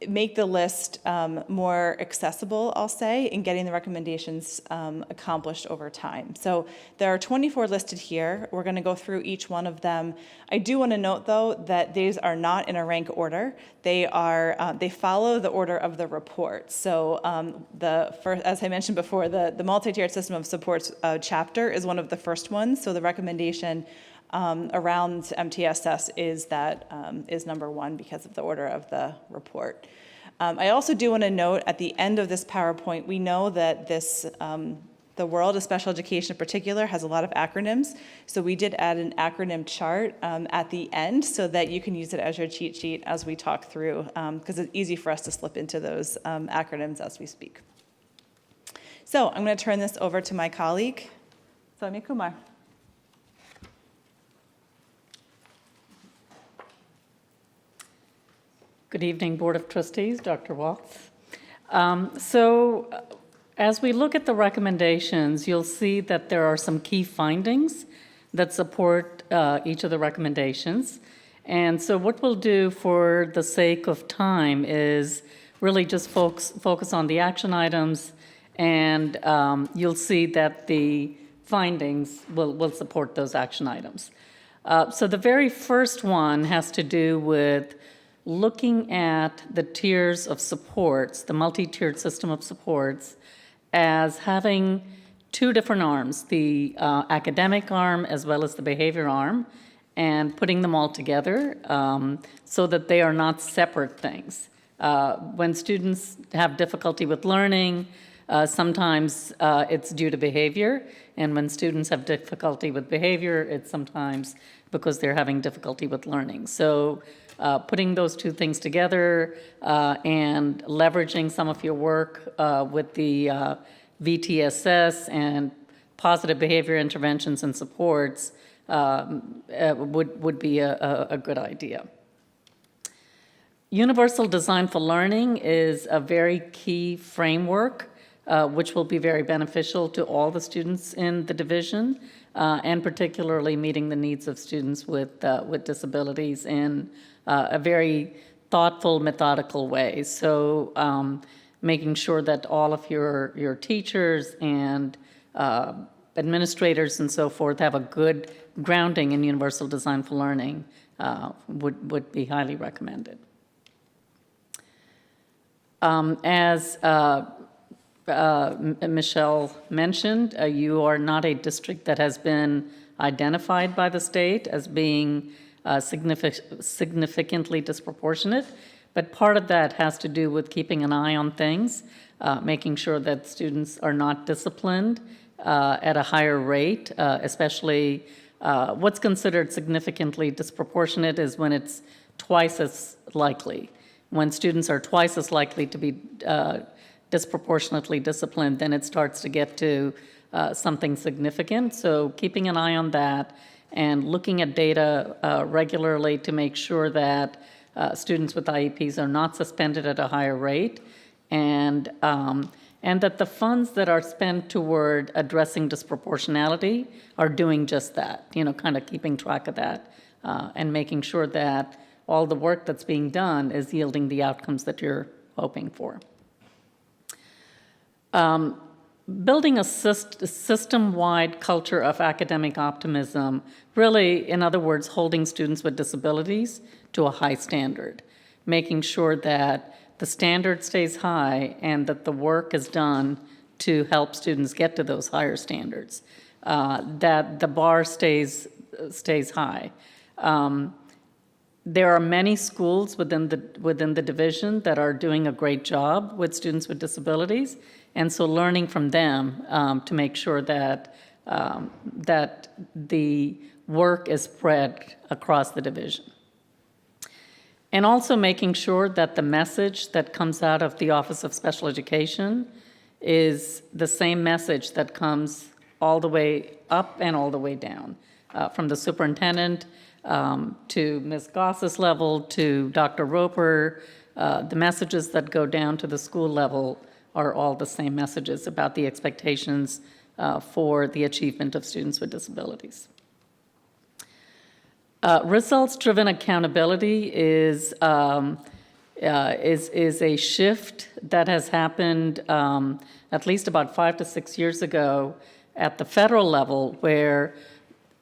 make the list more accessible, I'll say, in getting the recommendations accomplished over time. So there are 24 listed here. We're going to go through each one of them. I do want to note, though, that these are not in a rank order. They are they follow the order of the report. So the first, as I mentioned before, the multi-tiered system of supports chapter is one of the first ones. So the recommendation around MTSS is number one because of the order of the report. I also do want to note at the end of this PowerPoint, we know that this, the world of special education in particular has a lot of acronyms. So we did add an acronym chart at the end so that you can use it as your cheat sheet as we talk through, because it's easy for us to slip into those acronyms as we speak. So I'm going to turn this over to my colleague, Soumya Kumar. Good evening, Board of Trustees, Dr. Waltz. As we look at the recommendations, you'll see that there are some key findings that support each of the recommendations. And so what we'll do for the sake of time is really just focus on the action items, and you'll see that the findings will support those action items. So the very first one has to do with looking at the tiers of supports, the multi-tiered system of supports, as having two different arms, the academic arm as well as the behavior arm, and putting them all together so that they are not separate things. When students have difficulty with learning, sometimes it's due to behavior, and when students have difficulty with behavior, it's sometimes because they're having difficulty with learning. So putting those two things together and leveraging some of your work with the VTSS and positive behavior interventions and supports would be a good idea. Universal Design for Learning is a very key framework which will be very beneficial to all the students in the division, and particularly meeting the needs of students with disabilities in a very thoughtful, methodical way. So making sure that all of your teachers and administrators and so forth have a good grounding in Universal Design for Learning would be highly recommended. As Michelle mentioned, you are not a district that has been identified by the state as being significantly disproportionate, but part of that has to do with keeping an eye on things, making sure that students are not disciplined at a higher rate, especially what's considered significantly disproportionate is when it's twice as likely. When students are twice as likely to be disproportionately disciplined, then it starts to get to something significant. So keeping an eye on that and looking at data regularly to make sure that students with IEPs are not suspended at a higher rate, and that the funds that are spent toward addressing disproportionality are doing just that, kind of keeping track of that and making sure that all the work that's being done is yielding the outcomes that you're hoping for. Building a system-wide culture of academic optimism, really, in other words, holding students with disabilities to a high standard, making sure that the standard stays high and that the work is done to help students get to those higher standards, that the bar stays high. There are many schools within the division that are doing a great job with students with disabilities, and so learning from them to make sure that that the work is spread across the division. And also making sure that the message that comes out of the Office of Special Education is the same message that comes all the way up and all the way down, from the superintendent to Ms. Goss's level to Dr. Roper. The messages that go down to the school level are all the same messages about the expectations for the achievement of students with disabilities. Results-driven accountability is a shift that has happened at least about 5 to 6 years ago at the federal level, where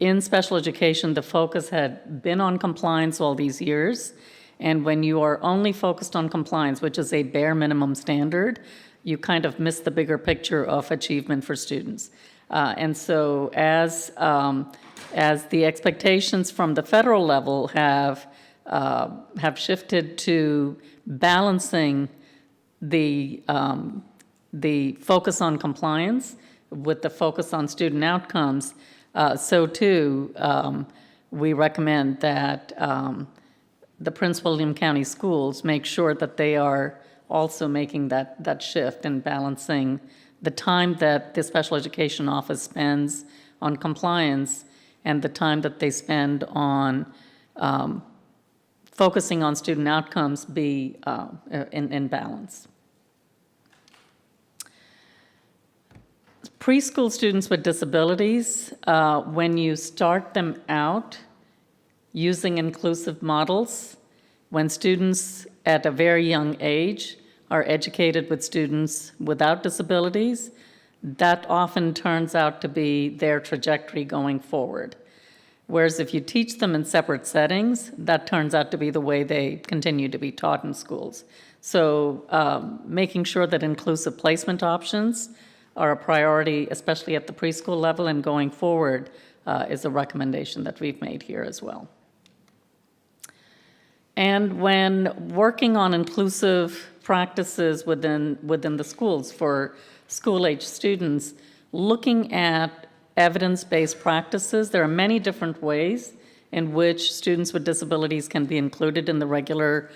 in special education the focus had been on compliance all these years. And when you are only focused on compliance, which is a bare minimum standard, you kind of miss the bigger picture of achievement for students. And so as the expectations from the federal level have shifted to balancing the focus on compliance with the focus on student outcomes, so too we recommend that the Prince William County Schools make sure that they are also making that shift and balancing the time that the special education office spends on compliance and the time that they spend on focusing on student outcomes be in balance. Preschool students with disabilities, when you start them out using inclusive models, when students at a very young age are educated with students without disabilities, that often turns out to be their trajectory going forward. Whereas if you teach them in separate settings, that turns out to be the way they continue to be taught in schools. So making sure that inclusive placement options are a priority, especially at the preschool level and going forward, is a recommendation that we've made here as well. And when working on inclusive practices within the schools for school-age students, looking at evidence-based practices, there are many different ways in which students with disabilities can be included in the regular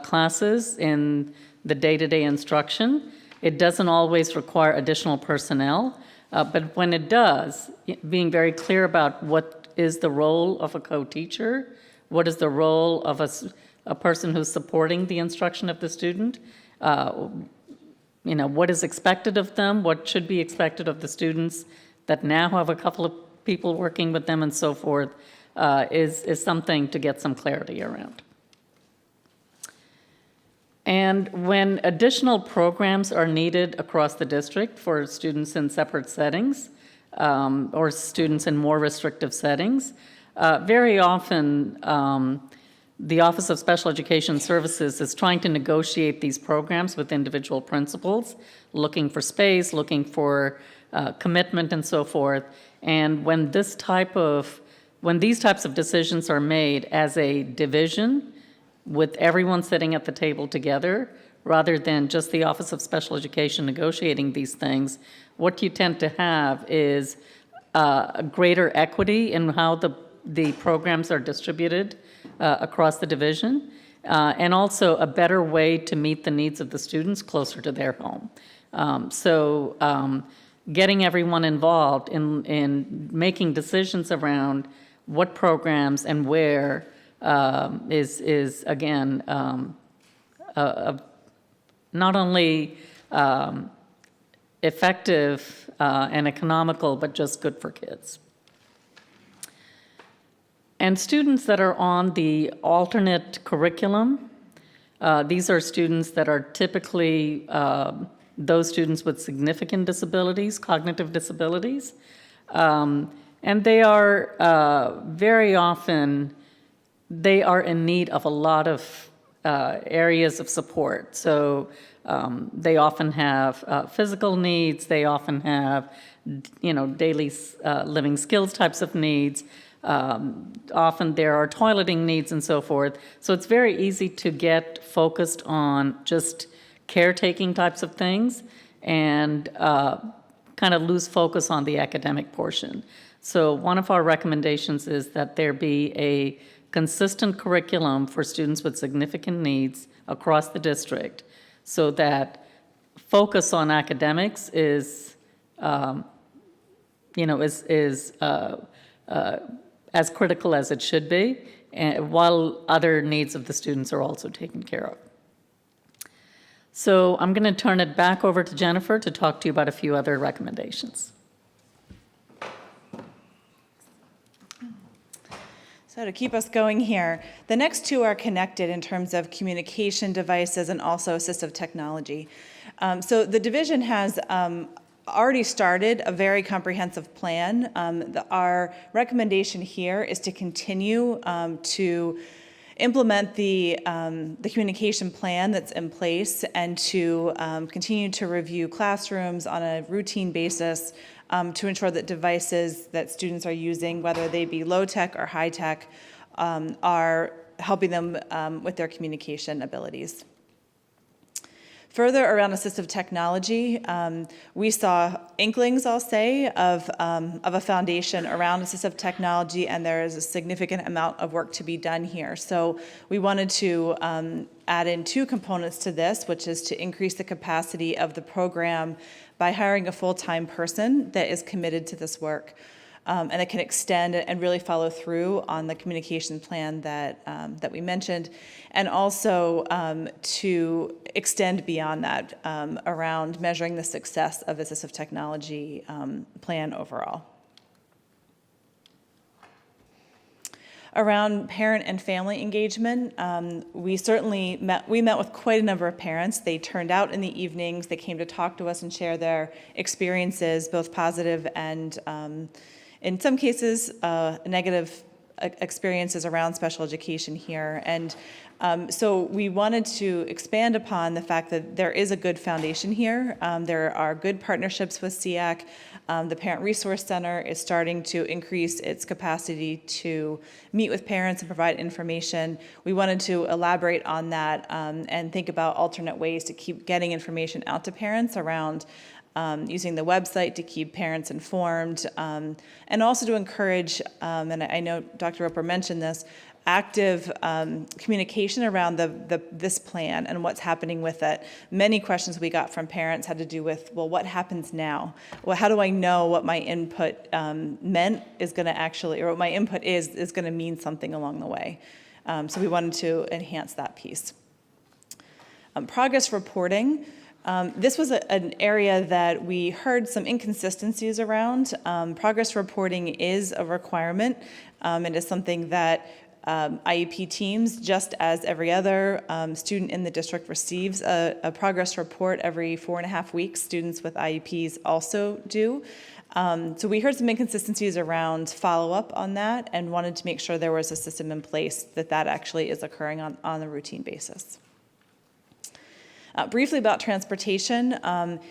classes in the day-to-day instruction. It doesn't always require additional personnel, but when it does, being very clear about what is the role of a co-teacher, what is the role of a person who's supporting the instruction of the student, what is expected of them, what should be expected of the students that now have a couple of people working with them and so forth, is something to get some clarity around. And when additional programs are needed across the district for students in separate settings or students in more restrictive settings, very often the Office of Special Education Services is trying to negotiate these programs with individual principals, looking for space, looking for commitment and so forth. And when these types of decisions are made as a division with everyone sitting at the table together, rather than just the Office of Special Education negotiating these things, what you tend to have is a greater equity in how the programs are distributed across the division, and also a better way to meet the needs of the students closer to their home. Getting everyone involved in making decisions around what programs and where is again not only effective and economical, but just good for kids. And students that are on the alternate curriculum, these are students that are typically those students with significant disabilities, cognitive disabilities, and they are very often, they are in need of a lot of areas of support. So they often have physical needs, they often have, daily living skills types of needs. Often there are toileting needs and so forth. So it's very easy to get focused on just caretaking types of things and kind of lose focus on the academic portion. So one of our recommendations is that there be a consistent curriculum for students with significant needs across the district, so that focus on academics is as critical as it should be, while other needs of the students are also taken care of. So I'm going to turn it back over to Jennifer to talk to you about a few other recommendations. So to keep us going here, the next two are connected in terms of communication devices and also assistive technology. So the division has already started a very comprehensive plan. Our recommendation here is to continue to implement the communication plan that's in place and to continue to review classrooms on a routine basis to ensure that devices that students are using, whether they be low-tech or high-tech, are helping them with their communication abilities. Further, around assistive technology, we saw inklings, I'll say, of a foundation around assistive technology, and there is a significant amount of work to be done here. So we wanted to add in two components to this, which is to increase the capacity of the program by hiring a full-time person that is committed to this work. And that can extend and really follow through on the communication plan that we mentioned, and also to extend beyond that around measuring the success of assistive technology plan overall. Around parent and family engagement, we met with quite a number of parents. They turned out in the evenings. They came to talk to us and share their experiences, both positive and in some cases, negative experiences around special education here. And so we wanted to expand upon the fact that there is a good foundation here. There are good partnerships with SEAC. The Parent Resource Center is starting to increase its capacity to meet with parents and provide information. We wanted to elaborate on that and think about alternate ways to keep getting information out to parents around using the website to keep parents informed, and also to encourage, and I know Dr. Roper mentioned this, active communication around this plan and what's happening with it. Many questions we got from parents had to do with, well, what happens now? Well, how do I know what my input meant is going to actually, or what my input is going to mean something along the way? So we wanted to enhance that piece. Progress reporting. This was an area that we heard some inconsistencies around. Progress reporting is a requirement. It is something that IEP teams, just as every other student in the district, receives a progress report every 4.5 weeks. Students with IEPs also do. So we heard some inconsistencies around follow-up on that and wanted to make sure there was a system in place that actually is occurring on a routine basis. Briefly about transportation,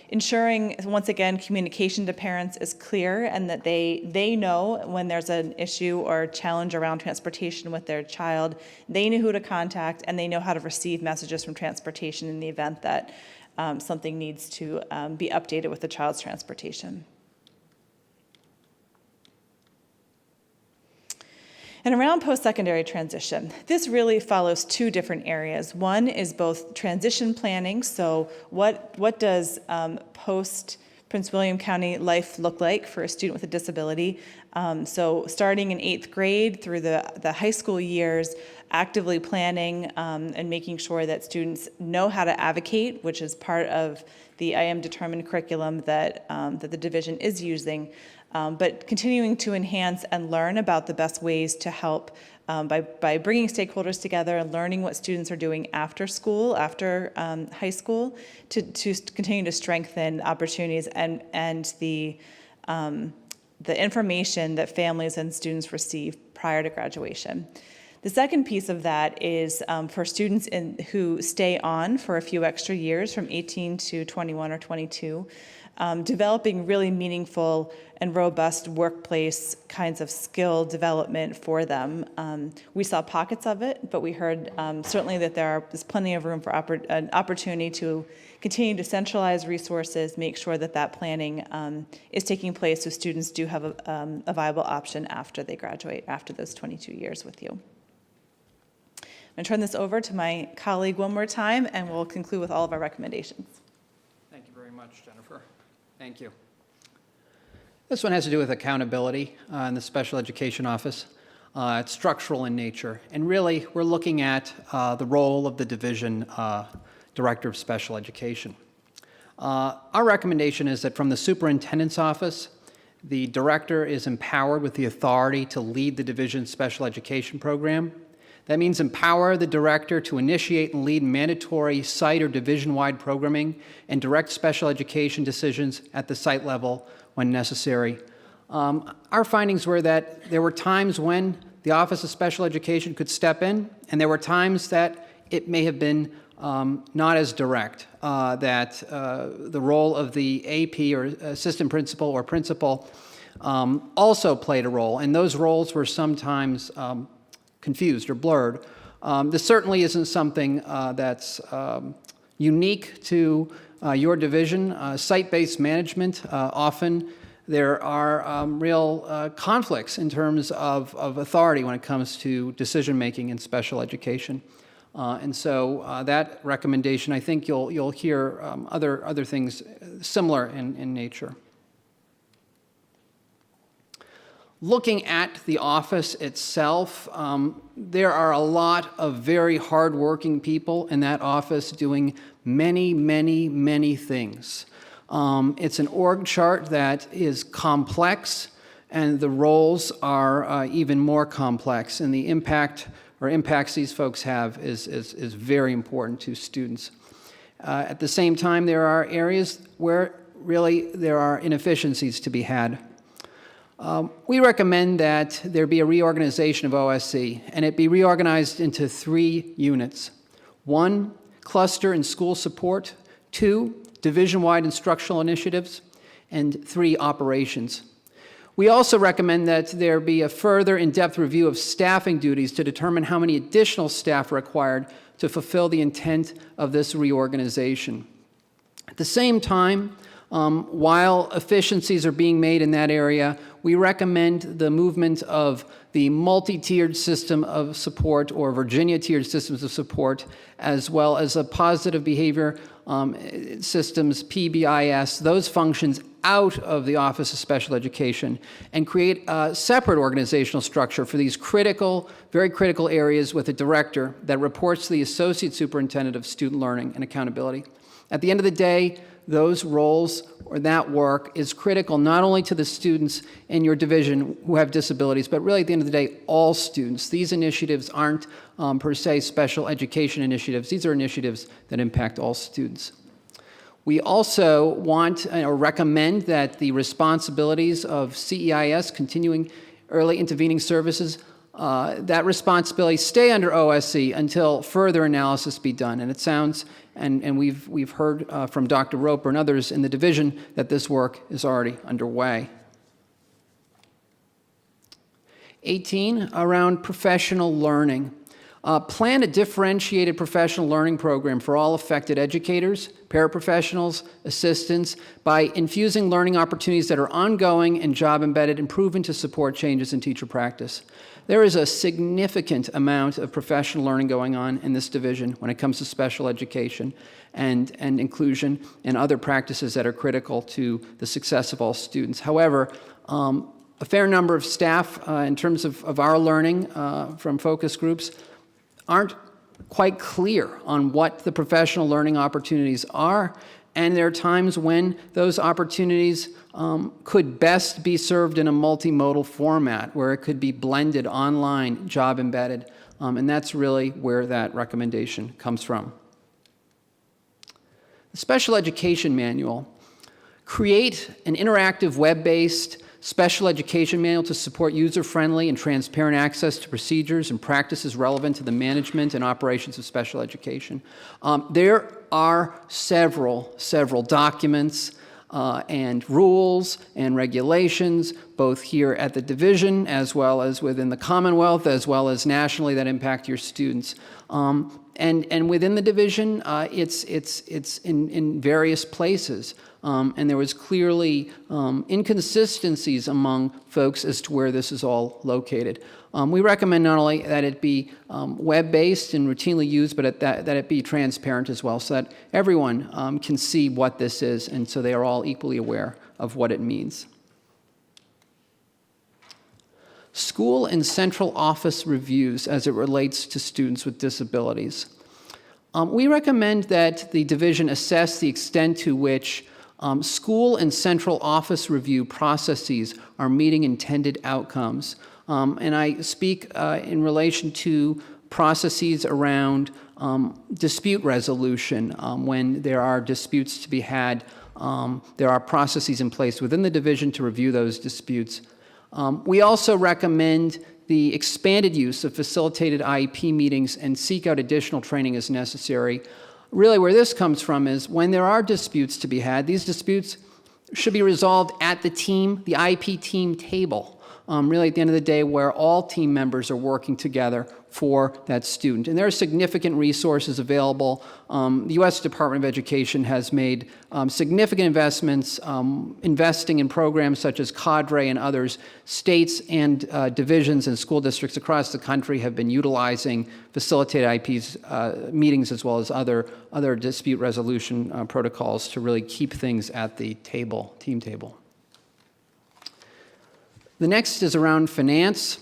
ensuring, once again, communication to parents is clear and that they know when there's an issue or challenge around transportation with their child, they know who to contact and they know how to receive messages from transportation in the event that something needs to be updated with the child's transportation. And around post-secondary transition, this really follows two different areas. One is both transition planning, so what does post-Prince William County life look like for a student with a disability? So starting in 8th grade through the high school years, actively planning and making sure that students know how to advocate, which is part of the I Am Determined curriculum that the division is using. But continuing to enhance and learn about the best ways to help by bringing stakeholders together and learning what students are doing after school, after high school, to continue to strengthen opportunities and the information that families and students receive prior to graduation. The second piece of that is for students who stay on for a few extra years from 18 to 21 or 22, developing really meaningful and robust workplace kinds of skill development for them. We saw pockets of it, but we heard certainly that there's plenty of room for an opportunity to continue to centralize resources, make sure that planning is taking place so students do have a viable option after they graduate, after those 22 years with you. I'm going to turn this over to my colleague one more time, and we'll conclude with all of our recommendations. Thank you very much, Jennifer. Thank you. This one has to do with accountability in the special education office. It's structural in nature, and really we're looking at the role of the division director of special education. Our recommendation is that from the superintendent's office, The director is empowered with the authority to lead the division's special education program. That means empower the director to initiate and lead mandatory site or division-wide programming and direct special education decisions at the site level when necessary. Our findings were that there were times when the Office of Special Education could step in, and there were times that it may have been not as direct, that the role of the AP or assistant principal or principal also played a role, and those roles were sometimes confused or blurred. This certainly isn't something that's unique to your division. Site-based management, often there are real conflicts in terms of authority when it comes to decision-making in special education. And so that recommendation, I think you'll hear other things similar in nature. Looking at the office itself, there are a lot of very hardworking people in that office doing many, many, many things. It's an org chart that is complex, and the roles are even more complex, and the impacts these folks have is very important to students. At the same time, there are areas where really there are inefficiencies to be had. We recommend that there be a reorganization of OSC, and it be reorganized into 3 units. 1, cluster and school support. 2, division-wide instructional initiatives. And 3, operations. We also recommend that there be a further in-depth review of staffing duties to determine how many additional staff are required to fulfill the intent of this reorganization. At the same time, while efficiencies are being made in that area, we recommend the movement of the multi-tiered system of support or Virginia tiered systems of support, as well as a positive behavior systems, PBIS, those functions out of the Office of Special Education, and create a separate organizational structure for these critical, very critical areas with a director that reports to the Associate Superintendent of Student Learning and Accountability. At the end of the day, those roles or that work is critical not only to the students in your division who have disabilities, but really at the end of the day, all students. These initiatives aren't per se special education initiatives. These are initiatives that impact all students. We also want or recommend that the responsibilities of CEIS, Continuing Early Intervening Services, that responsibility stay under OSC until further analysis be done. And it sounds, and we've heard from Dr. Roper and others in the division that this work is already underway. 18, around professional learning. Plan a differentiated professional learning program for all affected educators, paraprofessionals, assistants, by infusing learning opportunities that are ongoing and job-embedded and proven to support changes in teacher practice. There is a significant amount of professional learning going on in this division when it comes to special education and inclusion and other practices that are critical to the success of all students. However, a fair number of staff in terms of our learning from focus groups aren't quite clear on what the professional learning opportunities are, and there are times when those opportunities could best be served in a multimodal format where it could be blended online, job embedded, and that's really where that recommendation comes from. The Special Education Manual. Create an interactive web-based special education manual to support user-friendly and transparent access to procedures and practices relevant to the management and operations of special education. There are several documents and rules and regulations, both here at the division as well as within the Commonwealth, as well as nationally, that impact your students. And within the division, it's in various places. And there was clearly inconsistencies among folks as to where this is all located. We recommend not only that it be web-based and routinely used, but that it be transparent as well, so that everyone can see what this is, and so they are all equally aware of what it means. School and central office reviews as it relates to students with disabilities. We recommend that the division assess the extent to which School and central office review processes are meeting intended outcomes. And I speak in relation to processes around dispute resolution. When there are disputes to be had, there are processes in place within the division to review those disputes. We also recommend the expanded use of facilitated IEP meetings and seek out additional training as necessary. Really, where this comes from is when there are disputes to be had, these disputes should be resolved at the IEP team table. Really, at the end of the day, where all team members are working together for that student. And there are significant resources available. The U.S. Department of Education has made significant investments, investing in programs such as Cadre and others. States and divisions and school districts across the country have been utilizing facilitated IEPs meetings as well as other dispute resolution protocols to really keep things at the table, team table. The next is around finance,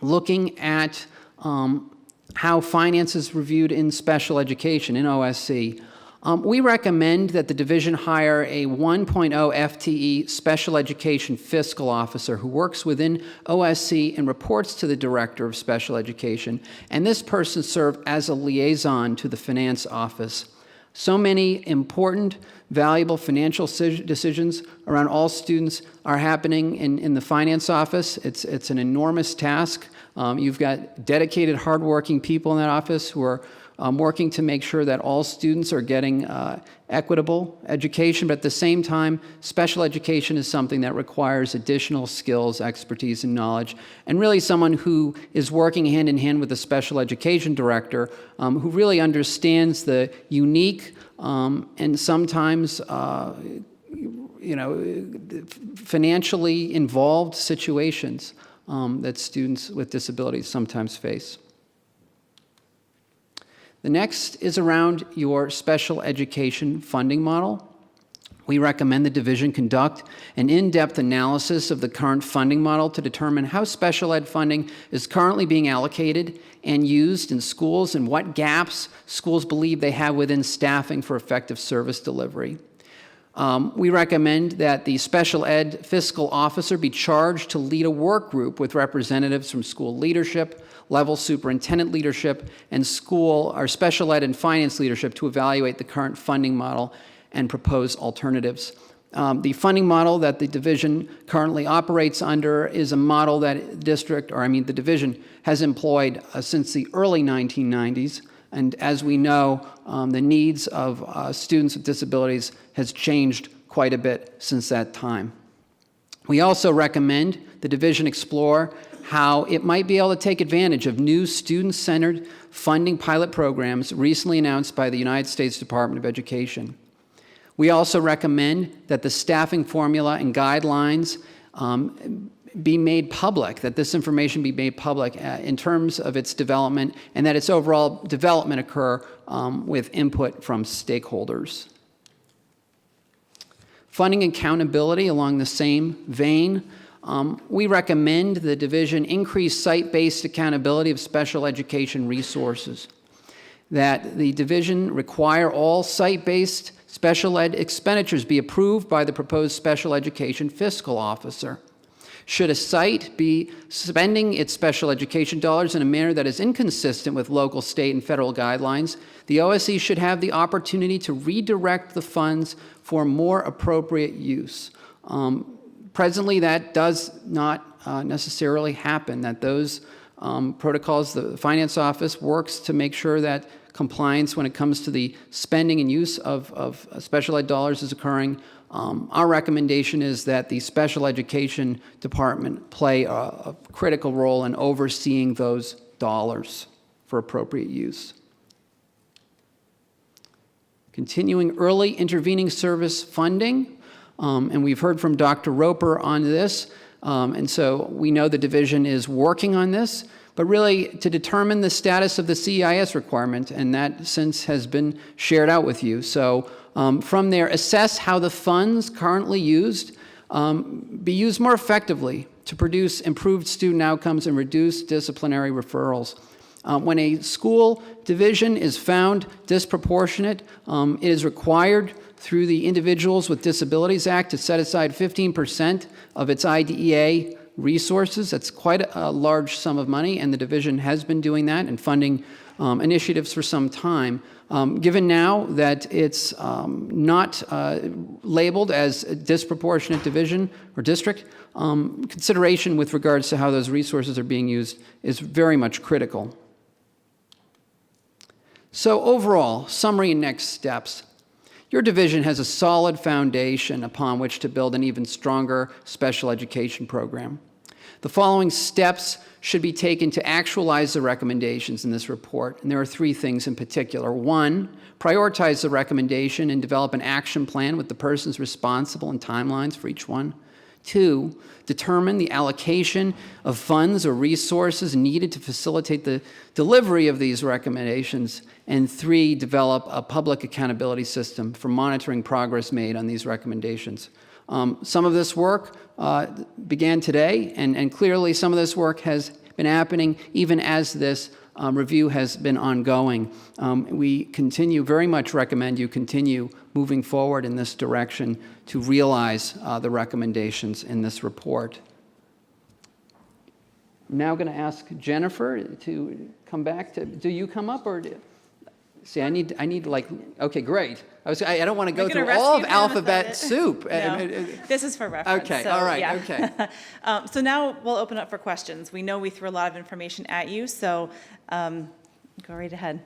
looking at how finance is reviewed in special education, in OSC. We recommend that the division hire a 1.0 FTE special education fiscal officer who works within OSC and reports to the director of special education, and this person serve as a liaison to the finance office. So many important, valuable financial decisions around all students are happening in the finance office. It's an enormous task. You've got dedicated, hardworking people in that office who are working to make sure that all students are getting equitable education, but at the same time, special education is something that requires additional skills, expertise, and knowledge, and really someone who is working hand in hand with the special education director, who really understands the unique and sometimes financially involved situations that students with disabilities sometimes face. The next is around your special education funding model. We recommend the division conduct an in-depth analysis of the current funding model to determine how special ed funding is currently being allocated and used in schools and what gaps schools believe they have within staffing for effective service delivery. We recommend that the special ed fiscal officer be charged to lead a work group with representatives from school leadership, level superintendent leadership, and school or special ed and finance leadership to evaluate the current funding model and propose alternatives. The funding model that the division currently operates under is a model that the division has employed since the early 1990s. And as we know, the needs of students with disabilities has changed quite a bit since that time. We also recommend the division explore how it might be able to take advantage of new student-centered funding pilot programs recently announced by the United States Department of Education. We also recommend that the staffing formula and guidelines be made public, that this information be made public in terms of its development, and that its overall development occur with input from stakeholders. Funding accountability along the same vein. We recommend the division increase site-based accountability of special education resources, that the division require all site-based special ed expenditures be approved by the proposed special education fiscal officer. Should a site be spending its special education dollars in a manner that is inconsistent with local, state, and federal guidelines, the OSC should have the opportunity to redirect the funds for more appropriate use. Presently, that does not necessarily happen, that those protocols, the finance office works to make sure that compliance when it comes to the spending and use of special ed dollars is occurring. Our recommendation is that the special education department play a critical role in overseeing those dollars for appropriate use. Continuing early intervening service funding, and we've heard from Dr. Roper on this, and so we know the division is working on this, but really to determine the status of the CEIS requirement, and that since has been shared out with you. So from there, assess how the funds currently used be used more effectively to produce improved student outcomes and reduce disciplinary referrals. When a school division is found disproportionate, it is required through the Individuals with Disabilities Act to set aside 15% of its IDEA resources. That's quite a large sum of money, and the division has been doing that and funding initiatives for some time. Given now that it's not labeled as a disproportionate division or district, consideration with regards to how those resources are being used is very much critical. So overall, summary and next steps. Your division has a solid foundation upon which to build an even stronger special education program. The following steps should be taken to actualize the recommendations in this report, and there are 3 things in particular. 1, prioritize the recommendation and develop an action plan with the persons responsible and timelines for each one. 2, determine the allocation of funds or resources needed to facilitate the delivery of these recommendations. And 3, develop a public accountability system for monitoring progress made on these recommendations. Some of this work began today, and clearly some of this work has been happening even as this review has been ongoing. We very much recommend you continue moving forward in this direction to realize the recommendations in this report. I'm now going to ask Jennifer to come back. Do you come up or? See, I need like, okay, great. I don't want to go through all of alphabet soup. No, this is for reference. Okay, so, all right, yeah. okay. So now we'll open up for questions. We know we threw a lot of information at you, so go right ahead.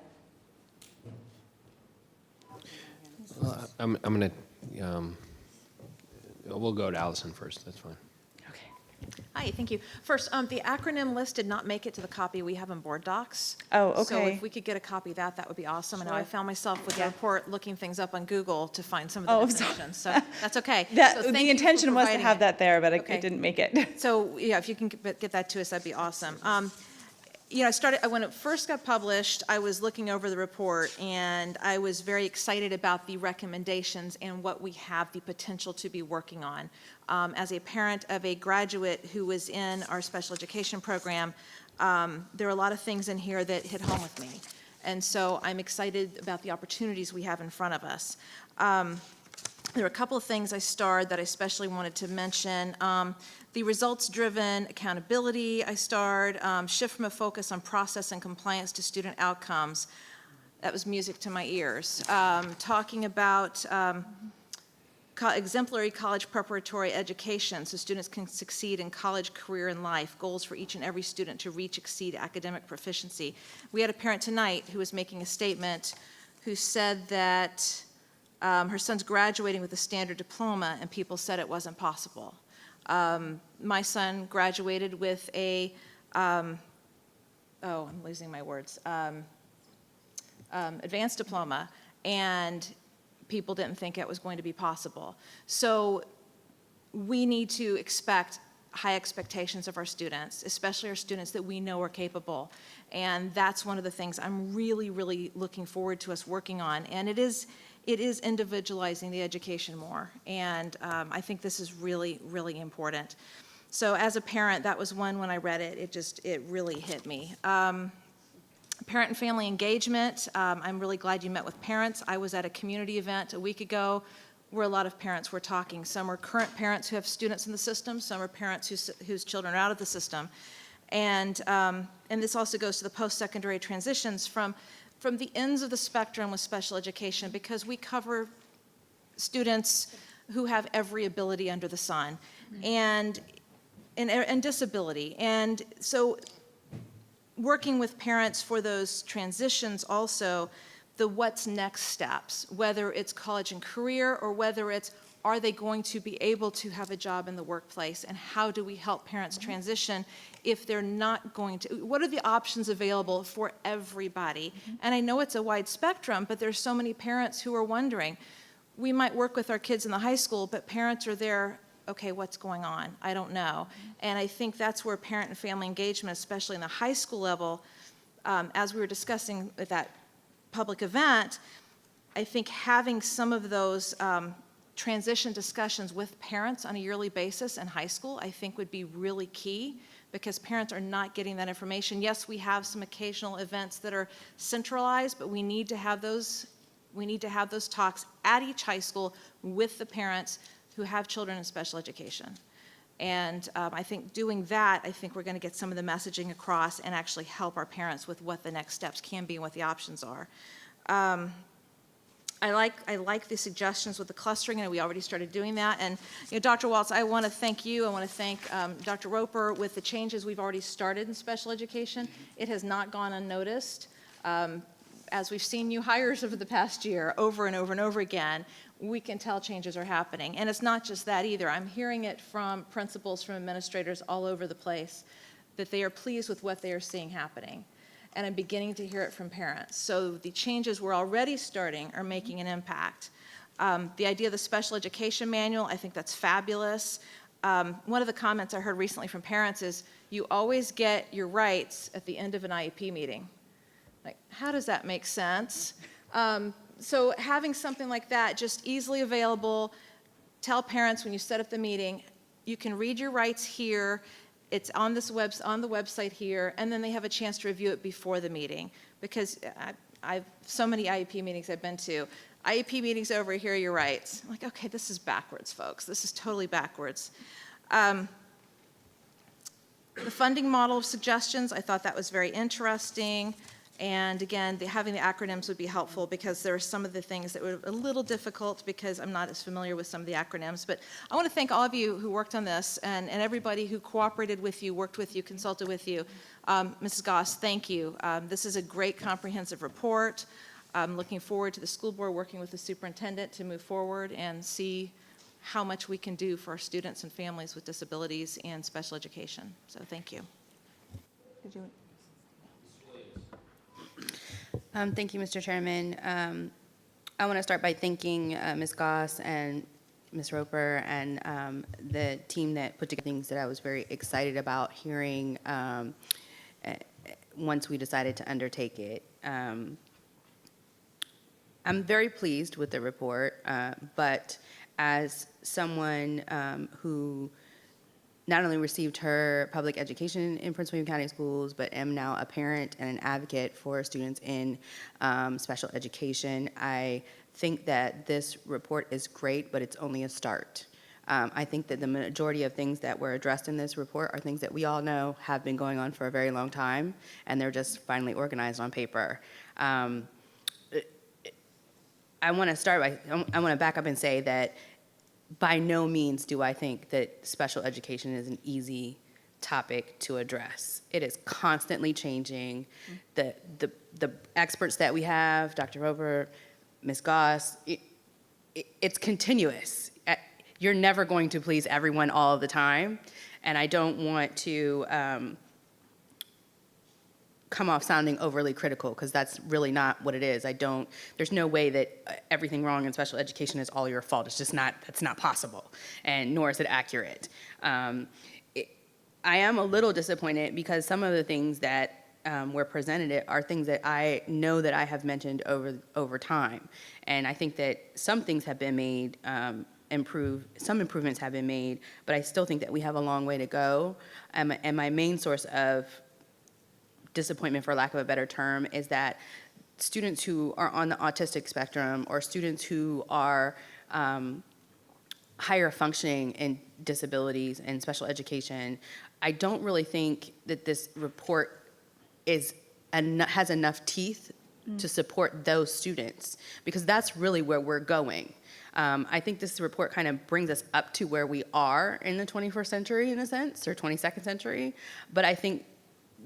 I'm going to, we'll go to Allison first, that's fine. Hi, thank you. First, the acronym list did not make it to the copy we have in board docs. Oh, okay. So if we could get a copy of that, that would be awesome. And now I found myself with the report looking things up on Google to find some of the definitions. So that's okay. The intention was to have that there, but it didn't make it. So yeah, if you can get that to us, that'd be awesome. You know, when it first got published, I was looking over the report, and I was very excited about the recommendations and what we have the potential to be working on. As a parent of a graduate who was in our special education program, there are a lot of things in here that hit home with me. And so I'm excited about the opportunities we have in front of us. There are a couple of things I starred that I especially wanted to mention. The results-driven accountability I starred, shift from a focus on process and compliance to student outcomes. That was music to my ears. Talking about exemplary college preparatory education so students can succeed in college, career, and life, goals for each and every student to reach, exceed academic proficiency. We had a parent tonight who was making a statement who said that her son's graduating with a standard diploma, and people said it wasn't possible. My son graduated with a, I'm losing my words, advanced diploma, and people didn't think it was going to be possible. So we need to expect high expectations of our students, especially our students that we know are capable. And that's one of the things I'm really, really looking forward to us working on. And it is individualizing the education more. And I think this is really, really important. So as a parent, that was one when I read it, it really hit me. Parent and family engagement, I'm really glad you met with parents. I was at a community event a week ago where a lot of parents were talking. Some are current parents who have students in the system, some are parents whose children are out of the system. And this also goes to the post-secondary transitions from the ends of the spectrum with special education, because we cover students who have every ability under the sun and disability. And so working with parents for those transitions also, the what's next steps, whether it's college and career or whether it's are they going to be able to have a job in the workplace, and how do we help parents transition if they're not going to, what are the options available for everybody? And I know it's a wide spectrum, but there's so many parents who are wondering. We might work with our kids in the high school, but parents are there, okay, what's going on? I don't know. And I think that's where parent and family engagement, especially in the high school level, as we were discussing at that public event, I think having some of those transition discussions with parents on a yearly basis in high school, I think would be really key, because parents are not getting that information. Yes, we have some occasional events that are centralized, but we need to have those talks at each high school with the parents who have children in special education. And I think doing that, I think we're going to get some of the messaging across and actually help our parents with what the next steps can be and what the options are. I like the suggestions with the clustering, and we already started doing that. And Dr. Waltz, I want to thank you. I want to thank Dr. Roper with the changes we've already started in special education. It has not gone unnoticed. As we've seen new hires over the past year, over and over and over again, we can tell changes are happening. And it's not just that either. I'm hearing it from principals, from administrators all over the place, that they are pleased with what they are seeing happening. And I'm beginning to hear it from parents. So the changes we're already starting are making an impact. The idea of the special education manual, I think that's fabulous. One of the comments I heard recently from parents is, you always get your rights at the end of an IEP meeting. Like, how does that make sense? So having something like that just easily available, tell parents when you set up the meeting, you can read your rights here, it's on the website here, and then they have a chance to review it before the meeting. Because I've so many IEP meetings I've been to. IEP meetings over, here are your rights. I'm like, okay, this is backwards, folks. This is totally backwards. The funding model of suggestions, I thought that was very interesting. And again, having the acronyms would be helpful, because there are some of the things that were a little difficult because I'm not as familiar with some of the acronyms. But I want to thank all of you who worked on this, and everybody who cooperated with you, worked with you, consulted with you. Mrs. Goss, thank you. This is a great comprehensive report. I'm looking forward to the school board working with the superintendent to move forward and see how much we can do for our students and families with disabilities and special education. So thank you. Thank you, Mr. Chairman. I want to start by thanking Ms. Goss and Ms. Roper and the team that put together things that I was very excited about hearing once we decided to undertake it. I'm very pleased with the report, but as someone who not only received her public education in Prince William County Schools, but am now a parent and an advocate for students in special education, I think that this report is great, but it's only a start. I think that the majority of things that were addressed in this report are things that we all know have been going on for a very long time, and they're just finally organized on paper. I want to back up and say that by no means do I think that special education is an easy topic to address. It is constantly changing. The experts that we have, Dr. Roper, Ms. Goss, it's continuous. You're never going to please everyone all the time, and I don't want to come off sounding overly critical, because that's really not what it is. There's no way that everything wrong in special education is all your fault. It's just not, that's not possible, and nor is it accurate. I am a little disappointed because some of the things that were presented are things that I know that I have mentioned over time. And I think that some things have been made, some improvements have been made, but I still think that we have a long way to go. And my main source of disappointment, for lack of a better term, is that students who are on the autistic spectrum, or students who are higher functioning in disabilities and special education, I don't really think that this report has enough teeth to support those students, because that's really where we're going. I think this report kind of brings us up to where we are in the 21st century, in a sense, or 22nd century, but I think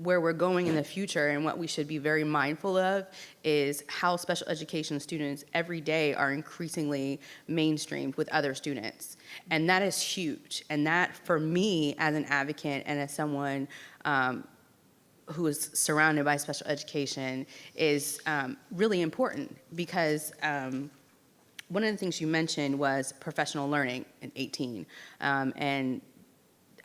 where we're going in the future and what we should be very mindful of is how special education students every day are increasingly mainstreamed with other students. And that is huge. And that, for me, as an advocate and as someone who is surrounded by special education, is really important, because one of the things you mentioned was professional learning in 18. And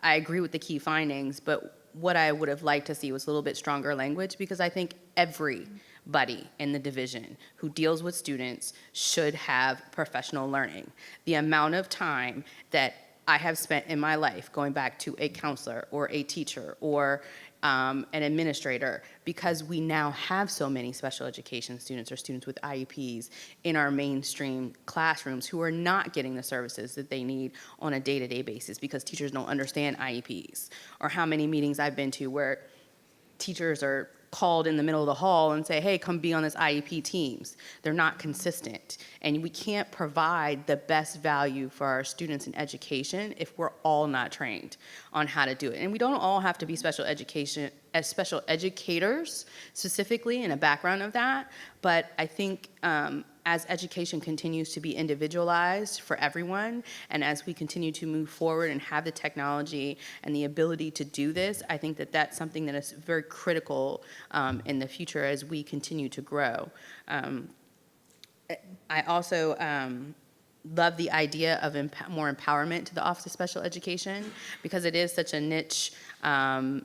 I agree with the key findings, but what I would have liked to see was a little bit stronger language, because I think everybody in the division who deals with students should have professional learning. The amount of time that I have spent in my life going back to a counselor or a teacher or an administrator, because we now have so many special education students or students with IEPs in our mainstream classrooms who are not getting the services that they need on a day-to-day basis because teachers don't understand IEPs, or how many meetings I've been to where teachers are called in the middle of the hall and say, hey, come be on this IEP teams. They're not consistent. And we can't provide the best value for our students in education if we're all not trained on how to do it. And we don't all have to be special educators specifically in a background of that, but I think as education continues to be individualized for everyone, and as we continue to move forward and have the technology and the ability to do this, I think that that's something that is very critical in the future as we continue to grow. I also love the idea of more empowerment to the Office of Special Education, because it is such a niche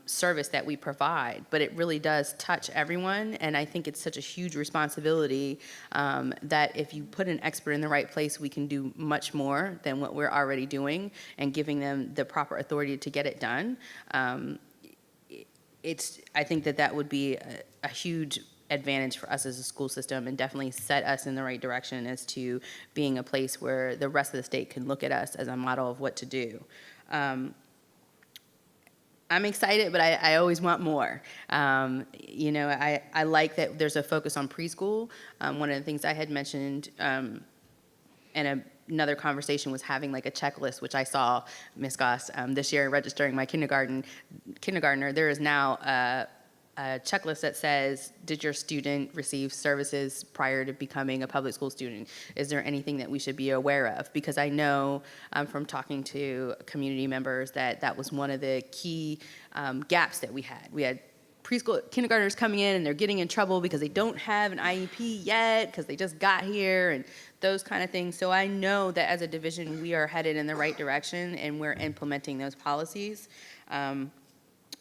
service that we provide, but it really does touch everyone, and I think it's such a huge responsibility that if you put an expert in the right place, we can do much more than what we're already doing, and giving them the proper authority to get it done. I think that would be a huge advantage for us as a school system, and definitely set us in the right direction as to being a place where the rest of the state can look at us as a model of what to do. I'm excited, but I always want more. You know, I like that there's a focus on preschool. One of the things I had mentioned in another conversation was having like a checklist, which I saw, Ms. Goss, this year registering my kindergartner. There is now a checklist that says, did your student receive services prior to becoming a public school student? Is there anything that we should be aware of? Because I know from talking to community members that that was one of the key gaps that we had. We had preschool kindergartners coming in and they're getting in trouble because they don't have an IEP yet, because they just got here, and those kind of things. So I know that as a division, we are headed in the right direction, and we're implementing those policies.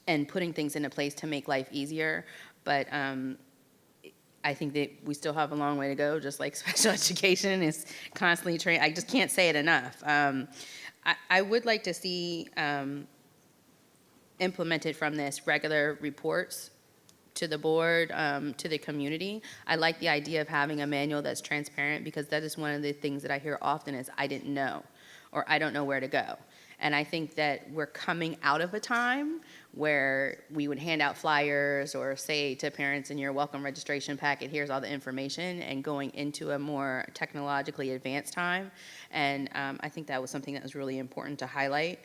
And putting things into place to make life easier. But I think that we still have a long way to go, just like special education is constantly trained. I just can't say it enough. I would like to see implemented from this regular reports to the board, to the community. I like the idea of having a manual that's transparent, because that is one of the things that I hear often is, I didn't know, or I don't know where to go. And I think that we're coming out of a time where we would hand out flyers or say to parents in your welcome registration packet, here's all the information, and going into a more technologically advanced time. And I think that was something that was really important to highlight.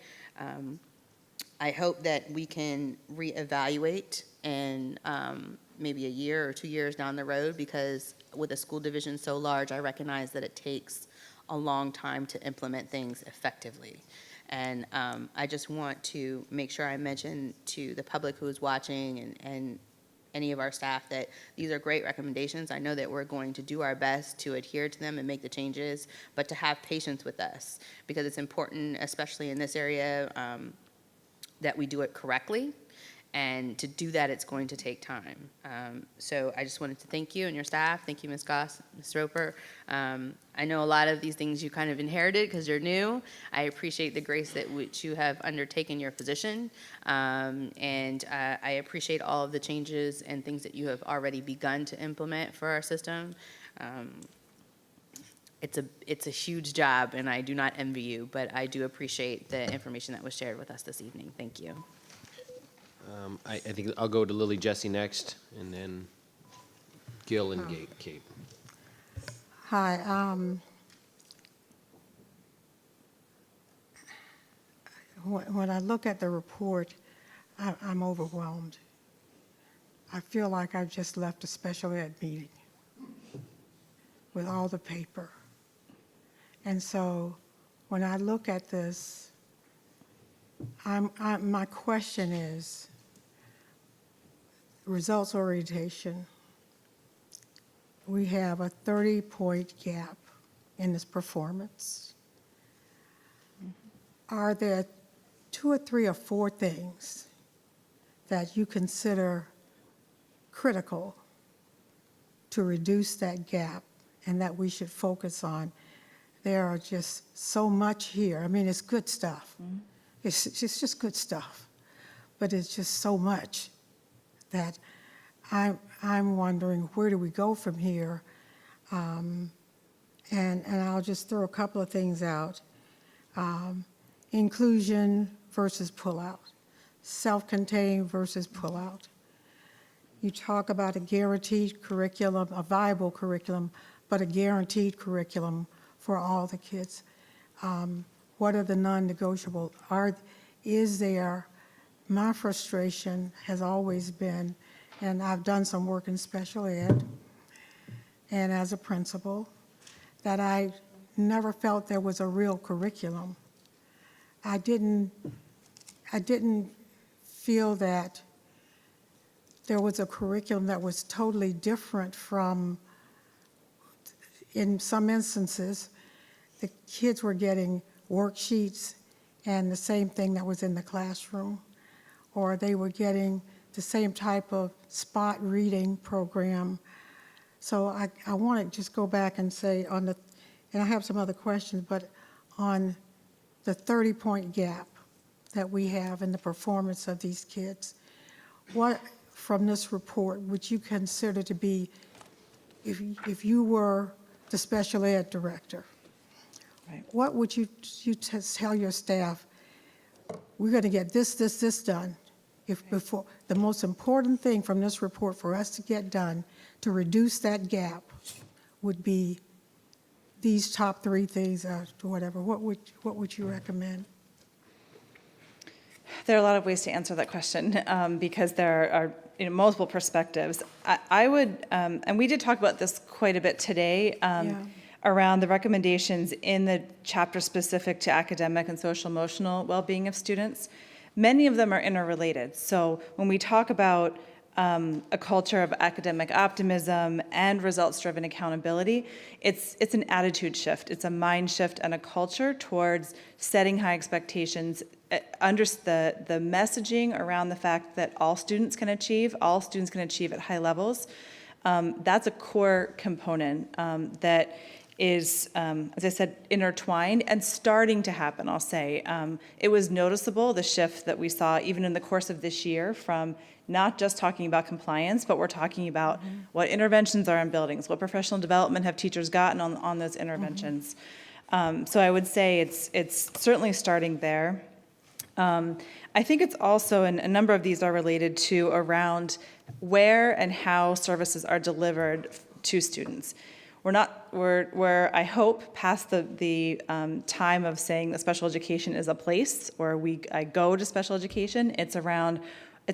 I hope that we can reevaluate in maybe a year or 2 years down the road, because with a school division so large, I recognize that it takes a long time to implement things effectively. And I just want to make sure I mention to the public who is watching and any of our staff that these are great recommendations. I know that we're going to do our best to adhere to them and make the changes, but to have patience with us, because it's important, especially in this area, that we do it correctly. And to do that, it's going to take time. So I just wanted to thank you and your staff. Thank you, Ms. Goss, Ms. Roper. I know a lot of these things you kind of inherited because you're new. I appreciate the grace that which you have undertaken your position. And I appreciate all of the changes and things that you have already begun to implement for our system. It's a huge job, and I do not envy you, but I do appreciate the information that was shared with us this evening. Thank you. I think I'll go to Lily Jesse next, and then Gil and Kate. Hi. When I look at the report, I'm overwhelmed. I feel like I've just left a special ed meeting with all the paper. And so when I look at this, my question is, results orientation, we have a 30-point gap in this performance. Are there 2 or 3 or 4 things that you consider critical to reduce that gap and that we should focus on? there are just so much here. I mean, it's good stuff. It's just good stuff. But it's just so much that I'm wondering, where do we go from here? And I'll just throw a couple of things out. Inclusion versus pullout, self-contained versus pullout. You talk about a guaranteed curriculum, a viable curriculum, but a guaranteed curriculum for all the kids. What are the non-negotiable? Is there, my frustration has always been, and I've done some work in special ed and as a principal, that I never felt there was a real curriculum. I didn't feel that there was a curriculum that was totally different from, in some instances, the kids were getting worksheets and the same thing that was in the classroom, or they were getting the same type of spot reading program. So I want to just go back and say on the, and I have some other questions, but on the 30-point gap that we have in the performance of these kids, what from this report would you consider to be, if you were the special ed director, right, what would you tell your staff, we're going to get this done? If before, the most important thing from this report for us to get done to reduce that gap would be these top 3 things or whatever, what would you recommend? There are a lot of ways to answer that question because there are multiple perspectives. I would, and we did talk about this quite a bit today, around the recommendations in the chapter specific to academic and social emotional well-being of students. Many of them are interrelated. So when we talk about a culture of academic optimism and results-driven accountability, it's an attitude shift. It's a mind shift and a culture towards setting high expectations, under the messaging around the fact that all students can achieve at high levels. That's a core component that is, as I said, intertwined and starting to happen, I'll say. It was noticeable, the shift that we saw even in the course of this year, from not just talking about compliance, but we're talking about what interventions are in buildings, what professional development have teachers gotten on those interventions. So I would say it's certainly starting there. I think it's also, and a number of these are related to around where and how services are delivered to students. We're I hope, past the time of saying that special education is a place, or I go to special education. It's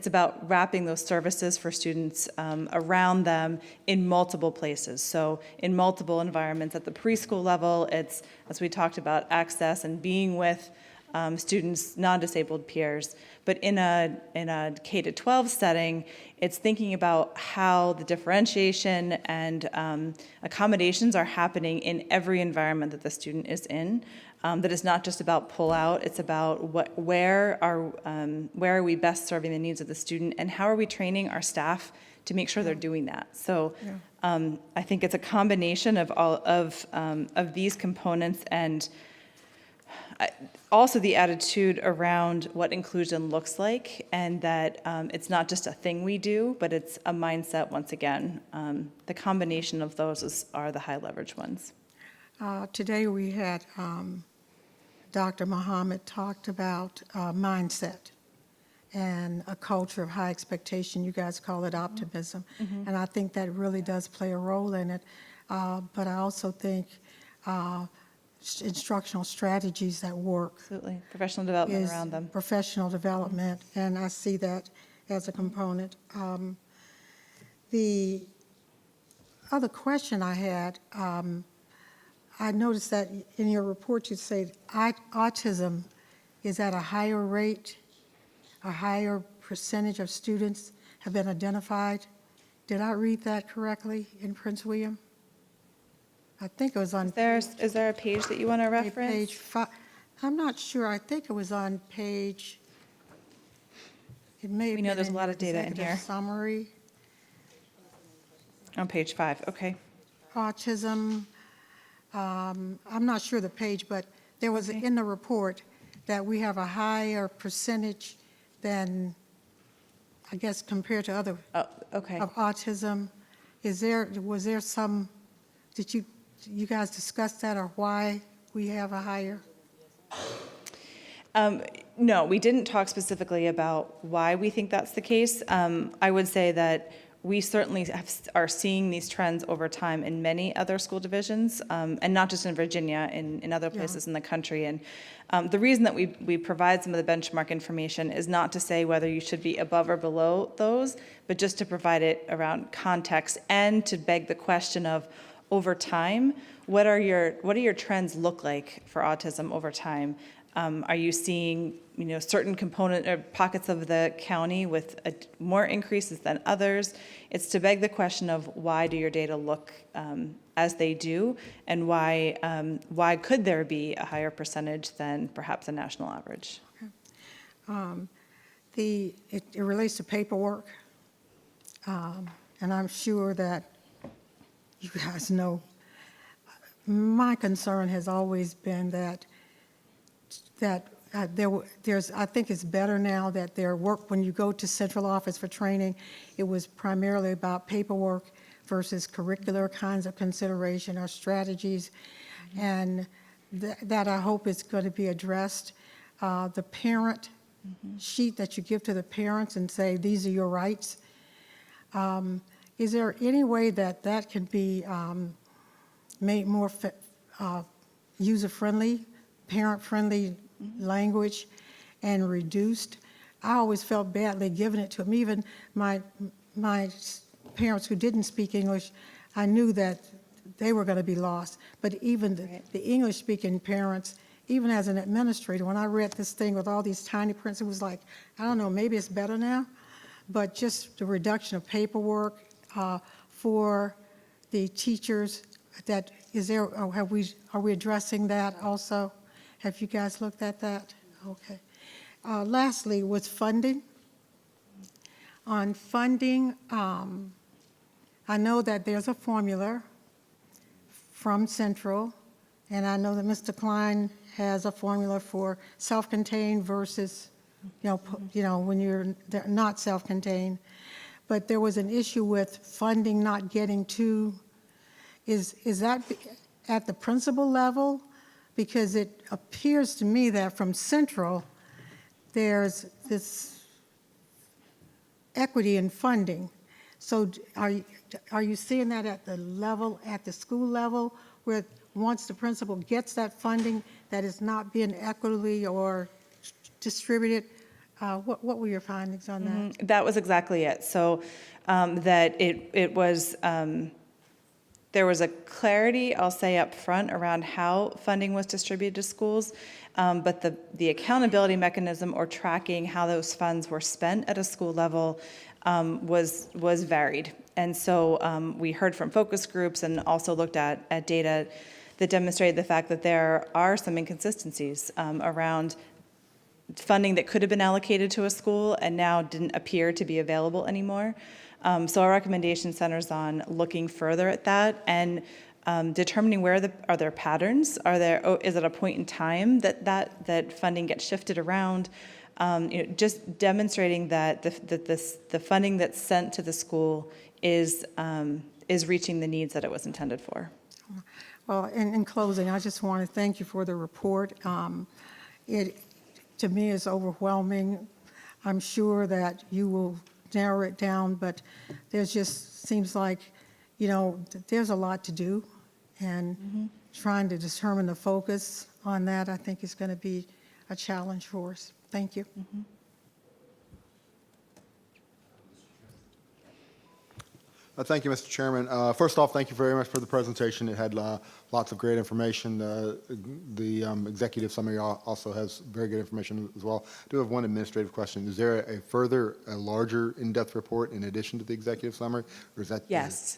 about wrapping those services for students around them in multiple places. So in multiple environments. At the preschool level, it's, as we talked about, access and being with students, non-disabled peers. But in a K-12 setting, it's thinking about how the differentiation and accommodations are happening in every environment that the student is in. That is not just about pull out, it's about where are we best serving the needs of the student, and how are we training our staff to make sure they're doing that. So I think it's a combination of all of these components, and also the attitude around what inclusion looks like, and that it's not just a thing we do, but it's a mindset once again. The combination of those are the high leverage ones. Today we had Dr. Muhammad talked about mindset and a culture of high expectation. You guys call it optimism. And I think that really does play a role in it. But I also think instructional strategies that work. Absolutely. Professional development around them. Professional development, and I see that as a component. The other question I had, I noticed that in your report you say autism is at a higher rate, a higher percentage of students have been identified. Did I read that correctly in Prince William? I think it was on. Is there a page that you want to reference? Page 5. I'm not sure. I think it was on page. It may have We know been there's a lot of data in executive here. Summary. On page 5, okay. Autism. I'm not sure the page, but there was in the report that we have a higher percentage than, I guess, compared to other Okay. of autism. Was there some, did you guys discuss that, or why we have a higher? No, we didn't talk specifically about why we think that's the case. I would say that we certainly are seeing these trends over time in many other school divisions, and not just in Virginia, in other places in the country. And the reason that we provide some of the benchmark information is not to say whether you should be above or below those, but just to provide it around context and to beg the question of, over time, what are your trends look like for autism over time? Are you seeing, certain component or pockets of the county with more increases than others? It's to beg the question of, why do your data look as they do, and why could there be a higher percentage than perhaps a national average? It relates to paperwork, and I'm sure that you guys know. My concern has always been that I think it's better now that their work, when you go to central office for training, it was primarily about paperwork versus curricular kinds of consideration or strategies, and that I hope is going to be addressed. The parent sheet that you give to the parents and say, these are your rights. Is there any way that can be made more user-friendly, parent-friendly language, and reduced? I always felt badly giving it to them. Even my parents who didn't speak English, I knew that they were going to be lost. But even the English-speaking parents, even as an administrator, when I read this thing with all these tiny prints, it was like, I don't know, maybe it's better now, but just the reduction of paperwork for the teachers. Are we addressing that also? Have you guys looked at that? Okay. Lastly, with funding. On funding, I know that there's a formula from Central, and I know that Mr. Klein has a formula for self-contained versus, when you're not self-contained. But there was an issue with funding not getting to. Is that at the principal level? Because it appears to me that from Central, there's this equity in funding. So are you seeing that at the school level, where once the principal gets that funding, that is not being equitably or distributed? What were your findings on that? That was exactly it. So that it was, there was a clarity, I'll say up front, around how funding was distributed to schools, but the accountability mechanism or tracking how those funds were spent at a school level was varied. And so we heard from focus groups and also looked at data that demonstrated the fact that there are some inconsistencies around funding that could have been allocated to a school and now didn't appear to be available anymore. So our recommendation centers on looking further at that and determining are there patterns? Is it a point in time that funding gets shifted around? Just demonstrating that the funding that's sent to the school is reaching the needs that it was intended for. Well, in closing, I just want to thank you for the report. It, to me, is overwhelming. I'm sure that you will narrow it down, but there's just seems like, there's a lot to do, and trying to determine the focus on that, I think, is going to be a challenge for us. Thank you. Thank you, Mr. Chairman. First off, thank you very much for the presentation. It had lots of great information. The executive summary also has very good information as well. I do have one administrative question. Is there a larger in-depth report in addition to the executive summary, or is that? Yes.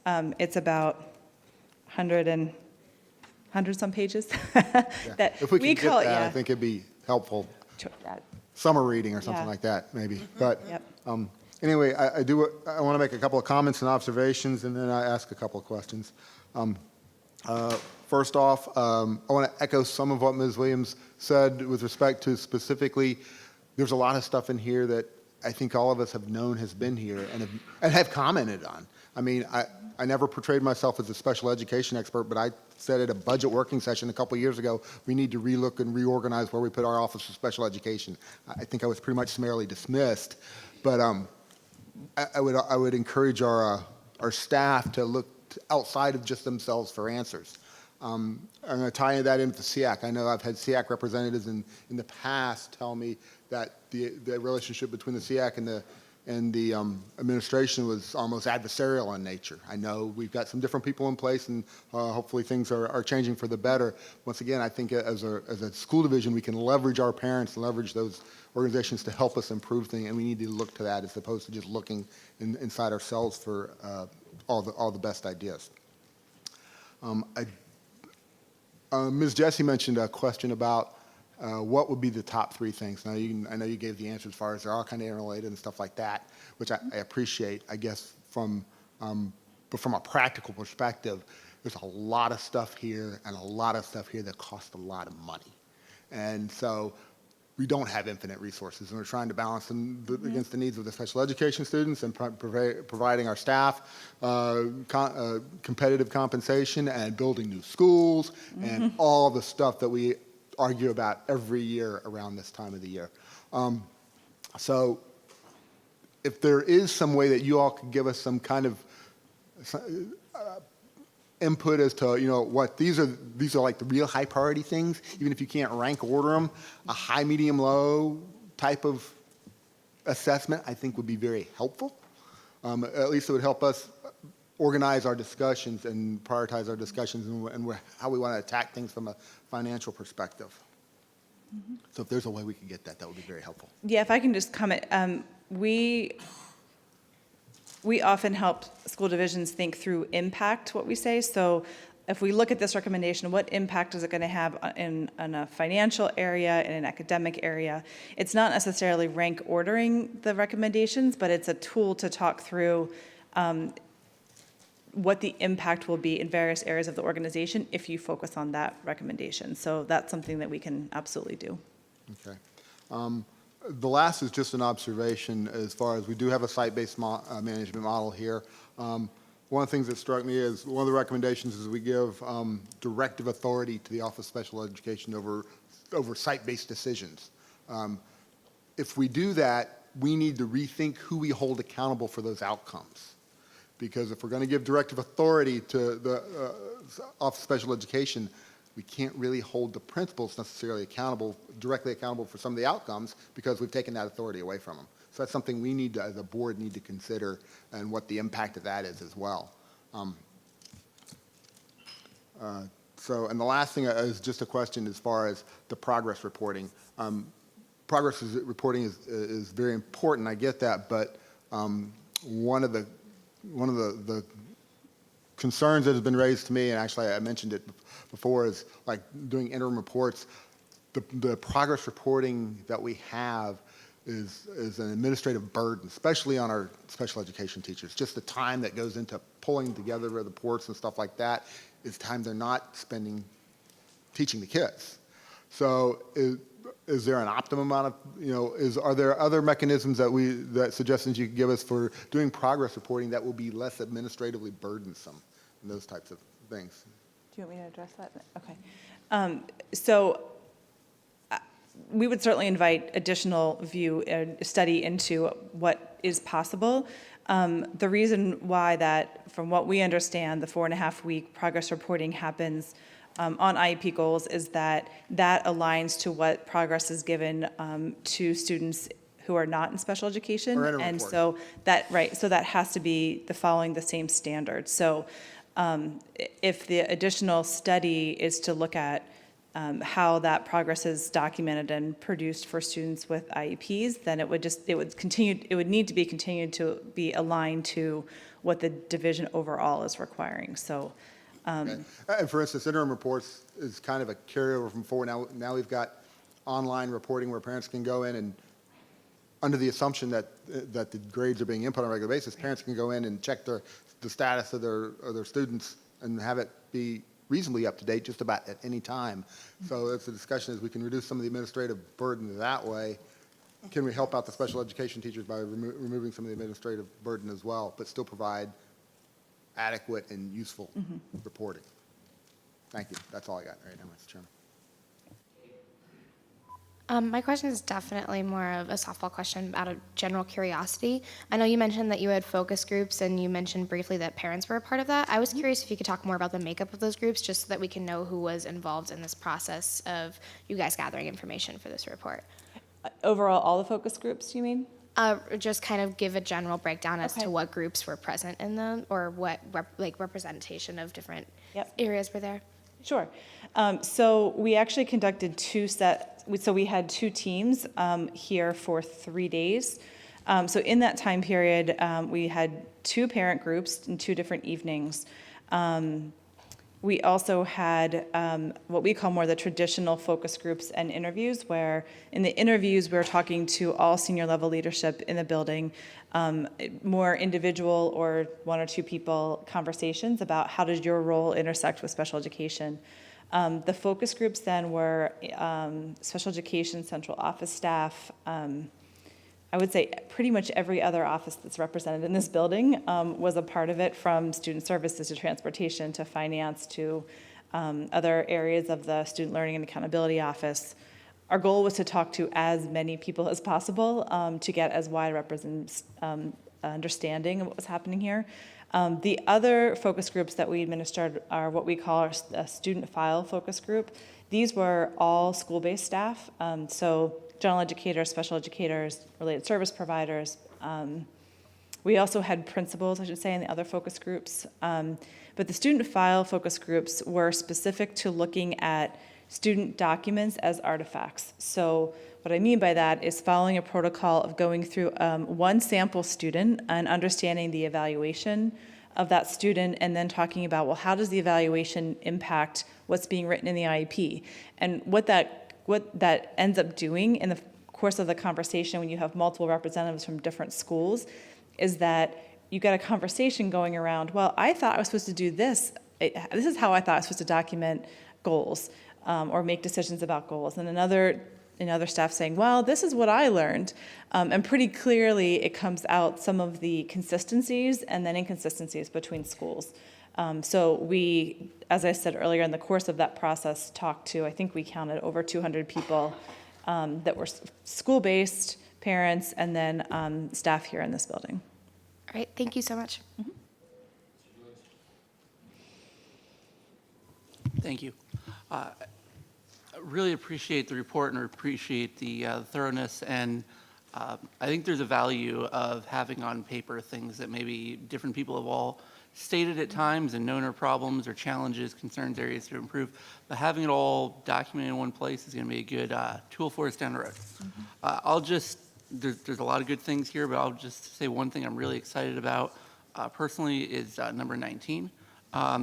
It's about 100 some pages. That if we could call get that, it, I think it'd be helpful. Summer reading or something like that, maybe. But anyway, I want to make a couple of comments and observations, and then I ask a couple of questions. First off, I want to echo some of what Ms. Williams said with respect to specifically, there's a lot of stuff in here that I think all of us have known has been here and have commented on. I mean, I never portrayed myself as a special education expert, but I said at a budget working session a couple years ago, we need to relook and reorganize where we put our Office of Special Education. I think I was pretty much summarily dismissed, but I would encourage our staff to look outside of just themselves for answers. I'm going to tie that into SEAC. I know I've had SEAC representatives in the past tell me that the relationship between the SEAC and the administration was almost adversarial in nature. I know we've got some different people in place, and hopefully things are changing for the better. Once again, I think as a school division, we can leverage our parents and leverage those organizations to help us improve things, and we need to look to that as opposed to just looking inside ourselves for all the best ideas. Ms. Jessie mentioned a question about what would be the top 3 things. Now, I know you gave the answer as far as they're all kind of interrelated and stuff like that, which I appreciate. I guess but from a practical perspective, there's a lot of stuff here and a lot of stuff here that costs a lot of money. And so we don't have infinite resources, and we're trying to balance them against the needs of the special education students and providing our staff competitive compensation and building new schools and all the stuff that we argue about every year around this time of the year. So if there is some way that you all could give us some kind of input as to, what these are like the real high priority things, even if you can't rank order them, a high, medium, low type of assessment I think would be very helpful. At least it would help us organize our discussions and prioritize our discussions and how we want to attack things from a financial perspective. So if there's a way we could get that, that would be very helpful. Yeah, if I can just comment, we often help school divisions think through impact, what we say. So if we look at this recommendation, what impact is it going to have in a financial area, in an academic area? It's not necessarily rank ordering the recommendations, but it's a tool to talk through what the impact will be in various areas of the organization if you focus on that recommendation. So that's something that we can absolutely do. Okay. The last is just an observation as far as we do have a site-based management model here. One of the things that struck me is one of the recommendations is we give directive authority to the Office of Special Education over site-based decisions. If we do that, we need to rethink who we hold accountable for those outcomes. Because if we're going to give directive authority to the Office of Special Education, we can't really hold the principals necessarily directly accountable for some of the outcomes because we've taken that authority away from them. So that's something we need to, as a board, need to consider and what the impact of that is as well. And the last thing is just a question as far as the progress reporting. Progress reporting is very important, I get that, but one of the concerns that has been raised to me, and actually I mentioned it before, is like doing interim reports. The progress reporting that we have is an administrative burden, especially on our special education teachers. Just the time that goes into pulling together the reports and stuff like that is time they're not spending teaching the kids. So is there an optimum amount of, are there other mechanisms that suggestions you could give us for doing progress reporting that will be less administratively burdensome and those types of things? Do you want me to address that? Okay. So we would certainly invite additional study into what is possible. The reason why that, from what we understand, the 4.5-week progress reporting happens on IEP goals is that aligns to what progress is given to students who are not in special education. And so that has to be following the same standard. So if the additional study is to look at how that progress is documented and produced for students with IEPs, then it would need to be continued to be aligned to what the division overall is requiring. So. Okay. And for instance, interim reports is kind of a carryover from forward. Now we've got online reporting where parents can go in and, under the assumption that the grades are being input on a regular basis, parents can go in and check the status of their students and have it be reasonably up to date just about at any time. So it's a discussion as we can reduce some of the administrative burden that way. Can we help out the special education teachers by removing some of the administrative burden as well, but still provide adequate and useful reporting? Thank you. That's all I got right now, Mr. Chairman. My question is definitely more of a softball question out of general curiosity. I know you mentioned that you had focus groups, and you mentioned briefly that parents were a part of that. I was curious if you could talk more about the makeup of those groups, just so that we can know who was involved in this process of you guys gathering information for this report. Overall, all the focus groups, you mean? Just kind of give a general breakdown as to what groups were present in them, or what representation of different areas were there. Sure. So we actually conducted so we had two teams here for 3 days. So in that time period, we had 2 parent groups in 2 different evenings. We also had what we call more the traditional focus groups and interviews, where in the interviews we're talking to all senior level leadership in the building, more individual or 1 or 2 people conversations about how does your role intersect with special education. The focus groups then were special education central office staff. I would say pretty much every other office that's represented in this building was a part of it, from student services to transportation to finance to other areas of the student learning and accountability office. Our goal was to talk to as many people as possible to get as wide understanding of what was happening here. The other focus groups that we administered are what we call our student file focus group. These were all school-based staff, so general educators, special educators, related service providers. We also had principals, I should say, in the other focus groups. But the student file focus groups were specific to looking at student documents as artifacts. So what I mean by that is following a protocol of going through one sample student and understanding the evaluation of that student, and then talking about, well, how does the evaluation impact what's being written in the IEP? And what that ends up doing in the course of the conversation when you have multiple representatives from different schools is that you get a conversation going around, well, I thought I was supposed to do this. This is how I thought I was supposed to document goals or make decisions about goals. And another staff saying, well, this is what I learned. And pretty clearly it comes out some of the consistencies and then inconsistencies between schools. So we, as I said earlier, in the course of that process, talked to, I think we counted over 200 people that were school-based, parents, and then staff here in this building. All right, thank you so much. Thank you. I really appreciate the report and appreciate the thoroughness, and I think there's a value of having on paper things that maybe different people have all stated at times and known are problems or challenges, concerns, areas to improve, but having it all documented in one place is going to be a good tool for us down the road. There's a lot of good things here, but I'll just say one thing I'm really excited about personally is number 19,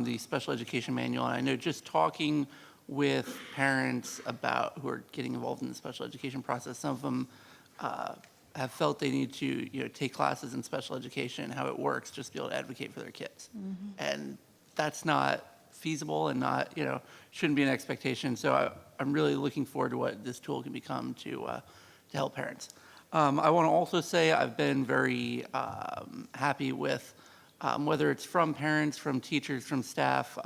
the special education manual. And I know just talking with parents about who are getting involved in the special education process, some of them have felt they need to take classes in special education and how it works just to be able to advocate for their kids. And that's not feasible and not, shouldn't be an expectation. So I'm really looking forward to what this tool can become to help parents. I want to also say I've been very happy with whether it's from parents, from teachers, from staff,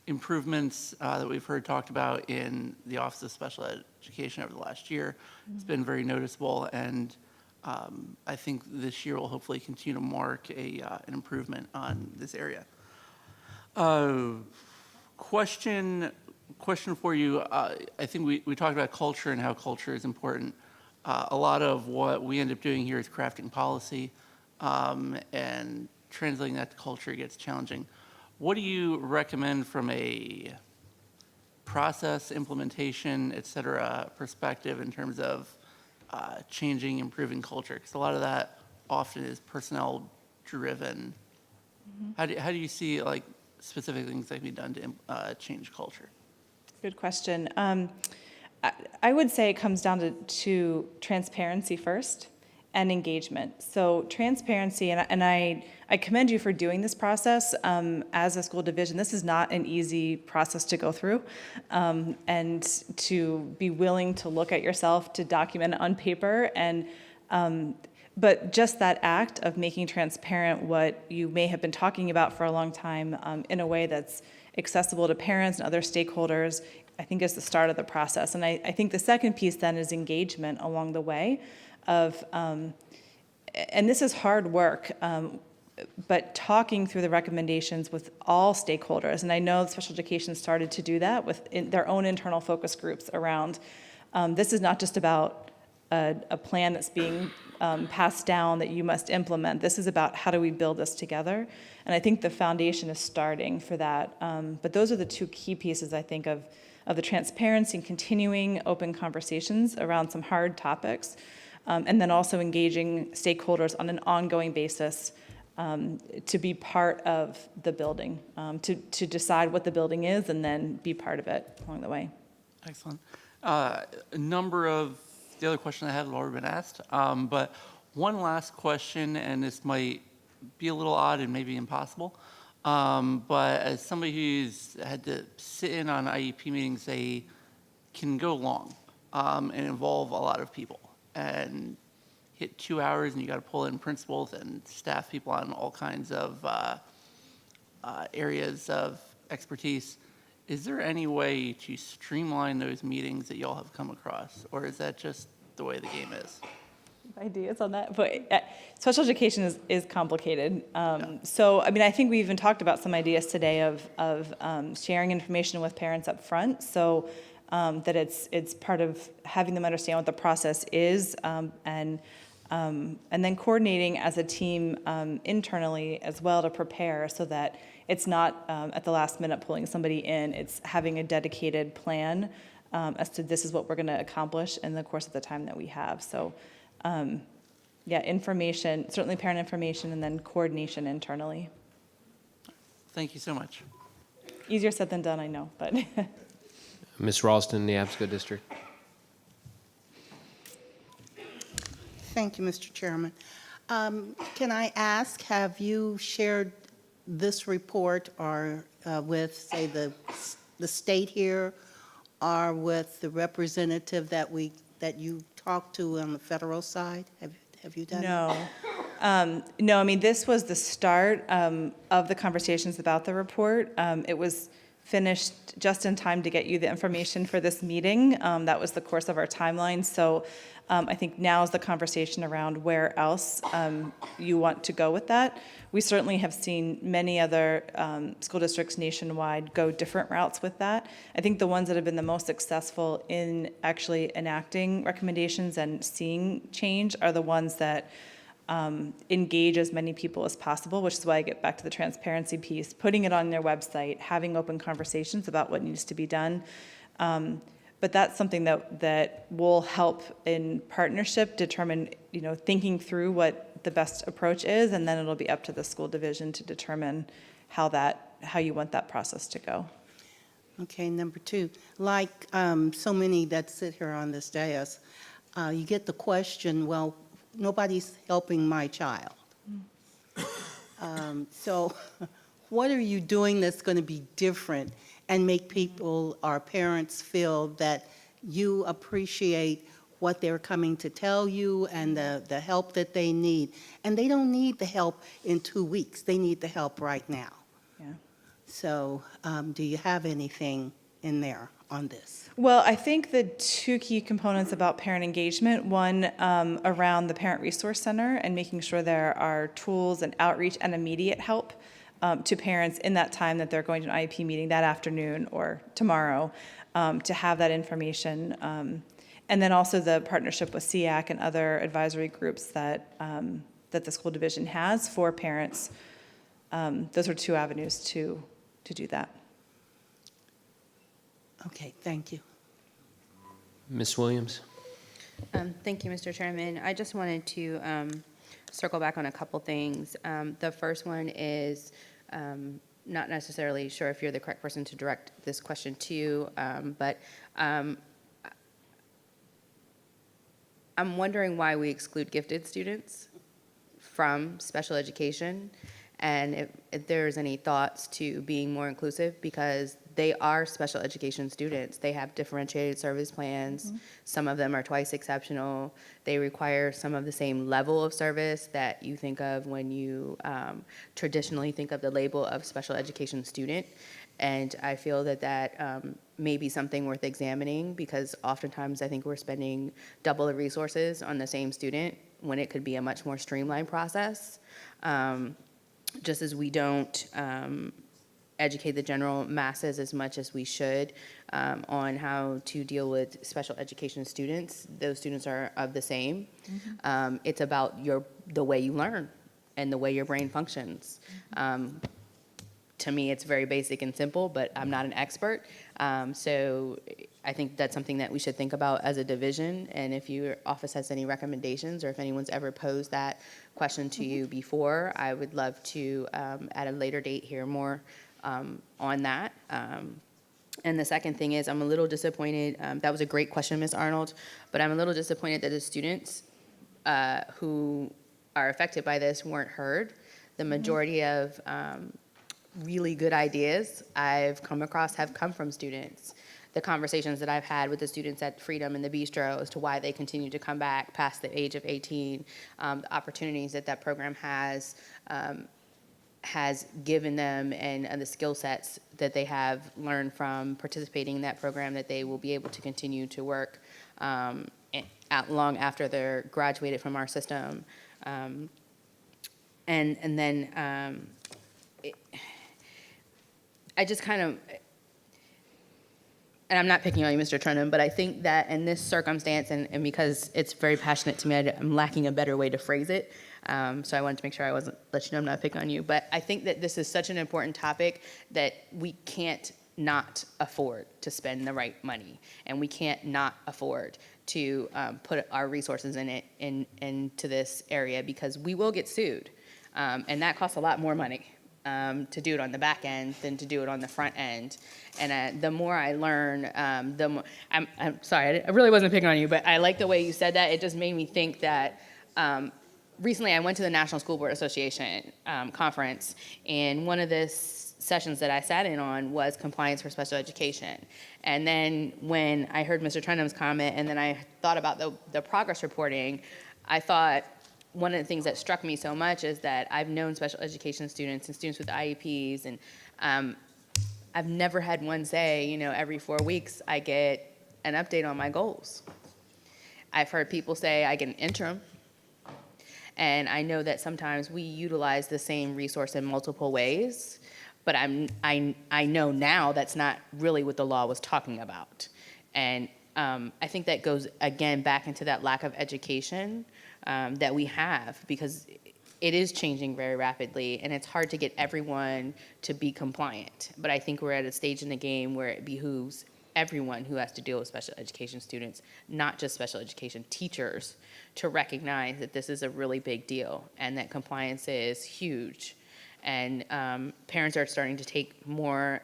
improvements that we've heard talked about in the Office of Special Education over the last year. It's been very noticeable, and I think this year will hopefully continue to mark an improvement on this area. Question for you. I think we talked about culture and how culture is important. A lot of what we end up doing here is crafting policy, and translating that to culture gets challenging. What do you recommend from a process, implementation, et cetera, perspective in terms of changing, improving culture? Because a lot of that often is personnel driven. How do you see specific things that can be done to change culture? Good question. I would say it comes down to transparency first, and engagement. So transparency, and I commend you for doing this process as a school division. This is not an easy process to go through, and to be willing to look at yourself, to document it on paper, and but just that act of making transparent what you may have been talking about for a long time in a way that's accessible to parents and other stakeholders, I think is the start of the process. And I think the second piece then is engagement along the way of, and this is hard work, but talking through the recommendations with all stakeholders. And I know special education started to do that with their own internal focus groups around, this is not just about a plan that's being passed down that you must implement. This is about how do we build this together? And I think the foundation is starting for that. But those are the two key pieces, I think, of the transparency and continuing open conversations around some hard topics, and then also engaging stakeholders on an ongoing basis to be part of the building, to decide what the building is and then be part of it along the way. Excellent. A number of the other questions I had have already been asked, but one last question, and this might be a little odd and maybe impossible, but as somebody who's had to sit in on IEP meetings, they can go long and involve a lot of people and hit 2 hours, and you got to pull in principals and staff people on all kinds of areas of expertise. Is there any way to streamline those meetings that y'all have come across, or is that just the way the game is? Ideas on that, but special education is complicated. So, I mean, I think we even talked about some ideas today of sharing information with parents up front, so that it's part of having them understand what the process is, and then coordinating as a team internally as well to prepare so that it's not at the last minute pulling somebody in. It's having a dedicated plan as to this is what we're going to accomplish in the course of the time that we have. So, yeah, information, certainly parent information, and then coordination internally. Thank you so much. Easier said than done, I know, but. Ms. Ralston, the Absco District. Thank you, Mr. Chairman. Can I ask, have you shared this report or with, say, the state here, or with the representative that you talked to on the federal side? Have you done that? No, I mean, this was the start of the conversations about the report. It was finished just in time to get you the information for this meeting. That was the course of our timeline. So I think now is the conversation around where else you want to go with that. We certainly have seen many other school districts nationwide go different routes with that. I think the ones that have been the most successful in actually enacting recommendations and seeing change are the ones that engage as many people as possible, which is why I get back to the transparency piece, putting it on their website, having open conversations about what needs to be done. But that's something that will help in partnership determine, thinking through what the best approach is, and then it'll be up to the school division to determine how you want that process to go. Okay, number two, like so many that sit here on this dais, you get the question, well, nobody's helping my child. So what are you doing that's going to be different and make people, our parents, feel that you appreciate what they're coming to tell you and the help that they need? And they don't need the help in 2 weeks. They need the help right now. Yeah. So do you have anything in there on this? Well, I think the two key components about parent engagement, one around the Parent Resource Center and making sure there are tools and outreach and immediate help to parents in that time that they're going to an IEP meeting that afternoon or tomorrow to have that information. And then also the partnership with SEAC and other advisory groups that the school division has for parents. Those are two avenues to do that. Okay, thank you. Ms. Williams? Thank you, Mr. Chairman. I just wanted to circle back on a couple things. The first one is not necessarily sure if you're the correct person to direct this question to, but I'm wondering why we exclude gifted students from special education, and if there's any thoughts to being more inclusive, because they are special education students. They have differentiated service plans. Some of them are twice exceptional. They require some of the same level of service that you think of when you traditionally think of the label of special education student. And I feel that that may be something worth examining, because oftentimes I think we're spending double the resources on the same student when it could be a much more streamlined process. Just as we don't educate the general masses as much as we should on how to deal with special education students. Those students are of the same. It's about the way you learn and the way your brain functions. To me, it's very basic and simple, but I'm not an expert. So I think that's something that we should think about as a division. And if your office has any recommendations, or if anyone's ever posed that question to you before, I would love to, at a later date, hear more on that. And the second thing is, I'm a little disappointed. That was a great question, Ms. Arnold, but I'm a little disappointed that the students who are affected by this weren't heard. The majority of really good ideas I've come across have come from students. The conversations that I've had with the students at Freedom and the Bistro as to why they continue to come back past the age of 18, the opportunities that that program has given them, and the skill sets that they have learned from participating in that program, that they will be able to continue to work out long after they're graduated from our system. And then I just kind of, and I'm not picking on you, Mr. Trenum, but I think that in this circumstance, and because it's very passionate to me, I'm lacking a better way to phrase it. So I wanted to make sure I wasn't, let you know I'm not picking on you. But I think that this is such an important topic that we can't not afford to spend the right money. And we can't not afford to put our resources in it, into this area, because we will get sued. And that costs a lot more money. To do it on the back end than to do it on the front end. And the more I learn, the more, I'm sorry, I really wasn't picking on you, but I like the way you said that. It just made me think that recently I went to the National School Board Association conference, and one of the sessions that I sat in on was compliance for special education. And then when I heard Mr. Trenum's comment, and then I thought about the progress reporting, I thought, one of the things that struck me so much is that I've known special education students and students with IEPs, and I've never had one say, every 4 weeks I get an update on my goals. I've heard people say I get an interim, and I know that sometimes we utilize the same resource in multiple ways, but I know now that's not really what the law was talking about. And I think that goes, again, back into that lack of education that we have, because it is changing very rapidly, and it's hard to get everyone to be compliant. But I think we're at a stage in the game where it behooves everyone who has to deal with special education students, not just special education teachers, to recognize that this is a really big deal and that compliance is huge. And parents are starting to take more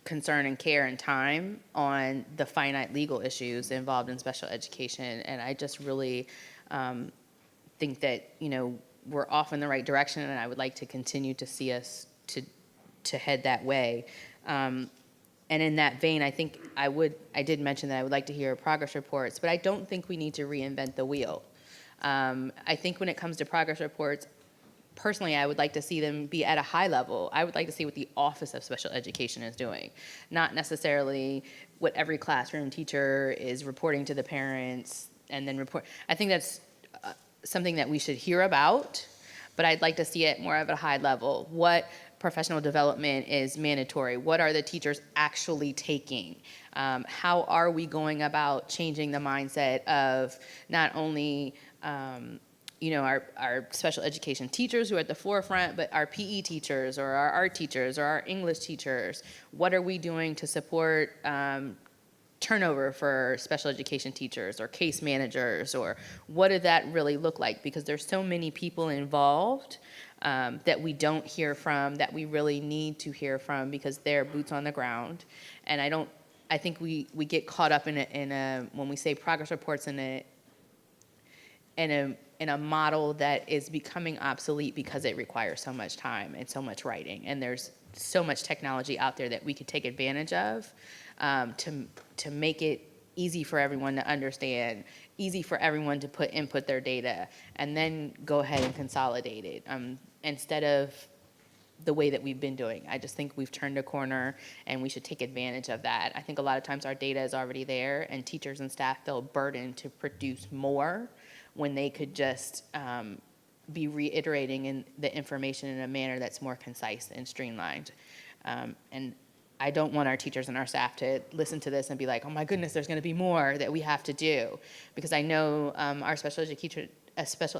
concern and care and time on the finite legal issues involved in special education. And I just really think that, we're off in the right direction, and I would like to continue to see us to head that way. And in that vein, I think I did mention that I would like to hear progress reports, but I don't think we need to reinvent the wheel. I think when it comes to progress reports, personally, I would like to see them be at a high level. I would like to see what the Office of Special Education is doing, not necessarily what every classroom teacher is reporting to the parents and then report. I think that's something that we should hear about, but I'd like to see it more of a high level. What professional development is mandatory? What are the teachers actually taking? How are we going about changing the mindset of not only our special education teachers who are at the forefront, but our PE teachers or our art teachers or our English teachers? What are we doing to support turnover for special education teachers or case managers, or what did that really look like? Because there's so many people involved that we don't hear from, that we really need to hear from, because they're boots on the ground. And I I think we get caught up in a when we say progress reports in a model that is becoming obsolete because it requires so much time and so much writing, and there's so much technology out there that we could take advantage of to make it easy for everyone to understand, easy for everyone to input their data, and then go ahead and consolidate it instead of the way that we've been doing. I just think we've turned a corner, and we should take advantage of that. I think a lot of times our data is already there, and teachers and staff feel burdened to produce more when they could just be reiterating the information in a manner that's more concise and streamlined. And I don't want our teachers and our staff to listen to this and be like, oh my goodness, there's going to be more that we have to do. Because I know our special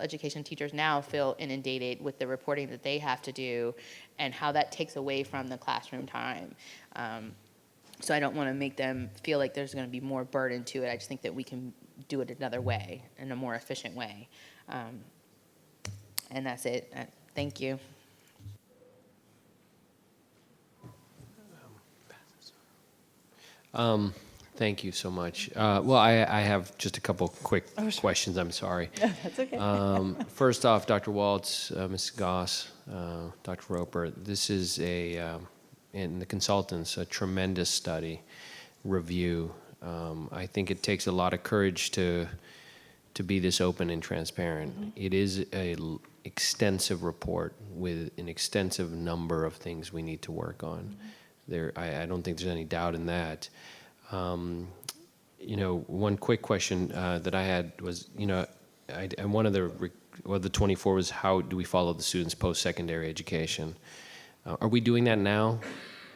education teachers now feel inundated with the reporting that they have to do and how that takes away from the classroom time. So I don't want to make them feel like there's going to be more burden to it. I just think that we can do it another way, in a more efficient way. And that's it. Thank you. Thank you so much. Well, I have just a couple quick questions. I'm sorry. That's okay. First off, Dr. Waltz, Mrs. Goss, Dr. Roper, this is and the consultants, a tremendous study review. I think it takes a lot of courage to be this open and transparent. Mm-hmm. It is an extensive report with an extensive number of things we need to work on. Mm-hmm. I don't think there's any doubt in that. One quick question that I had was, and one of the 24 was, how do we follow the students' post-secondary education? Are we doing that now?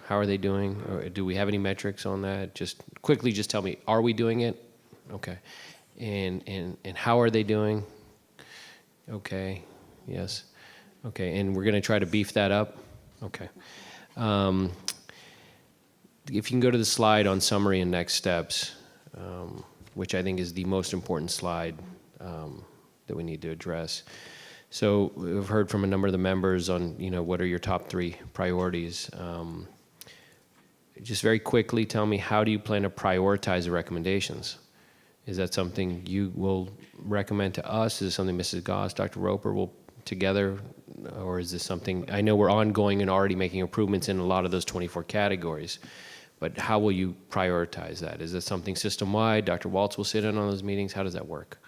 How are they doing? Or do we have any metrics on that? Just quickly, just tell me, are we doing it? Okay. And how are they doing? Okay. Yes. Okay. And we're going to try to beef that up? Okay. If you can go to the slide on summary and next steps, which I think is the most important slide that we need to address. So we've heard from a number of the members on, what are your top 3 priorities. Just very quickly, tell me, how do you plan to prioritize the recommendations? Is that something you will recommend to us? Is it something Mrs. Goss, Dr. Roper will together? Or is this something, I know we're ongoing and already making improvements in a lot of those 24 categories, but how will you prioritize that? Is it something system-wide? Dr. Waltz will sit in on those meetings? How does that work?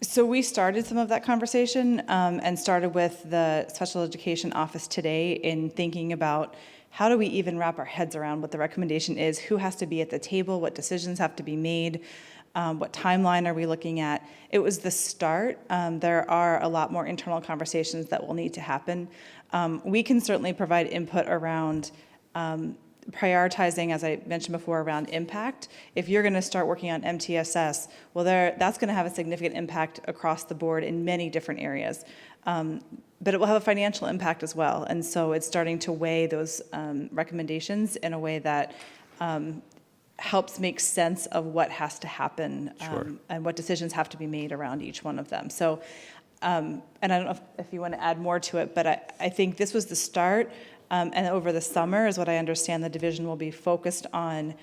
So we started some of that conversation and started with the special education office today in thinking about how do we even wrap our heads around what the recommendation is, who has to be at the table, what decisions have to be made, what timeline are we looking at. It was the start. There are a lot more internal conversations that will need to happen. We can certainly provide input around prioritizing, as I mentioned before, around impact. If you're going to start working on MTSS, well, that's going to have a significant impact across the board in many different areas. But it will have a financial impact as well. And so it's starting to weigh those recommendations in a way that helps make sense of what has to happen and what decisions have to be made around each one of them. So, and I don't know if you want to add more to it, but I think this was the start. And over the summer is what I understand the division will be focused on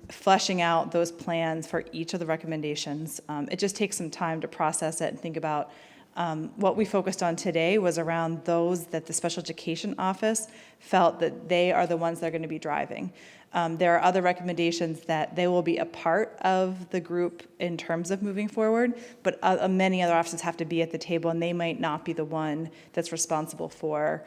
fleshing out those plans for each of the recommendations. It just takes some time to process it and think about what we focused on today was around those that the special education office felt that they are the ones that are going to be driving. There are other recommendations that they will be a part of the group in terms of moving forward, but many other offices have to be at the table, and they might not be the one that's responsible for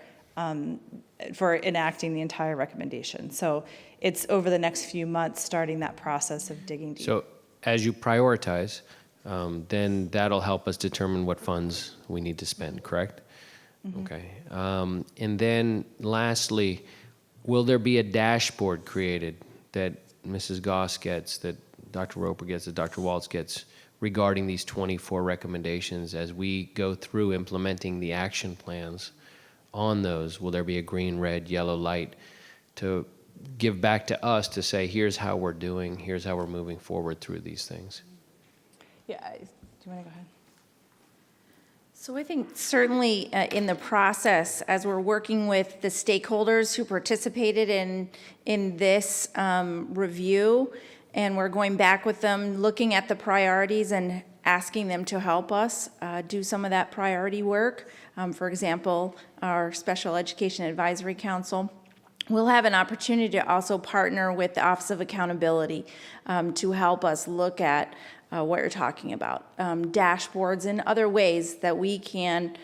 enacting the entire recommendation. So it's over the next few months starting that process of digging deep. So as you prioritize, then that'll help us determine what funds we need to spend, correct? Mm-hmm. Okay. And then lastly, will there be a dashboard created that Mrs. Goss gets, that Dr. Roper gets, that Dr. Waltz gets regarding these 24 recommendations as we go through implementing the action plans on those? Will there be a green, red, yellow light to give back to us to say, here's how we're doing, here's how we're moving forward through these things? Yeah, do you want to go ahead? So I think certainly in the process, as we're working with the stakeholders who participated in this review, and we're going back with them, looking at the priorities and asking them to help us do some of that priority work. For example, our Special Education Advisory Council. We'll have an opportunity to also partner with the Office of Accountability to help us look at what you're talking about, dashboards and other ways that we can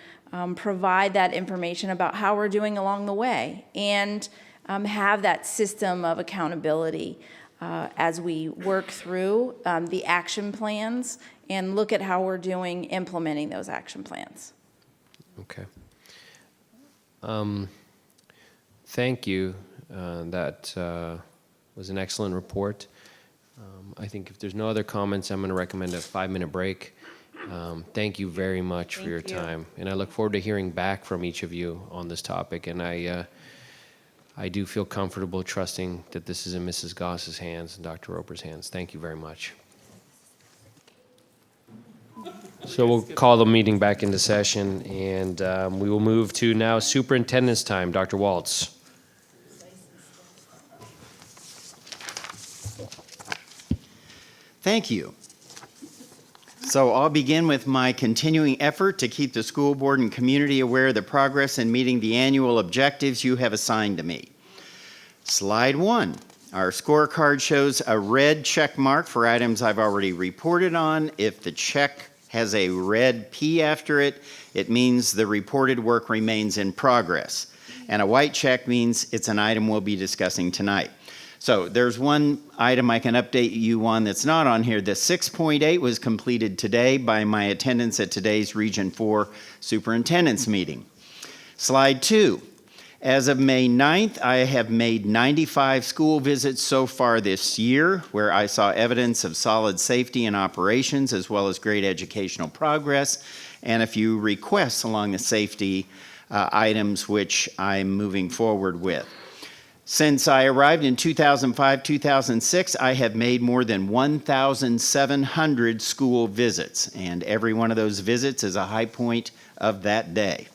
provide that information about how we're doing along the way, and have that system of accountability as we work through the action plans and look at how we're doing implementing those action plans. Okay. Thank you. That was an excellent report. I think if there's no other comments, I'm going to recommend a 5-minute break. Thank you very much for your time. And I look forward to hearing back from each of you on this topic. And I do feel comfortable trusting that this is in Mrs. Goss's hands and Dr. Roper's hands. Thank you very much. So we'll call the meeting back into session, and we will move to now superintendent's time. Dr. Waltz. Thank you. So I'll begin with my continuing effort to keep the school board and community aware of the progress in meeting the annual objectives you have assigned to me. Slide 1. Our scorecard shows a red check mark for items I've already reported on. If the check has a red P after it, it means the reported work remains in progress. And a white check means it's an item we'll be discussing tonight. So there's one item I can update you on that's not on here. The 6.8 was completed today by my attendance at today's Region 4 Superintendent's meeting. Slide 2. As of May 9th, I have made 95 school visits so far this year, where I saw evidence of solid safety and operations, as well as great educational progress, and a few requests along the safety items which I'm moving forward with. Since I arrived in 2005-2006, I have made more than 1,700 school visits, and every one of those visits is a high point of that day.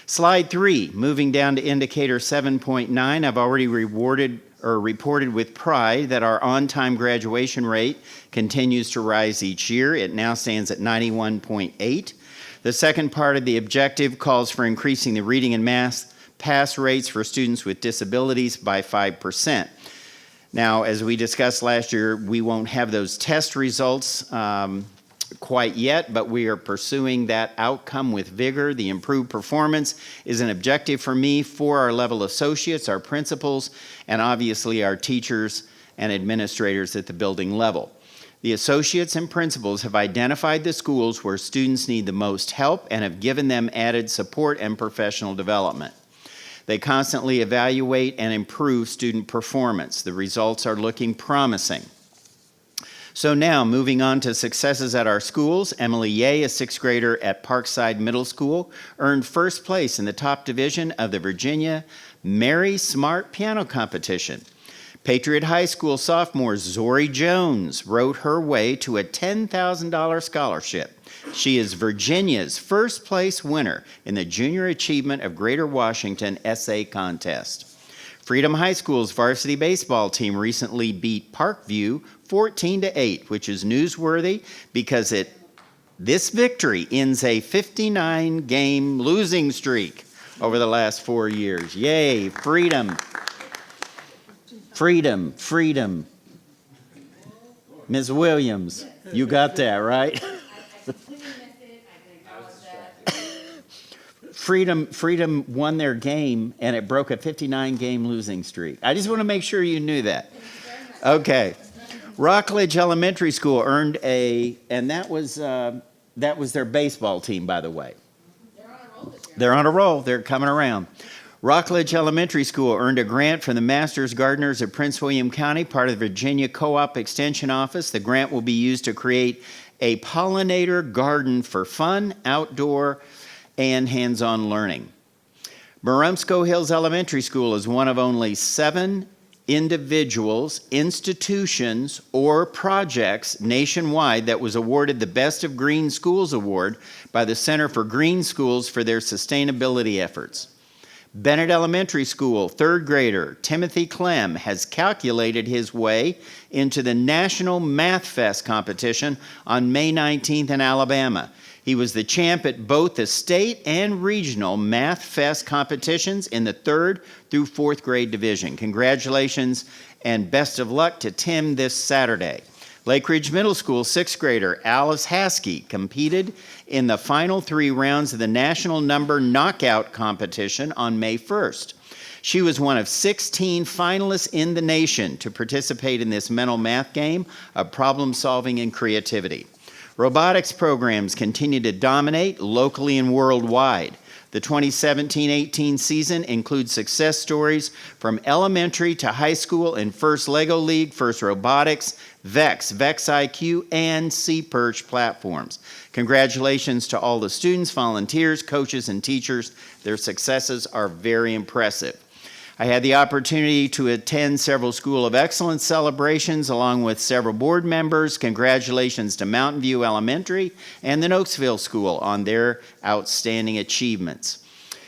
Slide 3, moving down to indicator 7.9, I've already reported with pride that our on-time graduation rate continues to rise each year. It now stands at 91.8. The second part of the objective calls for increasing the reading and math pass rates for students with disabilities by 5%. Now, as we discussed last year, we won't have those test results quite yet, but we are pursuing that outcome with vigor. The improved performance is an objective for me, for our level associates, our principals, and obviously our teachers and administrators at the building level. The associates and principals have identified the schools where students need the most help and have given them added support and professional development. They constantly evaluate and improve student performance. The results are looking promising. So now, moving on to successes at our schools, Emily Ye, a 6th grader at Parkside Middle School, earned first place in the top division of the Virginia Mary Smart Piano Competition. Patriot High School sophomore Zori Jones wrote her way to a $10,000 scholarship. She is Virginia's first place winner in the Junior Achievement of Greater Washington Essay Contest. Freedom High School's varsity baseball team recently beat Parkview 14-8, which is newsworthy because this victory ends a 59-game losing streak over the last 4 years. Yay, freedom. Freedom, freedom. Ms. Williams, you got that, right? Freedom won their game, and it broke a 59-game losing streak. I just want to make sure you knew that. Okay. Rockledge Elementary School earned and that was their baseball team, by the way. They're on a roll. They're coming around. Rockledge Elementary School earned a grant from the Masters Gardeners of Prince William County, part of the Virginia Co-op Extension Office. The grant will be used to create a pollinator garden for fun, outdoor, and hands-on learning. Marumsco Hills Elementary School is one of only 7 individuals, institutions, or projects nationwide that was awarded the Best of Green Schools Award by the Center for Green Schools for their sustainability efforts. Bennett Elementary School third grader Timothy Clem has calculated his way into the National Math Fest competition on May 19th in Alabama. He was the champ at both the state and regional Math Fest competitions in the 3rd through 4th grade division. Congratulations and best of luck to Tim this Saturday. Lake Ridge Middle School 6th grader Alice Haskey competed in the final 3 rounds of the National Number Knockout competition on May 1st. She was one of 16 finalists in the nation to participate in this mental math game of problem solving and creativity. Robotics programs continue to dominate locally and worldwide. The 2017-18 season includes success stories from elementary to high school in First Lego League, First Robotics, VEX, VEX IQ, and C-Perch platforms. Congratulations to all the students, volunteers, coaches, and teachers. Their successes are very impressive. I had the opportunity to attend several School of Excellence celebrations along with several board members. Congratulations to Mountain View Elementary and the Noakesville School on their outstanding achievements.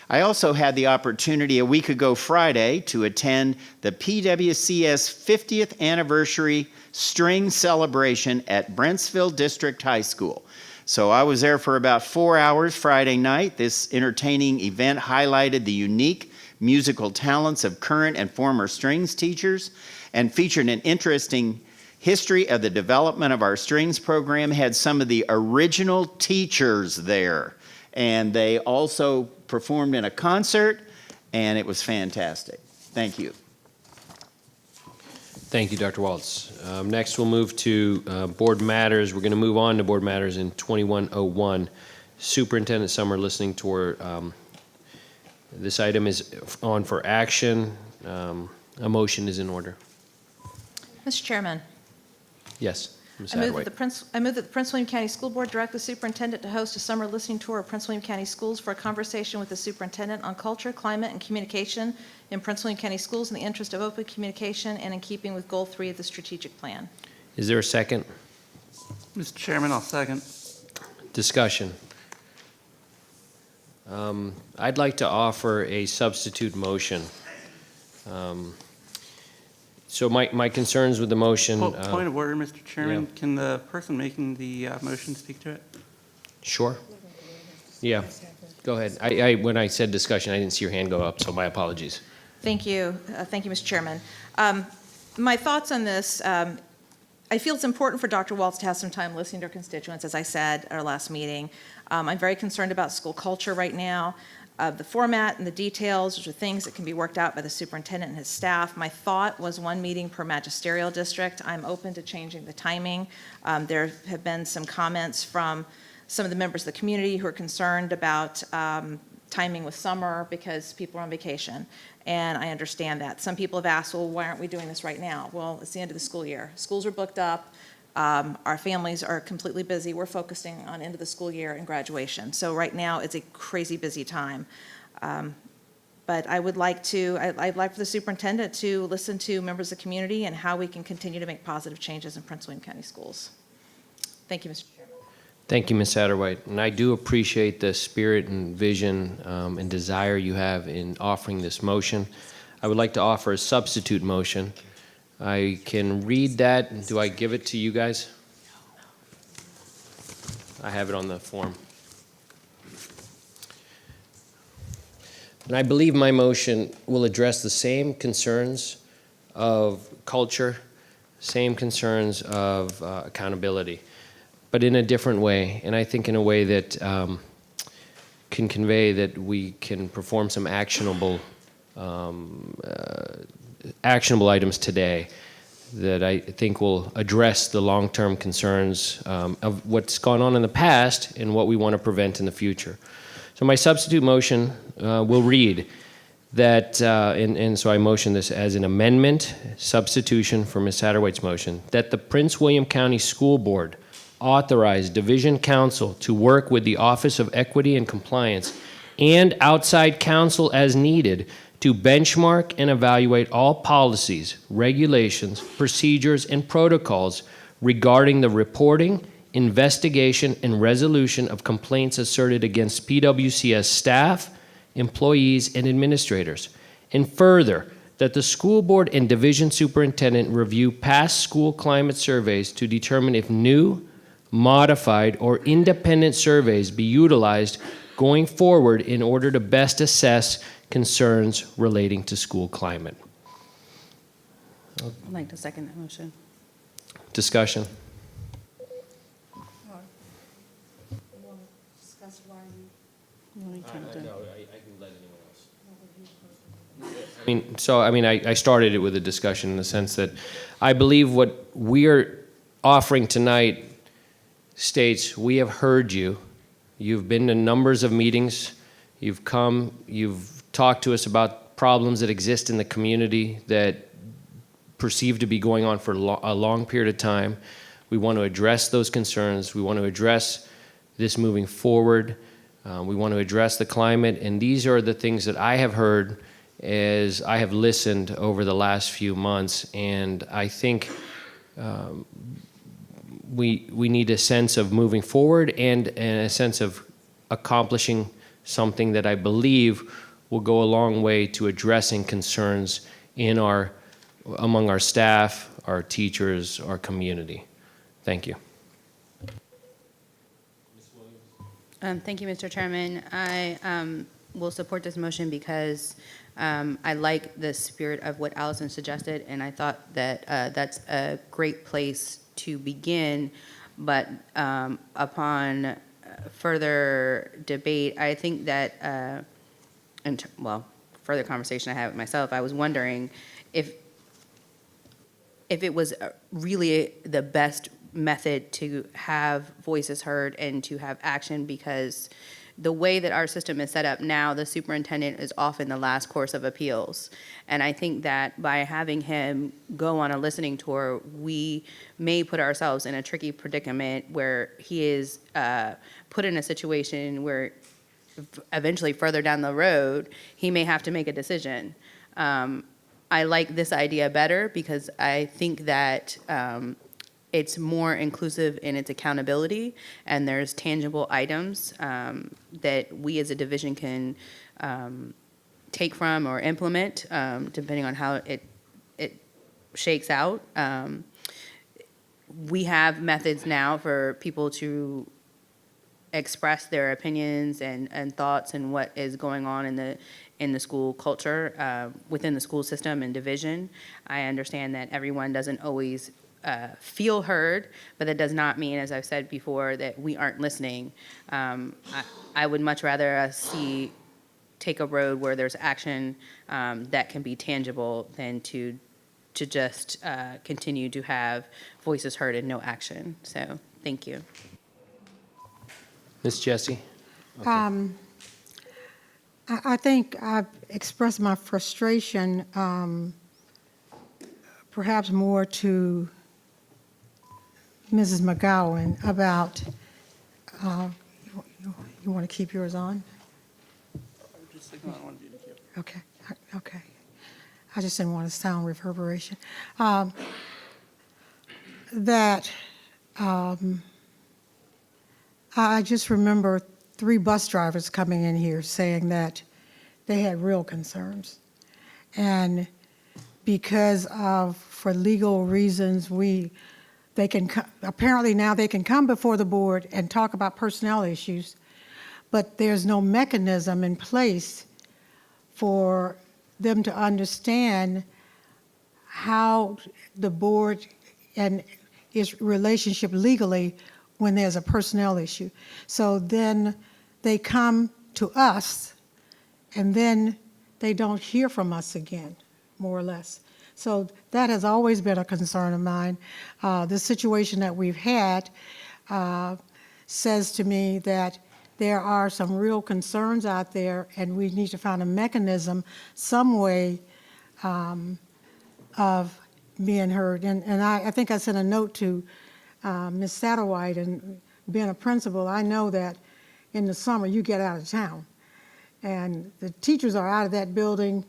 I also had the opportunity a week ago Friday to attend the PWCS 50th anniversary string celebration at Brentsville District High School. So I was there for about 4 hours Friday night. This entertaining event highlighted the unique musical talents of current and former strings teachers and featured an interesting history of the development of our strings program. Had some of the original teachers there, and they also performed in a concert, and it was fantastic. Thank you. Thank you, Dr. Waltz. Next, we'll move to Board Matters. We're going to move on to Board Matters in 2101. Superintendent Summer listening tour. This item is on for action. A motion is in order. Mr. Chairman. Yes, Ms. I move Attawhite. that the Prince William County School Board direct the superintendent to host a summer listening tour of Prince William County Schools for a conversation with the superintendent on culture, climate, and communication in Prince William County Schools in the interest of open communication and in keeping with Goal 3 of the strategic plan. Is there a second? Mr. Chairman, I'll second. Discussion. I'd like to offer a substitute motion. So my concerns with the motion. Point of order, Mr. Chairman. Yeah. Can the person making the motion speak to it? Sure. Yeah, go ahead. When I said discussion, I didn't see your hand go up, so my apologies. Thank you. Thank you, Mr. Chairman. My thoughts on this, I feel it's important for Dr. Waltz to have some time listening to our constituents, as I said at our last meeting. I'm very concerned about school culture right now. The format and the details, which are things that can be worked out by the superintendent and his staff. My thought was 1 meeting per magisterial district. I'm open to changing the timing. There have been some comments from some of the members of the community who are concerned about timing with summer because people are on vacation. And I understand that. Some people have asked, well, why aren't we doing this right now? Well, it's the end of the school year. Schools are booked up. Our families are completely busy. We're focusing on end of the school year and graduation. So right now, it's a crazy busy time. But I would like to, I'd like for the superintendent to listen to members of the community and how we can continue to make positive changes in Prince William County schools. Thank you, Mr. Chairman. Thank you, Ms. Satterwhite. And I do appreciate the spirit and vision and desire you have in offering this motion. I would like to offer a substitute motion. I can read that. Do I give it to you guys? I have it on the form. And I believe my motion will address the same concerns of culture, same concerns of accountability, but in a different way. And I think in a way that can convey that we can perform some actionable items today that I think will address the long-term concerns of what's gone on in the past and what we want to prevent in the future. So my substitute motion will read that, and so I motion this as an amendment, substitution for Ms. Satterwhite's motion, that the Prince William County School Board authorize Division Counsel to work with the Office of Equity and Compliance and outside counsel as needed to benchmark and evaluate all policies, regulations, procedures, and protocols regarding the reporting, investigation, and resolution of complaints asserted against PWCS staff, employees, and administrators. And further, that the school board and division superintendent review past school climate surveys to determine if new, modified, or independent surveys be utilized going forward in order to best assess concerns relating to school climate. I'd like to second that motion. Discussion. I started it with a discussion in the sense that I believe what we're offering tonight states we have heard you. You've been to numbers of meetings. You've come, you've talked to us about problems that exist in the community that perceived to be going on for a long period of time. We want to address those concerns. We want to address this moving forward. We want to address the climate, and these are the things that I have heard as I have listened over the last few months, and I think we need a sense of moving forward and a sense of accomplishing something that I believe will go a long way to addressing concerns among our staff, our teachers, our community. Thank you. Thank you, Mr. Chairman. I will support this motion because I like the spirit of what Allison suggested, and I thought that that's a great place to begin. But upon further debate, I think that, further conversation I had with myself, I was wondering if it was really the best method to have voices heard and to have action, because the way that our system is set up now, the superintendent is often the last course of appeals. And I think that by having him go on a listening tour, we may put ourselves in a tricky predicament where he is put in a situation where eventually further down the road, he may have to make a decision. I like this idea better because I think that it's more inclusive in its accountability, and there's tangible items that we as a division can take from or implement, depending on how it shakes out. We have methods now for people to express their opinions and thoughts and what is going on in the school culture within the school system and division. I understand that everyone doesn't always feel heard, but that does not mean, as I've said before, that we aren't listening. I would much rather us take a road where there's action that can be tangible than to just continue to have voices heard and no action. So, thank you. Ms. Jessie? I think I've expressed my frustration perhaps more to Mrs. McGowan about, you want to keep yours on? Okay, okay. I just didn't want to sound reverberation. I just remember 3 bus drivers coming in here saying that they had real concerns. And because for legal reasons, apparently now they can come before the board and talk about personnel issues, but there's no mechanism in place for them to understand how the board and its relationship legally when there's a personnel issue. So then they come to us, and then they don't hear from us again, more or less. So that has always been a concern of mine. The situation that we've had says to me that there are some real concerns out there, and we need to find a mechanism, some way of being heard. And I think I sent a note to Ms. Satterwhite, and being a principal, I know that in the summer you get out of town. And the teachers are out of that building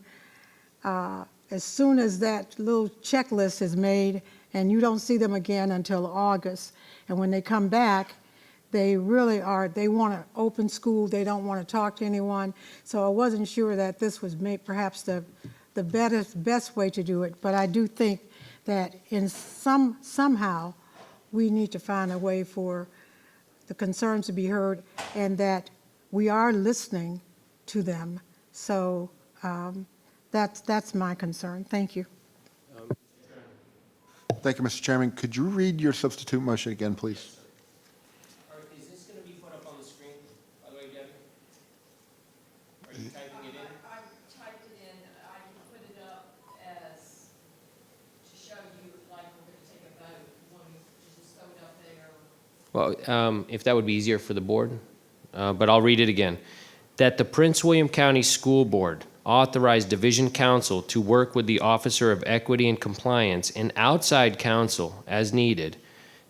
as soon as that little checklist is made, and you don't see them again until August, and when they come back, they really they want to open school, they don't want to talk to anyone. So I wasn't sure that this was perhaps the best way to do it, but I do think that somehow we need to find a way for the concerns to be heard, and that we are listening to them. So that's my concern. Thank you. Thank you, Mr. Chairman. Could you read your substitute motion again, please? Is this going to be put up on the screen, by the way, Debbie? Are you typing it in? I typed it in. I can put it up as, to show you, like, we're going to take a vote. You want me to just throw it up there? Well, if that would be easier for the board, but I'll read it again. That the Prince William County School Board authorize Division Counsel to work with the Officer of Equity and Compliance and outside counsel as needed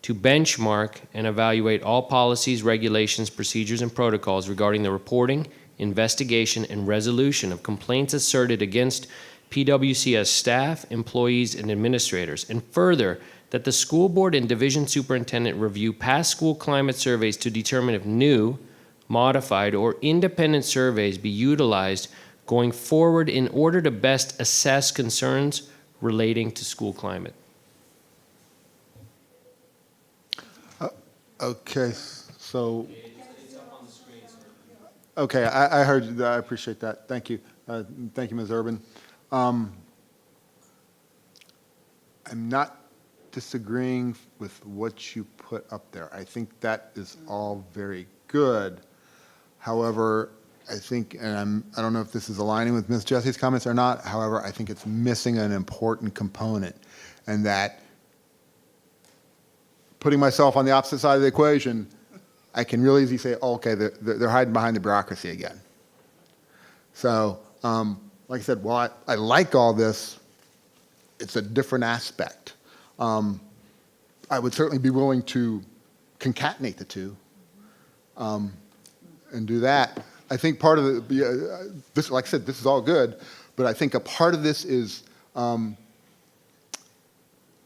to benchmark and evaluate all policies, regulations, procedures, and protocols regarding the reporting, investigation, and resolution of complaints asserted against PWCS staff, employees, and administrators. And further, that the school board and division superintendent review past school climate surveys to determine if new, modified, or independent surveys be utilized going forward in order to best assess concerns relating to school climate. Okay, so. Okay, I heard that. I appreciate that. Thank you. Thank you, Ms. Urban. I'm not disagreeing with what you put up there. I think that is all very good. However, I think, and I don't know if this is aligning with Ms. Jessie's comments or not, however, I think it's missing an important component, and that putting myself on the opposite side of the equation, I can really easily say, oh, okay, they're hiding behind the bureaucracy again. So, like I said, while I like all this, it's a different aspect. I would certainly be willing to concatenate the two and do that. I think part of this, like I said, this is all good, but I think a part of this is one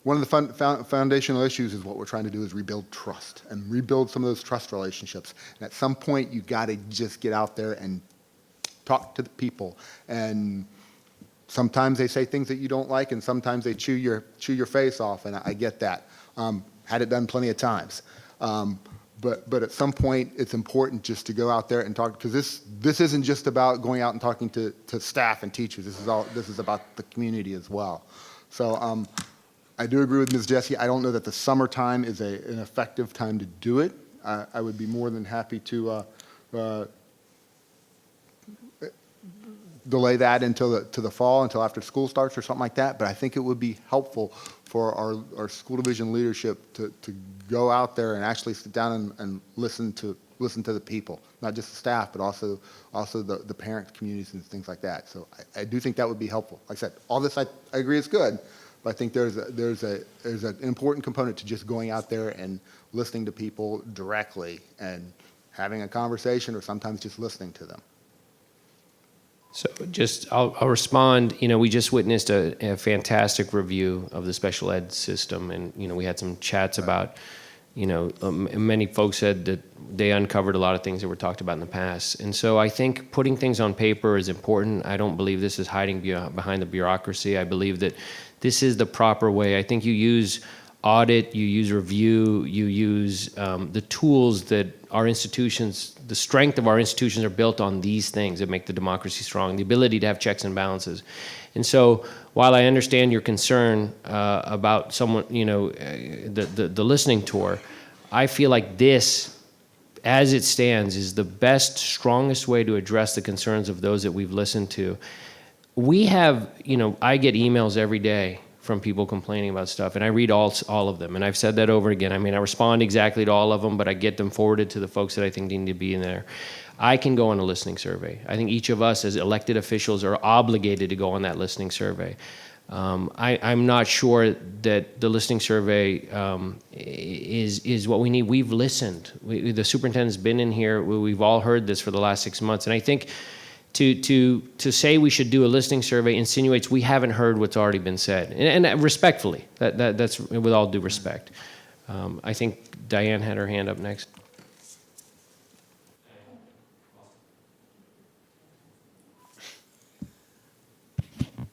of the foundational issues is what we're trying to do is rebuild trust and rebuild some of those trust relationships. And at some point, you got to just get out there and talk to the people. And sometimes they say things that you don't like, and sometimes they chew your face off, and I get that. Had it done plenty of times. But at some point, it's important just to go out there and talk, because this isn't just about going out and talking to staff and teachers. This is about the community as well. So I do agree with Ms. Jessie. I don't know that the summertime is an effective time to do it. I would be more than happy to delay that until the fall, until after school starts or something like that. But I think it would be helpful for our school division leadership to go out there and actually sit down and listen to the people, not just the staff, but also the parent communities and things like that. So I do think that would be helpful. Like I said, all this I agree is good, but I think there's an important component to just going out there and listening to people directly and having a conversation, or sometimes just listening to them. So I'll respond. We just witnessed a fantastic review of the special ed system, and, we had some chats about, many folks said that they uncovered a lot of things that were talked about in the past. And so I think putting things on paper is important. I don't believe this is hiding behind the bureaucracy. I believe that this is the proper way. I think you use audit, you use review, you use the tools that our institutions, the strength of our institutions are built on these things that make the democracy strong, the ability to have checks and balances. And so while I understand your concern about someone, the listening tour, I feel like this, as it stands, is the best, strongest way to address the concerns of those that we've listened to. We have, I get emails every day from people complaining about stuff, and I read all of them, and I've said that over again. I mean, I respond exactly to all of them, but I get them forwarded to the folks that I think need to be in there. I can go on a listening survey. I think each of us as elected officials are obligated to go on that listening survey. I'm not sure that the listening survey is what we need. We've listened. The superintendent's been in here. We've all heard this for the last 6 months, and I think to say we should do a listening survey insinuates we haven't heard what's already been said, and respectfully, that's with all due respect. I think Diane had her hand up next.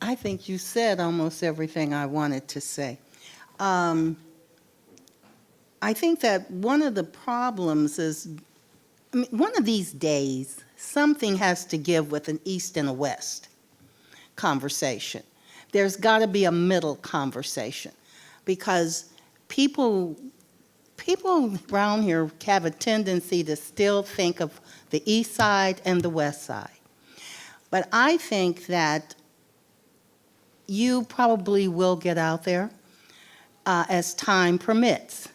I think you said almost everything I wanted to say. I think that one of the problems is, one of these days, something has to give with an East and a West conversation. There's got to be a middle conversation, because people around here have a tendency to still think of the East Side and the West Side. But I think that you probably will get out there as time permits.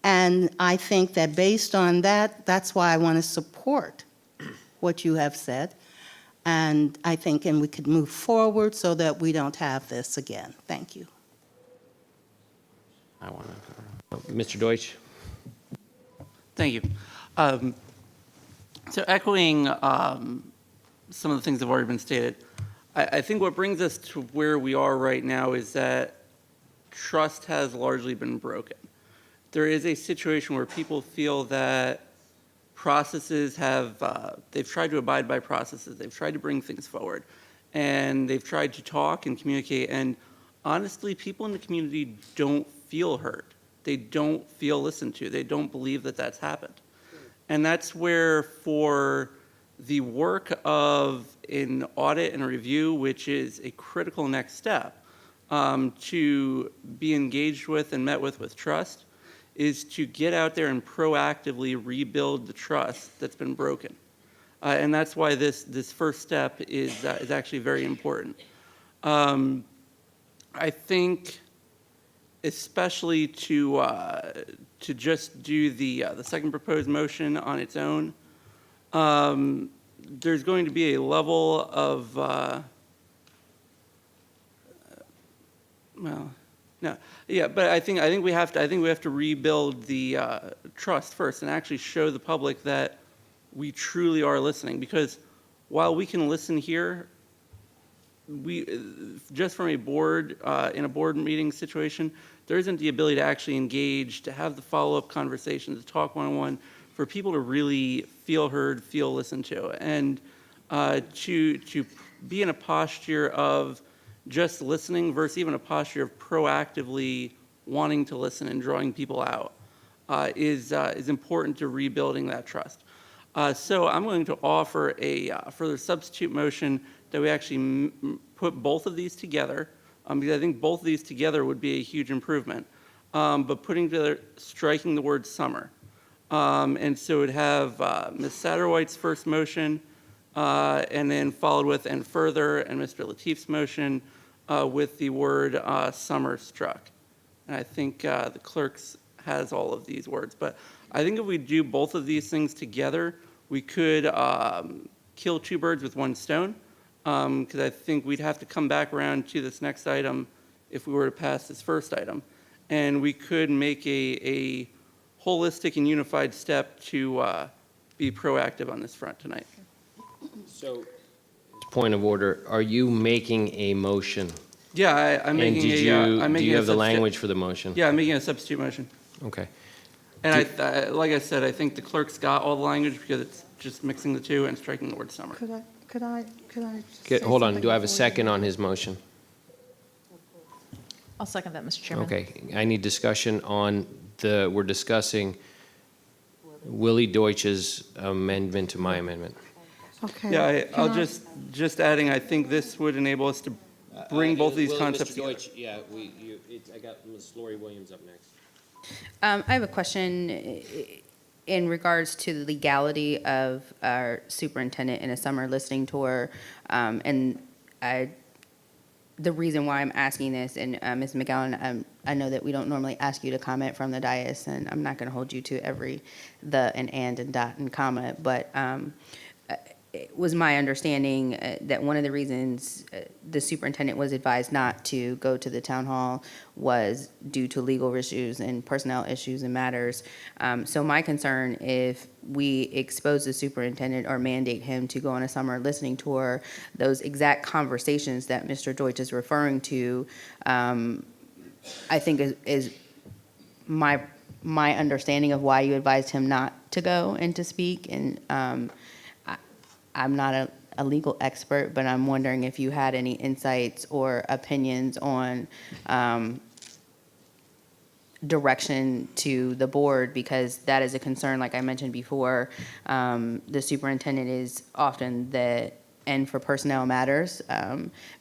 And I think that based on that, that's why I want to support what you have said. And I think, and we could move forward so that we don't have this again. Thank you. Mr. Deutsch. Thank you. So echoing some of the things that have already been stated, I think what brings us to where we are right now is that trust has largely been broken. There is a situation where people feel that processes they've tried to abide by processes, they've tried to bring things forward, and they've tried to talk and communicate, and honestly, people in the community don't feel heard. They don't feel listened to. They don't believe that that's happened. And that's where, for the work of an audit and review, which is a critical next step, to be engaged with and met with trust, is to get out there and proactively rebuild the trust that's been broken. And that's why this first step is actually very important. I think, especially to just do the second proposed motion on its own, there's going to be a level of but I think we have to rebuild the trust first and actually show the public that we truly are listening. Because while we can listen here, we just from a board in a board meeting situation, there isn't the ability to actually engage, to have the follow-up conversations, to talk one-on-one, for people to really feel heard, feel listened to, and to be in a posture of just listening versus even a posture of proactively wanting to listen and drawing people out is important to rebuilding that trust. So I'm going to offer a further substitute motion that we actually put both of these together, because I think both of these together would be a huge improvement. But putting together, striking the word summer. And so it would have Ms. Satterwhite's first motion, and then followed with and further, and Mr. Lateef's motion with the word summer struck. And I think the clerk's has all of these words. But I think if we do both of these things together, we could kill two birds with one stone, because I think we'd have to come back around to this next item if we were to pass this first item. And we could make a holistic and unified step to be proactive on this front tonight. So, point of order, are you making a motion? Yeah, I'm making do you have the language for the motion? Yeah, I'm making a substitute motion. Okay. And like I said, I think the clerk's got all the language because it's just mixing the two and striking the word summer. Could I just say Hold on, something do I have a before you second do? on his motion? I'll second that, Mr. Chairman. Okay, I need discussion on we're discussing Willie Deutsch's amendment to my amendment. Okay. Yeah, I'll Can just adding, I think this would enable us to bring both of these concepts together. Yeah, I got Ms. Lori Williams up next. I have a question in regards to the legality of our superintendent in a summer listening tour. And the reason why I'm asking this, and Ms. McGowan, I know that we don't normally ask you to comment from the dais, and I'm not going to hold you to every and dot and comma, but was my understanding that one of the reasons the superintendent was advised not to go to the town hall was due to legal issues and personnel issues and matters. So my concern, if we expose the superintendent or mandate him to go on a summer listening tour, those exact conversations that Mr. Deutsch is referring to, I think is my understanding of why you advised him not to go and to speak. And I'm not a legal expert, but I'm wondering if you had any insights or opinions on direction to the board, because that is a concern. Like I mentioned before, the superintendent is often the end for personnel matters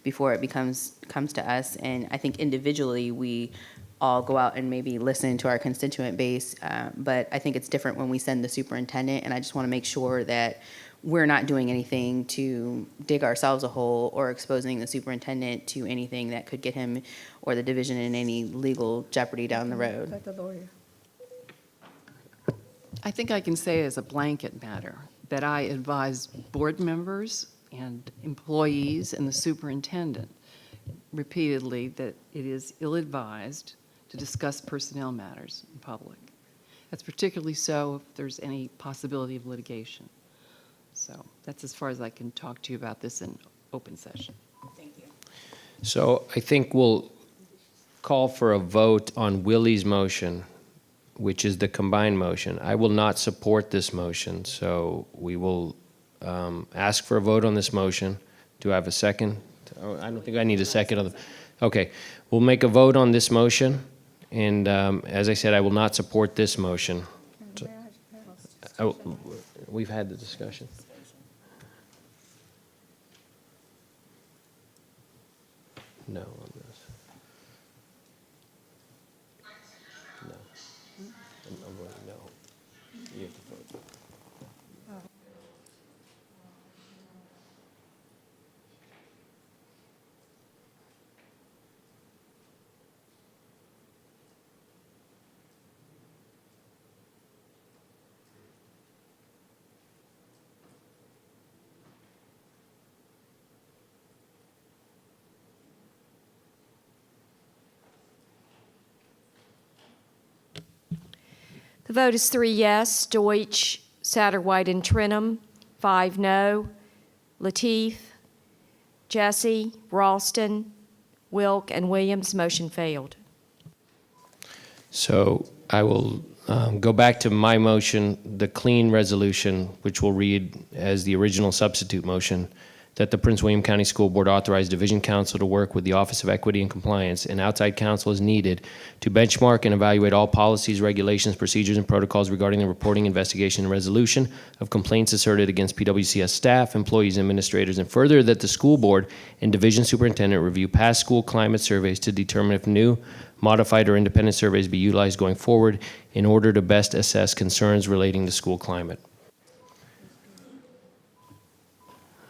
before it comes to us. And I think individually we all go out and maybe listen to our constituent base, but I think it's different when we send the superintendent, and I just want to make sure that we're not doing anything to dig ourselves a hole or exposing the superintendent to anything that could get him or the division in any legal jeopardy down the road. Let the lawyer. I think I can say as a blanket matter that I advise board members and employees and the superintendent repeatedly that it is ill-advised to discuss personnel matters in public. That's particularly so if there's any possibility of litigation. So that's as far as I can talk to you about this in open session. Thank you. So I think we'll call for a vote on Willie's motion, which is the combined motion. I will not support this motion, so we will ask for a vote on this motion. Do I have a second? Oh, I don't think I need a second on the, okay. We'll make a vote on this motion, and as I said, I will not support this motion. So, we've had the discussion. No on this. No. I'm voting no. You have to vote. The vote is 3 yes, Deutsch, Satterwhite, and Trenum, 5 no, Lateef, Jesse, Ralston, Wilk, and Williams. Motion failed. So I will go back to my motion, the clean resolution, which will read as the original substitute motion, that the Prince William County School Board authorize Division Counsel to work with the Office of Equity and Compliance and outside counsel as needed to benchmark and evaluate all policies, regulations, procedures, and protocols regarding the reporting, investigation, and resolution of complaints asserted against PWCS staff, employees, and administrators, and further that the school board and division superintendent review past school climate surveys to determine if new, modified, or independent surveys be utilized going forward in order to best assess concerns relating to school climate.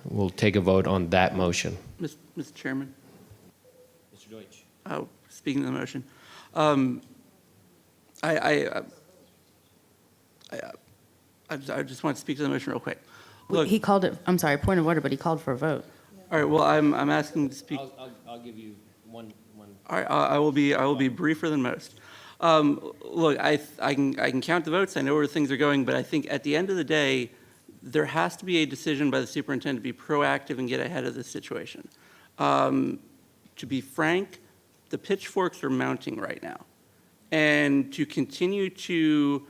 We'll take a vote on that motion. Mr. Chairman, Mr. Deutsch. Speaking of the motion, I just want to speak to the motion real quick. Look, He called it, I'm sorry, point of order, but he called for a vote. all right, well, I'm asking to speak. I'll give you one. All right, I will be briefer than most. Look, I can count the votes. I know where things are going, but I think at the end of the day, there has to be a decision by the superintendent to be proactive and get ahead of this situation. To be frank, the pitchforks are mounting right now. And to continue to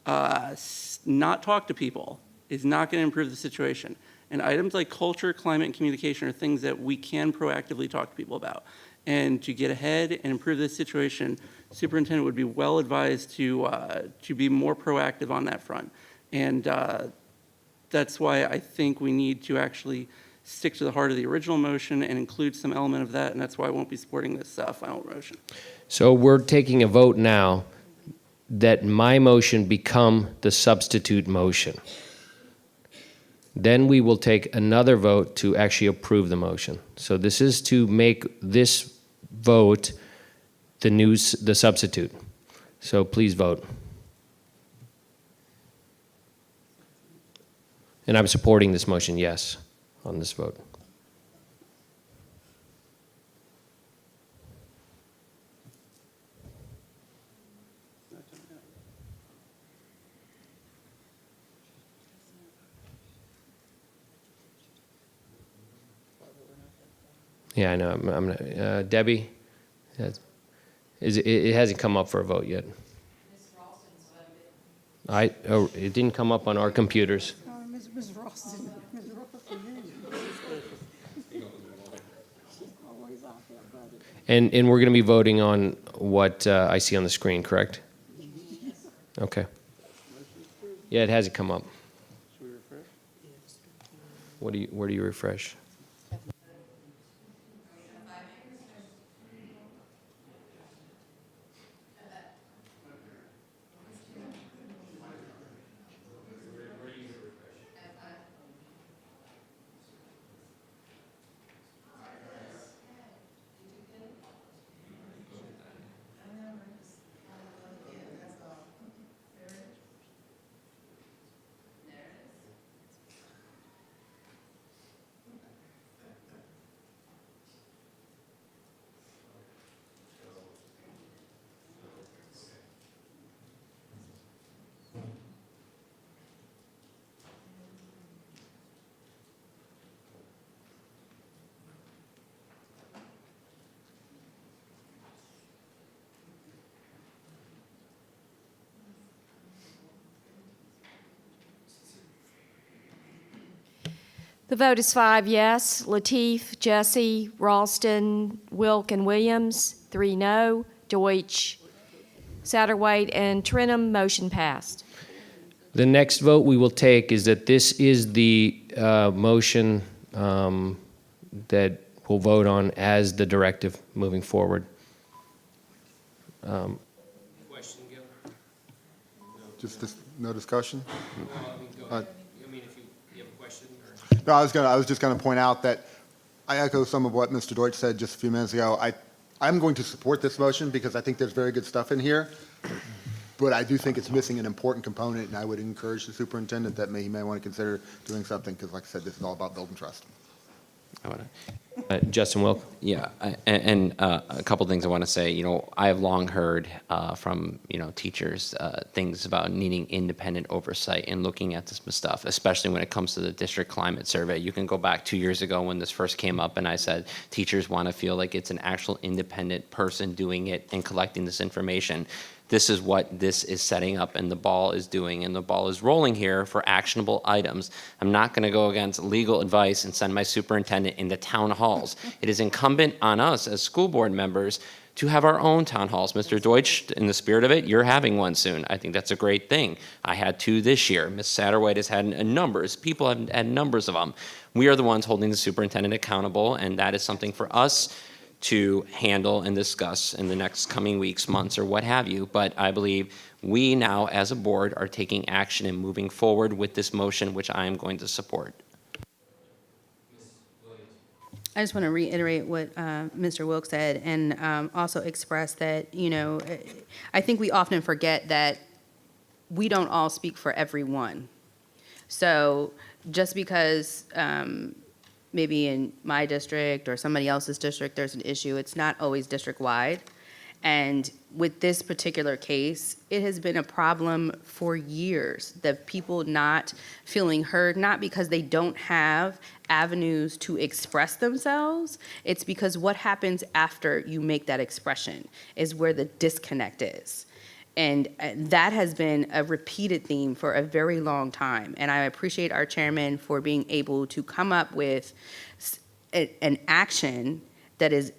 not talk to people is not going to improve the situation. And items like culture, climate, and communication are things that we can proactively talk to people about. And to get ahead and improve this situation, superintendent would be well advised to be more proactive on that front. And that's why I think we need to actually stick to the heart of the original motion and include some element of that, and that's why I won't be supporting this final motion. So we're taking a vote now that my motion become the substitute motion. Then we will take another vote to actually approve the motion. So this is to make this vote the substitute. So please vote. And I'm supporting this motion, yes, on this vote. Yeah, I know. I'm not, Debbie, it hasn't come up for a vote yet. It didn't come up on our computers. Ms. Ralston. And we're going to be voting on what I see on the screen, correct? Okay. Yeah, it hasn't come up. Should we refresh? Where do you refresh? The vote is 5 yes. Lateef, Jesse, Ralston, Wilk, and Williams. 3 no. Deutsch, Satterwhite, and Trenum. Motion passed. The next vote we will take is that this is the motion that we'll vote on as the directive moving forward. Question, Gil? Just no discussion? I mean, if you have a question? No, I was just going to point out that I echo some of what Mr. Deutsch said just a few minutes ago. I'm going to support this motion because I think there's very good stuff in here, but I do think it's missing an important component, and I would encourage the superintendent that he may want to consider doing something because, like I said, this is all about building trust. Justin Wilk. Yeah, and a couple things I want to say. You know, I have long heard from teachers things about needing independent oversight and looking at this stuff, especially when it comes to the district climate survey. You can go back 2 years ago when this first came up, and I said teachers want to feel like it's an actual independent person doing it and collecting this information. This is what this is setting up, and the ball is doing, and the ball is rolling here for actionable items. I'm not going to go against legal advice and send my superintendent into town halls. It is incumbent on us as school board members to have our own town halls. Mr. Deutsch, in the spirit of it, you're having one soon. I think that's a great thing. I had 2 this year. Ms. Satterwhite has had numbers. People have had numbers of them. We are the ones holding the superintendent accountable, and that is something for us to handle and discuss in the next coming weeks, months, or what have you. But I believe we now, as a board, are taking action and moving forward with this motion, which I am going to support. I just want to reiterate what Mr. Wilk said, and also express that, I think we often forget that we don't all speak for everyone. So just because maybe in my district or somebody else's district there's an issue, it's not always district-wide. And with this particular case, it has been a problem for years, the people not feeling heard, not because they don't have avenues to express themselves. It's because what happens after you make that expression is where the disconnect is. And that has been a repeated theme for a very long time. And I appreciate our chairman for being able to come up with an action that is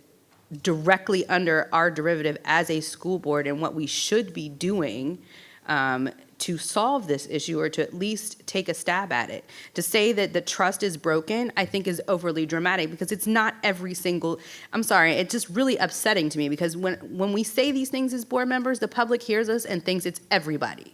directly under our derivative as a school board and what we should be doing to solve this issue, or to at least take a stab at it. To say that the trust is broken, I think is overly dramatic, because it's not every single, I'm sorry, it's just really upsetting to me, because when we say these things as board members, the public hears us and thinks it's everybody.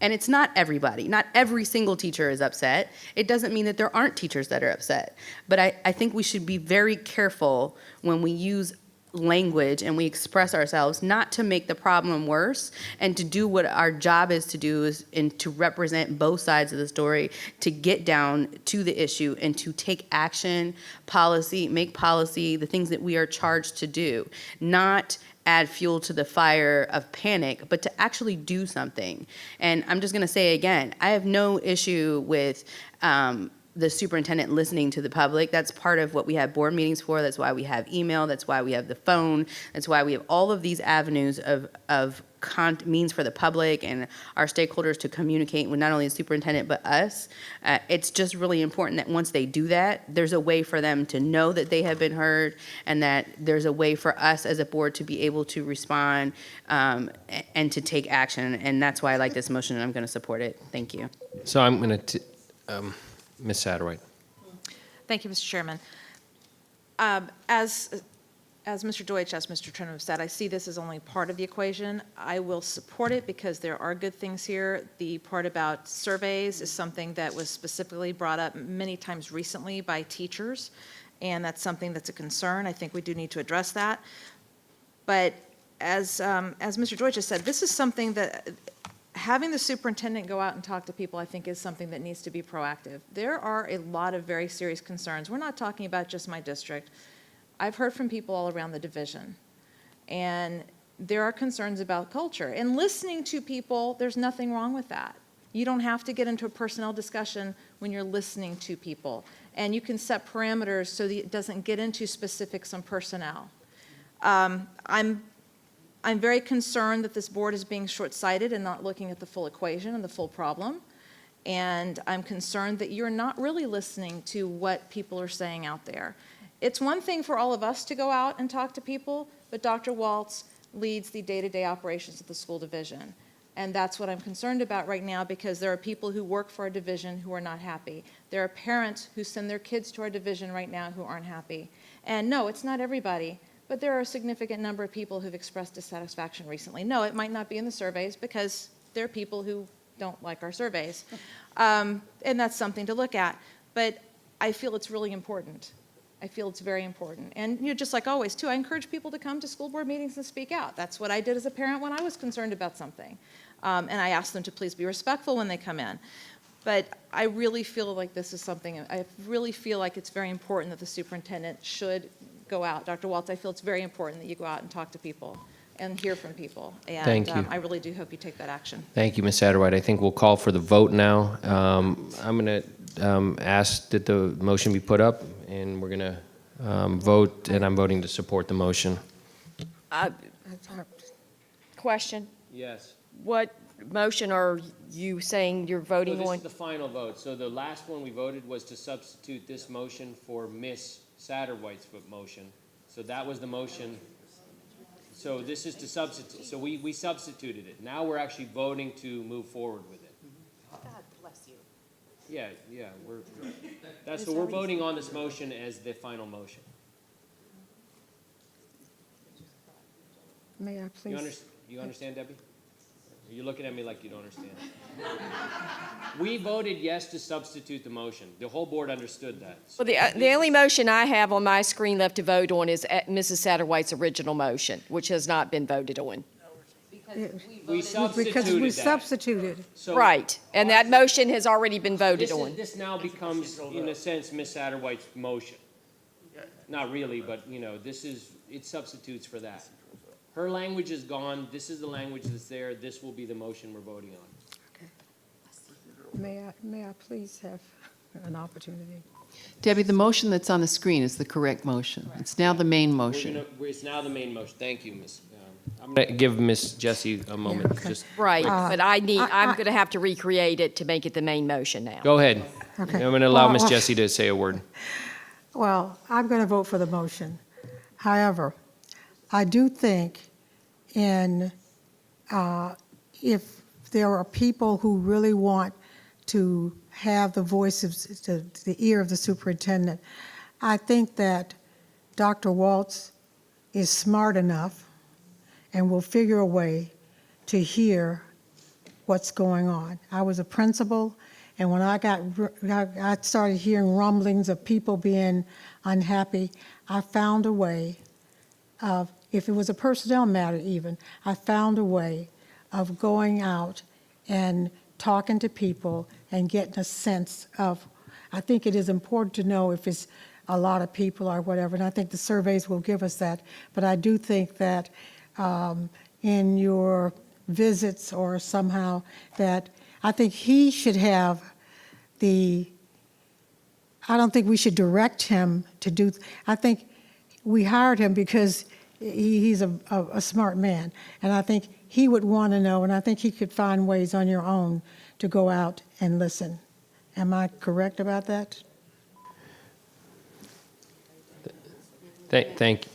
And it's not everybody. Not every single teacher is upset. It doesn't mean that there aren't teachers that are upset. But I think we should be very careful when we use language and we express ourselves not to make the problem worse and to do what our job is to do is and to represent both sides of the story, to get down to the issue and to take action, policy, make policy, the things that we are charged to do, not add fuel to the fire of panic, but to actually do something. And I'm just going to say again, I have no issue with the superintendent listening to the public. That's part of what we have board meetings for. That's why we have email. That's why we have the phone. That's why we have all of these avenues of means for the public and our stakeholders to communicate with not only the superintendent but us. It's just really important that once they do that, there's a way for them to know that they have been heard and that there's a way for us as a board to be able to respond and to take action. And that's why I like this motion and I'm going to support it. Thank you. So I'm going to, Ms. Satterwhite. Thank you, Mr. Chairman. As Mr. Deutsch, as Mr. Trenum said, I see this as only part of the equation. I will support it because there are good things here. The part about surveys is something that was specifically brought up many times recently by teachers, and that's something that's a concern. I think we do need to address that. But as Mr. Deutsch has said, this is something that having the superintendent go out and talk to people, I think, is something that needs to be proactive. There are a lot of very serious concerns. We're not talking about just my district. I've heard from people all around the division, and there are concerns about culture. And listening to people, there's nothing wrong with that. You don't have to get into a personnel discussion when you're listening to people. And you can set parameters so that it doesn't get into specifics on personnel. I'm very concerned that this board is being short-sighted and not looking at the full equation and the full problem. And I'm concerned that you're not really listening to what people are saying out there. It's one thing for all of us to go out and talk to people, but Dr. Waltz leads the day-to-day operations of the school division. And that's what I'm concerned about right now, because there are people who work for our division who are not happy. There are parents who send their kids to our division right now who aren't happy. And no, it's not everybody, but there are a significant number of people who've expressed dissatisfaction recently. No, it might not be in the surveys because there are people who don't like our surveys. And that's something to look at. But I feel it's really important. I feel it's very important. And just like always, too, I encourage people to come to school board meetings and speak out. That's what I did as a parent when I was concerned about something. And I asked them to please be respectful when they come in. But I really feel like this is something, I really feel like it's very important that the superintendent should go out. Dr. Waltz, I feel it's very important that you go out and talk to people and hear from people. And Thank you. I really do hope you take that action. Thank you, Ms. Satterwhite. I think we'll call for the vote now. I'm going to ask that the motion be put up, and we're going to vote, and I'm voting to support the motion. Question? Yes. What motion are you saying you're voting So this on? is the final vote. So the last one we voted was to substitute this motion for Ms. Satterwhite's motion. So that was the motion. So this is to substitute. So we substituted it. Now we're actually voting to move forward with it. God bless you. Yeah, so we're voting on this motion as the final motion. May I please? You understand, Debbie? You're looking at me like you don't understand. We voted yes to substitute the motion. The whole board understood that. Well, the only motion I have on my screen left to vote on is Mrs. Satterwhite's original motion, which has not been voted on. We substituted Because we that. substituted. So Right, and that motion has already been voted on. This now becomes, in a sense, Ms. Satterwhite's motion. Not really, but, it substitutes for that. Her language is gone. This is the language that's there. This will be the motion we're voting on. May I please have an opportunity? Debbie, the motion that's on the screen is the correct motion. It's now the main motion. It's now the main motion. Thank you, Ms. I'm going to give Ms. Jessie a moment. Just Right, but I'm going to have to recreate it to make it the main motion now. go ahead. Okay. I'm going to allow Ms. Jessie to say a word. Well, I'm going to vote for the motion. However, I do think if there are people who really want to have the voice of the ear of the superintendent, I think that Dr. Waltz is smart enough and will figure a way to hear what's going on. I was a principal, and when I started hearing rumblings of people being unhappy, I found a way of, if it was a personnel matter even, I found a way of going out and talking to people and getting a sense of, I think it is important to know if it's a lot of people or whatever, and I think the surveys will give us that. But I do think that in your visits or somehow that I think he should have I don't think we should direct him to do, I think we hired him because he's a smart man. And I think he would want to know, and I think he could find ways on your own to go out and listen. Am I correct about that? Thank you.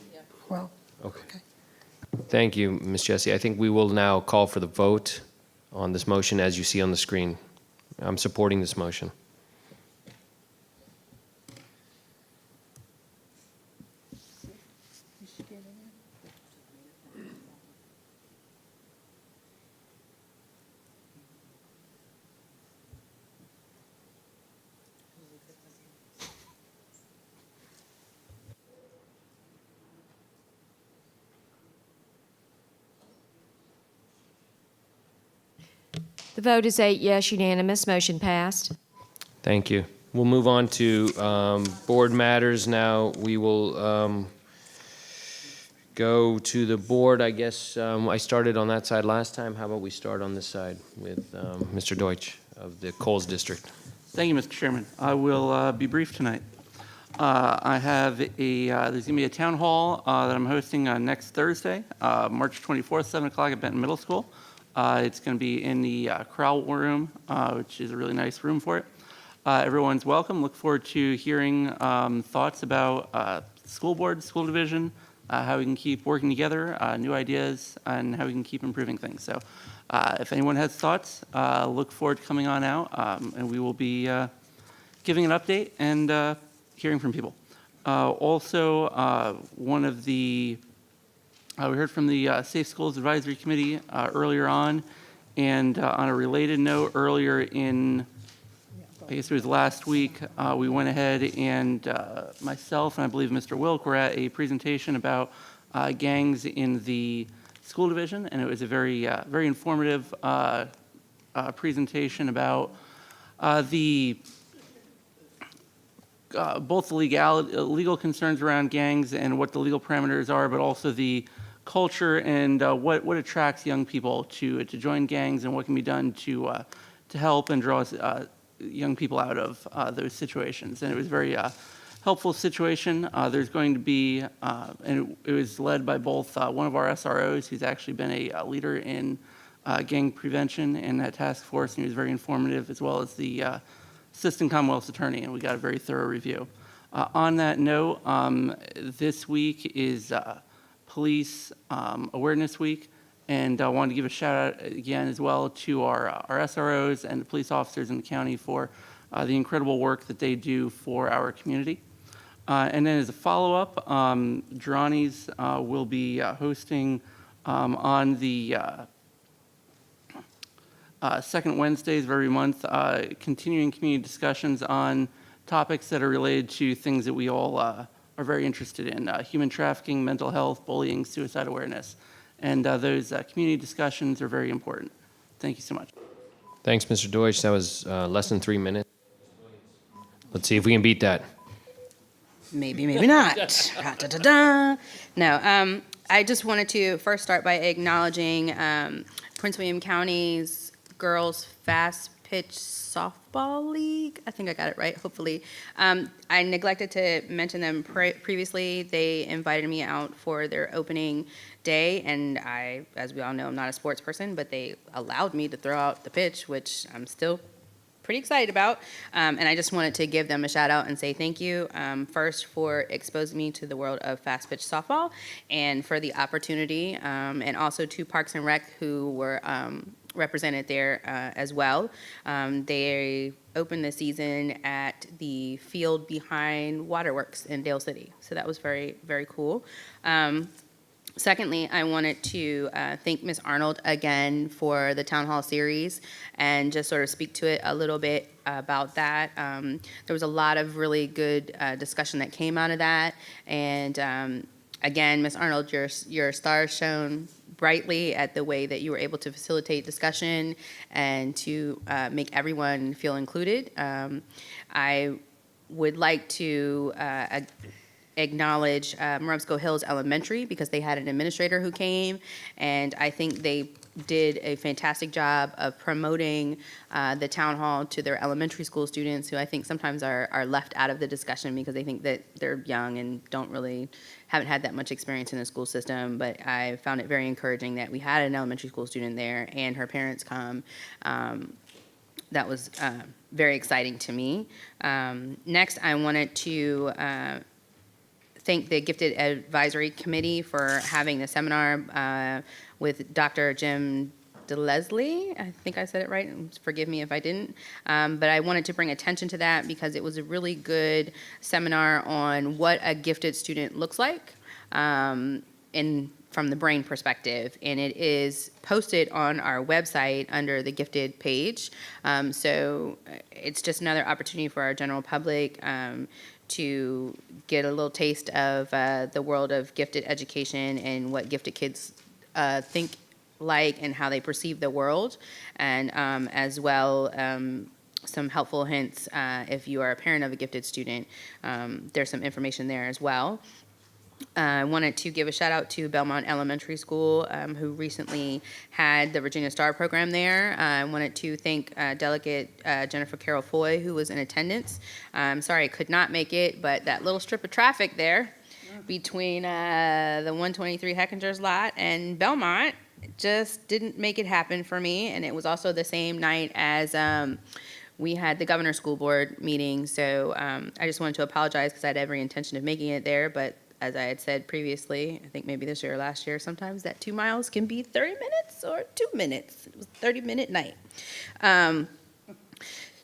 Well, Okay. Thank you, Ms. Jessie. I think we will now call for the vote on this motion as you see on the screen. I'm supporting this motion. The vote is 8 yes, unanimous, motion passed. Thank you. We'll move on to board matters now. We will go to the board. I guess I started on that side last time. How about we start on this side with Mr. Deutsch of the Coles District. Thank you, Mr. Chairman. I will be brief tonight. I have there's going to be a town hall that I'm hosting next Thursday, March 24th, 7 o'clock at Benton Middle School. It's going to be in the Crowell room, which is a really nice room for it. Everyone's welcome. Look forward to hearing thoughts about school board, school division, how we can keep working together, new ideas, and how we can keep improving things. So if anyone has thoughts, look forward to coming on out, and we will be giving an update and hearing from people. Also, one of the we heard from the Safe Schools Advisory Committee earlier on, and on a related note, earlier in, I guess it was last week, we went ahead and myself and I believe Mr. Wilk were at a presentation about gangs in the school division, and it was a very, very informative presentation about both the legal concerns around gangs and what the legal parameters are, but also the culture and what attracts young people to join gangs and what can be done to help and draw young people out of those situations. And it was a very helpful situation. There's going to be, and it was led by both one of our SROs, who's actually been a leader in gang prevention in that task force, and he was very informative, as well as the Assistant Commonwealth's Attorney, and we got a very thorough review. On that note, this week is Police Awareness Week, and I wanted to give a shout out again as well to our SROs and the police officers in the county for the incredible work that they do for our community. And then as a follow-up, Durrani's will be hosting on the second Wednesdays of every month, continuing community discussions on topics that are related to things that we all are very interested in, human trafficking, mental health, bullying, suicide awareness. And those community discussions are very important. Thank you so much. Thanks, Mr. Deutsch. That was less than 3 minutes. Let's see if we can beat that. Maybe, maybe not. Da-da-da-da. No, I just wanted to first start by acknowledging Prince William County's Girls Fast Pitch Softball League. I think I got it right, hopefully. I neglected to mention them previously. They invited me out for their opening day, and I, as we all know, I'm not a sports person, but they allowed me to throw out the pitch, which I'm still pretty excited about. And I just wanted to give them a shout out and say thank you, first for exposing me to the world of fast pitch softball and for the opportunity, and also to Parks and Rec, who were represented there as well. They opened the season at the field behind Waterworks in Dale City. So that was very, very cool. Secondly, I wanted to thank Ms. Arnold again for the Town Hall series and just sort of speak to it a little bit about that. There was a lot of really good discussion that came out of that, and Again, Ms. Arnold, your stars shone brightly at the way that you were able to facilitate discussion and to make everyone feel included. I would like to acknowledge Marumsco Hills Elementary because they had an administrator who came, and I think they did a fantastic job of promoting the town hall to their elementary school students, who I think sometimes are left out of the discussion because they think that they're young and haven't had that much experience in the school system. But I found it very encouraging that we had an elementary school student there and her parents come. That was very exciting to me. Next, I wanted to thank the Gifted Advisory Committee for having the seminar with Dr. Jim DeLeslie. I think I said it right. Forgive me if I didn't. But I wanted to bring attention to that because it was a really good seminar on what a gifted student looks like from the brain perspective. And it is posted on our website under the gifted page. So it's just another opportunity for our general public to get a little taste of the world of gifted education and what gifted kids think like and how they perceive the world, and as well some helpful hints if you are a parent of a gifted student. There's some information there as well. I wanted to give a shout out to Belmont Elementary School, who recently had the Virginia Star program there. I wanted to thank Delegate Jennifer Carroll Foy, who was in attendance. I'm sorry I could not make it, but that little strip of traffic there between the 123 Heckinger's lot and Belmont just didn't make it happen for me. And it was also the same night as we had the governor's school board meeting. So I just wanted to apologize because I had every intention of making it there, but as I had said previously, I think maybe this year or last year, sometimes that 2 miles can be 30 minutes or 2 minutes. It was a 30-minute night.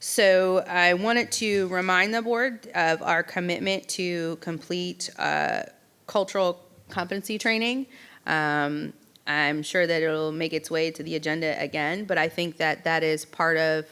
So I wanted to remind the board of our commitment to complete cultural competency training. I'm sure that it'll make its way to the agenda again, but I think that that is part of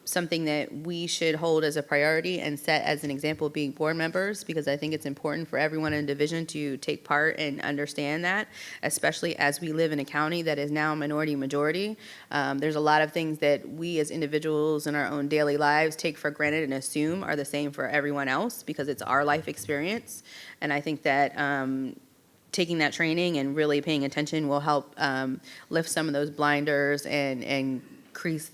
something that we should hold as a priority and set as an example being board members, because I think it's important for everyone in the division to take part and understand that, especially as we live in a county that is now minority majority. There's a lot of things that we as individuals in our own daily lives take for granted and assume are the same for everyone else because it's our life experience. And I think that taking that training and really paying attention will help lift some of those blinders and increase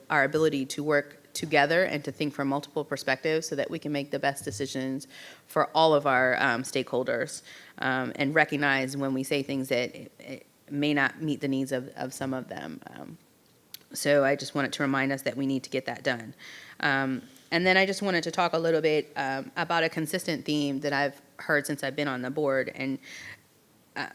our ability to work together and to think from multiple perspectives so that we can make the best decisions for all of our stakeholders, and recognize when we say things that it may not meet the needs of some of them. So I just wanted to remind us that we need to get that done. And then I just wanted to talk a little bit about a consistent theme that I've heard since I've been on the board, and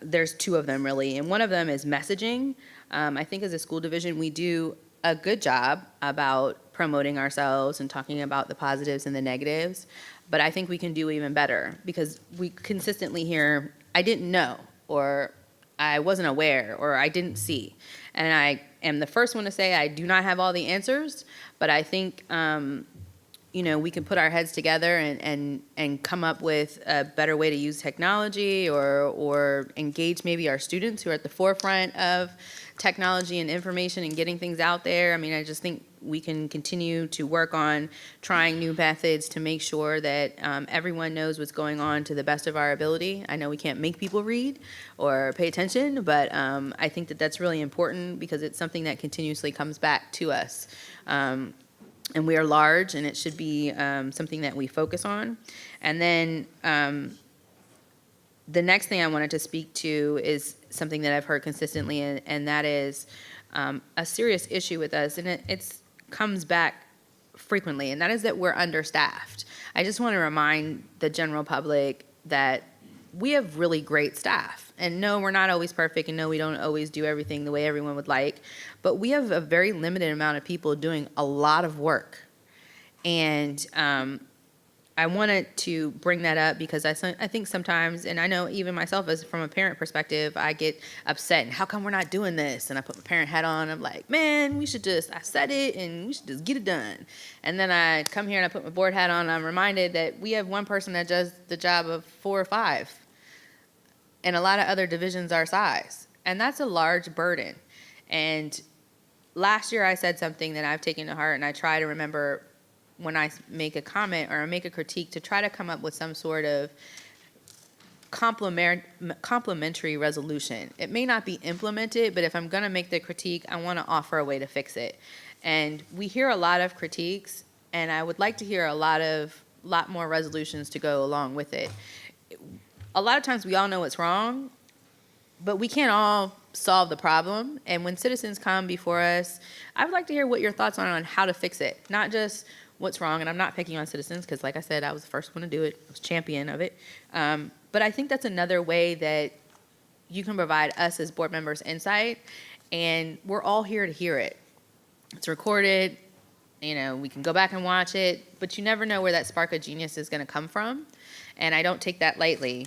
there's two of them really, and one of them is messaging. I think as a school division, we do a good job about promoting ourselves and talking about the positives and the negatives, but I think we can do even better because we consistently hear, I didn't know, or I wasn't aware, or I didn't see. And I am the first one to say I do not have all the answers, but I think we can put our heads together and come up with a better way to use technology or engage maybe our students who are at the forefront of technology and information and getting things out there. I mean, I just think we can continue to work on trying new methods to make sure that everyone knows what's going on to the best of our ability. I know we can't make people read or pay attention, but I think that that's really important because it's something that continuously comes back to us. And we are large, and it should be something that we focus on. And then the next thing I wanted to speak to is something that I've heard consistently, and that is a serious issue with us, and it comes back frequently, and that is that we're understaffed. I just want to remind the general public that we have really great staff. And no, we're not always perfect, and no, we don't always do everything the way everyone would like, but we have a very limited amount of people doing a lot of work. And I wanted to bring that up because I think sometimes, and I know even myself as from a parent perspective, I get upset and how come we're not doing this? And I put my parent hat on, I'm like, man, I said it and we should just get it done. And then I come here and I put my board hat on and I'm reminded that we have one person that does the job of 4 or 5. and a lot of other divisions our size. And that's a large burden. And last year I said something that I've taken to heart, and I try to remember when I make a comment or make a critique to try to come up with some sort of complementary resolution. It may not be implemented, but if I'm going to make the critique, I want to offer a way to fix it. And we hear a lot of critiques, and I would like to hear a lot more resolutions to go along with it. A lot of times we all know what's wrong, but we can't all solve the problem. And when citizens come before us, I would like to hear what your thoughts are on how to fix it, not just what's wrong. And I'm not picking on citizens because, like I said, I was the first one to do it. I was champion of it. But I think that's another way that you can provide us as board members insight, and we're all here to hear it. It's recorded, we can go back and watch it, but you never know where that spark of genius is going to come from, and I don't take that lightly.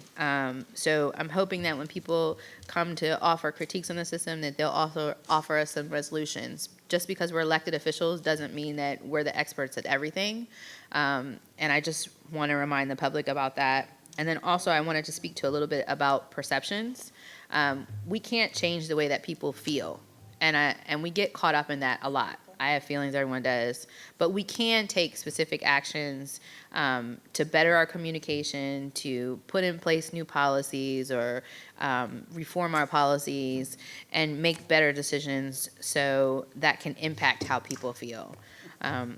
So I'm hoping that when people come to offer critiques on the system, that they'll also offer us some resolutions. Just because we're elected officials doesn't mean that we're the experts at everything, and I just want to remind the public about that. And then also I wanted to speak to a little bit about perceptions. We can't change the way that people feel, and we get caught up in that a lot. I have feelings, everyone does, but we can take specific actions to better our communication, to put in place new policies or reform our policies and make better decisions so that can impact how people feel. And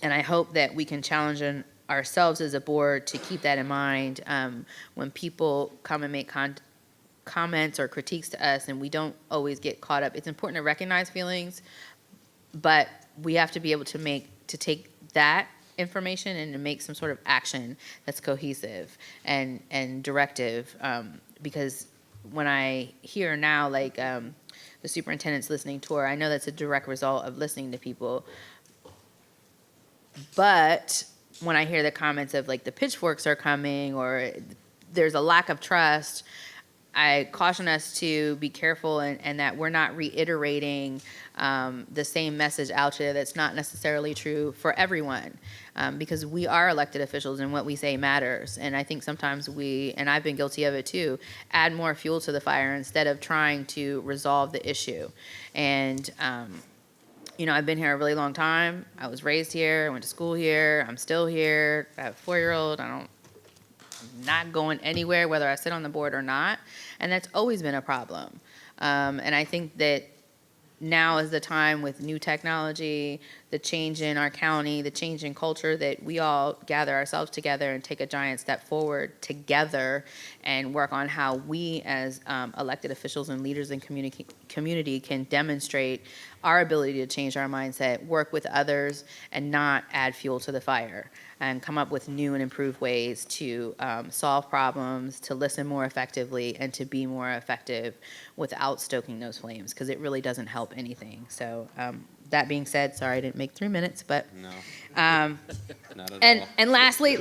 I hope that we can challenge ourselves as a board to keep that in mind when people come and make comments or critiques to us, and we don't always get caught up. It's important to recognize feelings, but we have to be able to take that information and to make some sort of action that's cohesive and directive, because when I hear now, like the superintendent's listening tour, I know that's a direct result of listening to people. But when I hear the comments of like the pitchforks are coming or there's a lack of trust, I caution us to be careful and that we're not reiterating the same message out there that's not necessarily true for everyone, because we are elected officials and what we say matters. And I think sometimes we, and I've been guilty of it too, add more fuel to the fire instead of trying to resolve the issue. And I've been here a really long time. I was raised here, I went to school here, I'm still here. I have a 4-year-old. I'm not going anywhere, whether I sit on the board or not. And that's always been a problem. And I think that now is the time with new technology, the change in our county, the change in culture, that we all gather ourselves together and take a giant step forward together and work on how we as elected officials and leaders in community can demonstrate our ability to change our mindset, work with others, and not add fuel to the fire, and come up with new and improved ways to solve problems, to listen more effectively, and to be more effective without stoking those flames, because it really doesn't help anything. So that being said, sorry I didn't make 3 minutes, but No. Not at all. and lastly,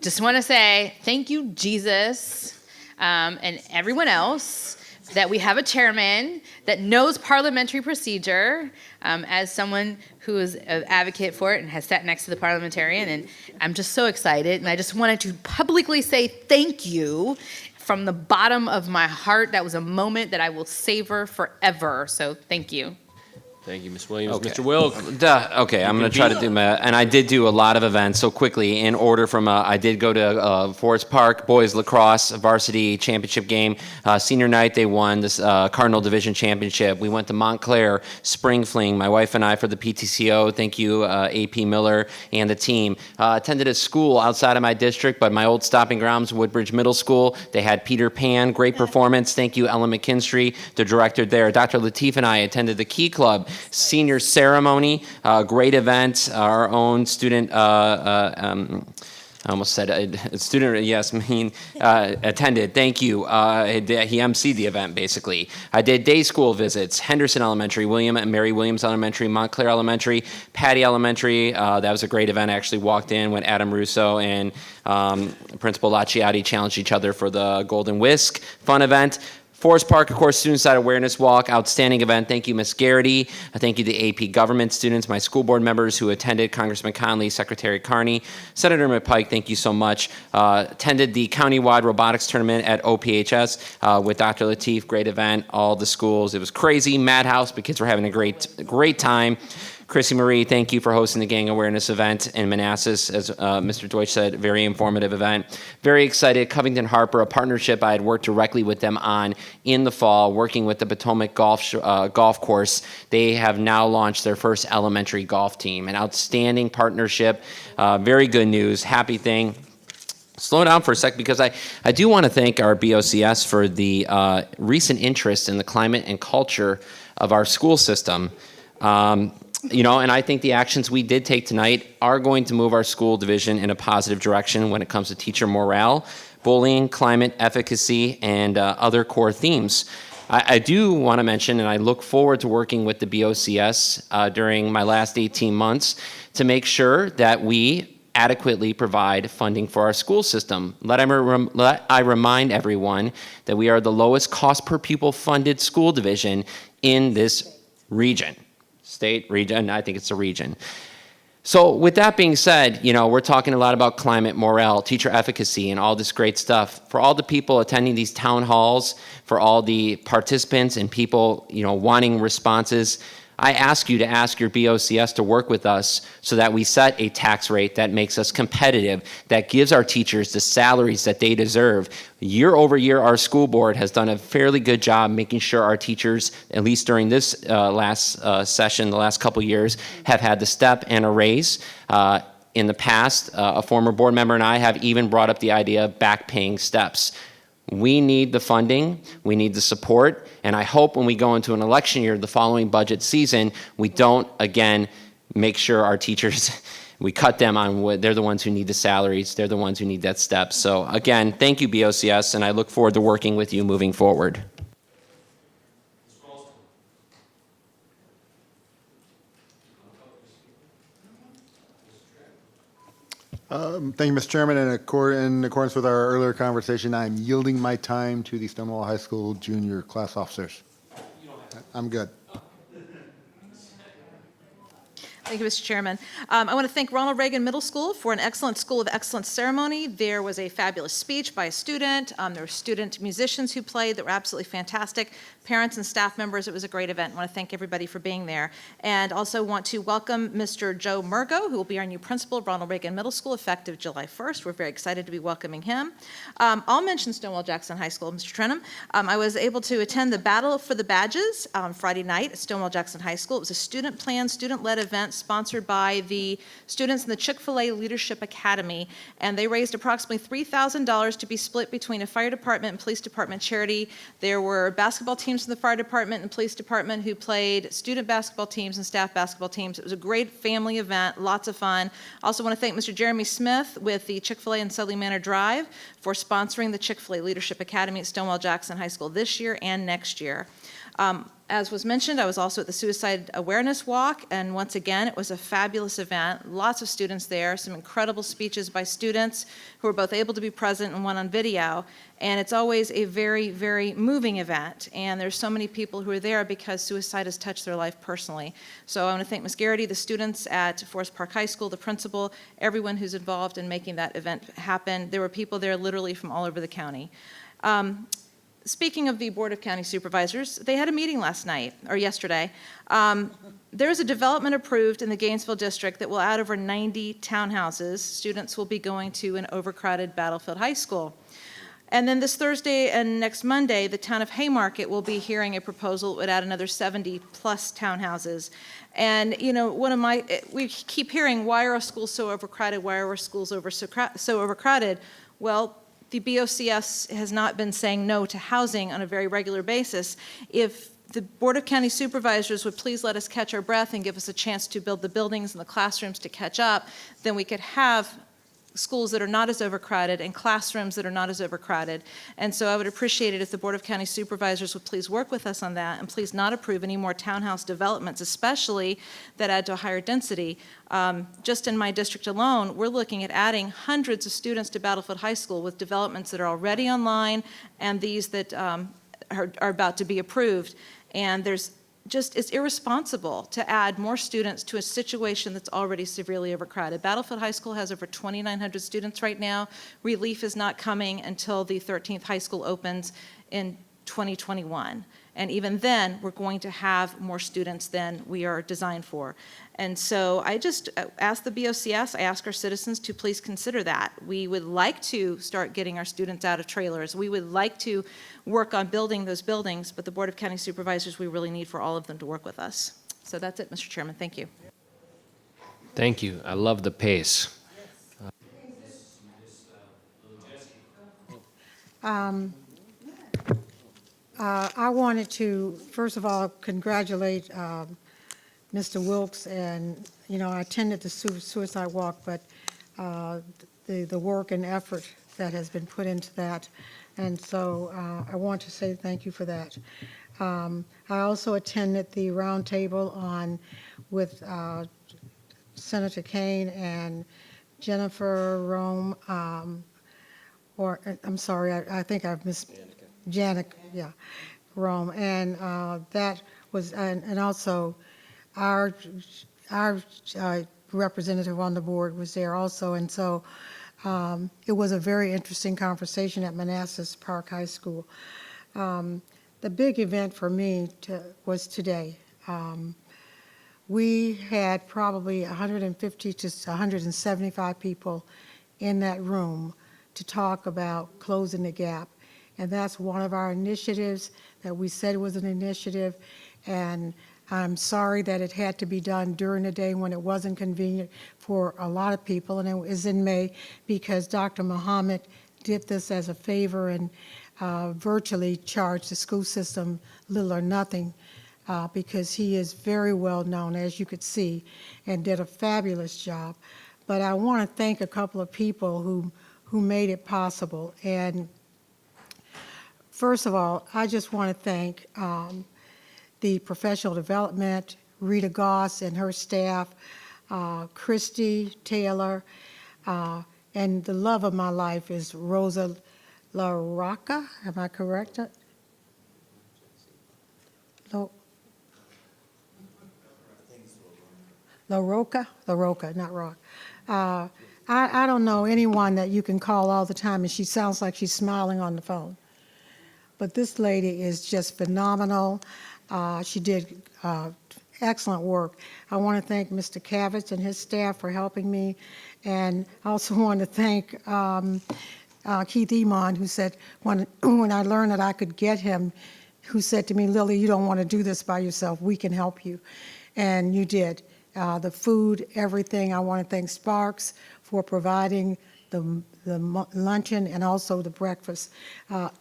just want to say thank you, Jesus, and everyone else, that we have a chairman that knows parliamentary procedure, as someone who is an advocate for it and has sat next to the parliamentarian, and I'm just so excited, and I just wanted to publicly say thank you from the bottom of my heart. That was a moment that I will savor forever, so thank you. Thank you, Ms. Williams. Okay. Mr. Wilk. Okay, I'm going to try to do my, and I did do a lot of events. So quickly, in order from, I did go to Forest Park boys lacrosse varsity championship game. Senior night, they won this Cardinal Division Championship. We went to Montclair Spring Fling, my wife and I, for the PTCO. Thank you, AP Miller and the team. Attended a school outside of my district, but my old stopping grounds, Woodbridge Middle School. They had Peter Pan, great performance. Thank you, Ellen McKinstry, the director there. Dr. Lateef and I attended the Key Club senior ceremony, great event. Our own student, I almost said a student, yes, attended. Thank you. He emceed the event, basically. I did day school visits, Henderson Elementary, William and Mary Williams Elementary, Montclair Elementary, Patty Elementary. That was a great event. I actually walked in when Adam Russo and Principal Lacciati challenged each other for the Golden Whisk. Fun event. Forest Park, of course, Student Side Awareness Walk, outstanding event. Thank you, Ms. Garrity. Thank you to the AP Government students, my school board members who attended, Congressman Conley, Secretary Carney, Senator McPike, thank you so much. Attended the countywide robotics tournament at OPHS with Dr. Lateef, great event, all the schools. It was crazy, madhouse, but kids were having a great time. Chrissy Marie, thank you for hosting the gang awareness event in Manassas. As Mr. Deutsch said, very informative event. Very excited. Covington Harper, a partnership I had worked directly with them on in the fall, working with the Potomac golf course. They have now launched their first elementary golf team. An outstanding partnership. Very good news. Happy thing. Slow down for a sec because I do want to thank our BOCS for the recent interest in the climate and culture of our school system. And I think the actions we did take tonight are going to move our school division in a positive direction when it comes to teacher morale, bullying, climate efficacy, and other core themes. I do want to mention, and I look forward to working with the BOCS during my last 18 months to make sure that we adequately provide funding for our school system. Let I remind everyone that we are the lowest cost per pupil funded school division in this region. State, region, I think it's a region. So with that being said, we're talking a lot about climate, morale, teacher efficacy, and all this great stuff. For all the people attending these town halls, for all the participants and people, wanting responses, I ask you to ask your BOCS to work with us so that we set a tax rate that makes us competitive, that gives our teachers the salaries that they deserve. Year over year, our school board has done a fairly good job making sure our teachers, at least during this last session, the last couple years, have had the step and a raise. In the past, a former board member and I have even brought up the idea of back paying steps. We need the funding, we need the support, and I hope when we go into an election year, the following budget season, we don't, again, make sure our teachers, we cut them on what, they're the ones who need the salaries, they're the ones who need that step. So again, thank you, BOCS, and I look forward to working with you moving forward. Thank you, Mr. Chairman. In accordance with our earlier conversation, I'm yielding my time to the Stonewall High School junior class officers. I'm good. Thank you, Mr. Chairman. I want to thank Ronald Reagan Middle School for an excellent School of Excellence ceremony. There was a fabulous speech by a student. There were student musicians who played that were absolutely fantastic. Parents and staff members, it was a great event. I want to thank everybody for being there. And also want to welcome Mr. Joe Murgo, who will be our new principal of Ronald Reagan Middle School effective July 1st. We're very excited to be welcoming him. I'll mention Stonewall Jackson High School, Mr. Trenum. I was able to attend the Battle for the Badges Friday night at Stonewall Jackson High School. It was a student-planned, student-led event sponsored by the students in the Chick-fil-A Leadership Academy, and they raised approximately $3,000 to be split between a fire department and police department charity. There were basketball teams from the fire department and police department who played student basketball teams and staff basketball teams. It was a great family event, lots of fun. I also want to thank Mr. Jeremy Smith with the Chick-fil-A and Sudley Manor Drive for sponsoring the Chick-fil-A Leadership Academy at Stonewall Jackson High School this year and next year. As was mentioned, I was also at the Suicide Awareness Walk, and once again, it was a fabulous event. Lots of students there, some incredible speeches by students who were both able to be present and one on video. And it's always a very, very moving event, and there's so many people who are there because suicide has touched their life personally. So I want to thank Ms. Garrity, the students at Forest Park High School, the principal, everyone who's involved in making that event happen. There were people there literally from all over the county. Speaking of the Board of County Supervisors, they had a meeting last night, or yesterday. There is a development approved in the Gainesville district that will add over 90 townhouses. Students will be going to an overcrowded Battlefield High School. And then this Thursday and next Monday, the town of Haymarket will be hearing a proposal that would add another 70-plus townhouses. And, we keep hearing, why are our schools so overcrowded? Why are our schools so overcrowded? Well, the BOCS has not been saying no to housing on a very regular basis. If the Board of County Supervisors would please let us catch our breath and give us a chance to build the buildings and the classrooms to catch up, then we could have schools that are not as overcrowded and classrooms that are not as overcrowded. And so I would appreciate it if the Board of County Supervisors would please work with us on that and please not approve any more townhouse developments, especially that add to a higher density. Just in my district alone, we're looking at adding hundreds of students to Battlefield High School with developments that are already online and these that are about to be approved. And it's irresponsible to add more students to a situation that's already severely overcrowded. Battlefield High School has over 2,900 students right now. Relief is not coming until the 13th high school opens in 2021. And even then, we're going to have more students than we are designed for. And so I just ask the BOCS, I ask our citizens to please consider that. We would like to start getting our students out of trailers. We would like to work on building those buildings, but the Board of County Supervisors, we really need for all of them to work with us. So that's it, Mr. Chairman. Thank you. Thank you. I love the pace. I wanted to, first of all, congratulate Mr. Wilkes, and, I attended the suicide walk, but the work and effort that has been put into that, and so I want to say thank you for that. I also attended the roundtable with Senator Kane and Jennifer Rome, I'm sorry, I think I've missed Janet, yeah, Rome, and that was, and also our representative on the board was there also, and so it was a very interesting conversation at Manassas Park High School. The big event for me was today. We had probably 150 to 175 people in that room to talk about closing the gap. And that's one of our initiatives that we said was an initiative. And I'm sorry that it had to be done during the day when it wasn't convenient for a lot of people. And it was in May because Dr. Muhammad did this as a favor and virtually charged the school system little or nothing because he is very well known, as you could see, and did a fabulous job. But I want to thank a couple of people who made it possible. And first of all, I just want to thank the professional development, Rita Goss and her staff, Christy Taylor, and the love of my life is Rosa LaRocca. Am I correct? LaRocca, not Rock. I don't know anyone that you can call all the time and she sounds like she's smiling on the phone. But this lady is just phenomenal. She did excellent work. I want to thank Mr. Kavitz and his staff for helping me. And I also want to thank Keith Emon, who said, when I learned that I could get him, who said to me, Lily, you don't want to do this by yourself. We can help you. And you did. The food, everything. I want to thank Sparks for providing the luncheon and also the breakfast.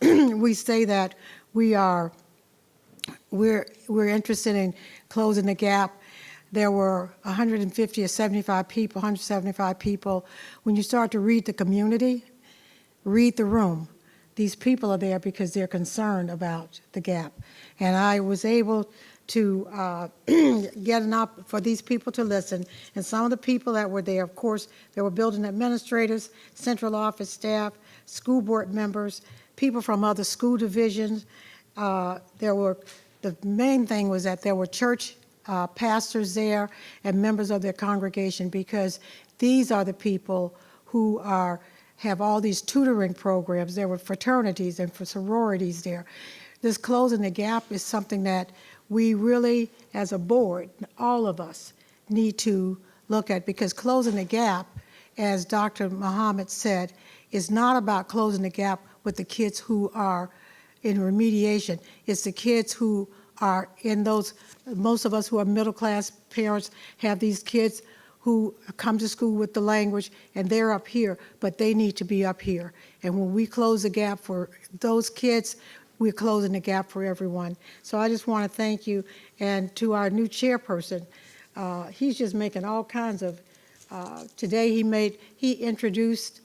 We say that we're interested in closing the gap. There were 150 or 75 people, 175 people. When you start to read the community, read the room. These people are there because they're concerned about the gap. And I was able to get enough for these people to listen. And some of the people that were there, of course, there were building administrators, central office staff, school board members, people from other school divisions. The main thing was that there were church pastors there and members of their congregation, because these are the people who have all these tutoring programs. There were fraternities and sororities there. This closing the gap is something that we really, as a board, all of us, need to look at, because closing the gap, as Dr. Muhammad said, is not about closing the gap with the kids who are in remediation. It's the kids who are in those, most of us who are middle-class parents have these kids who come to school with the language, and they're up here, but they need to be up here. And when we close the gap for those kids, we're closing the gap for everyone. So I just want to thank you. And to our new chairperson, he's just making all kinds of, today he introduced,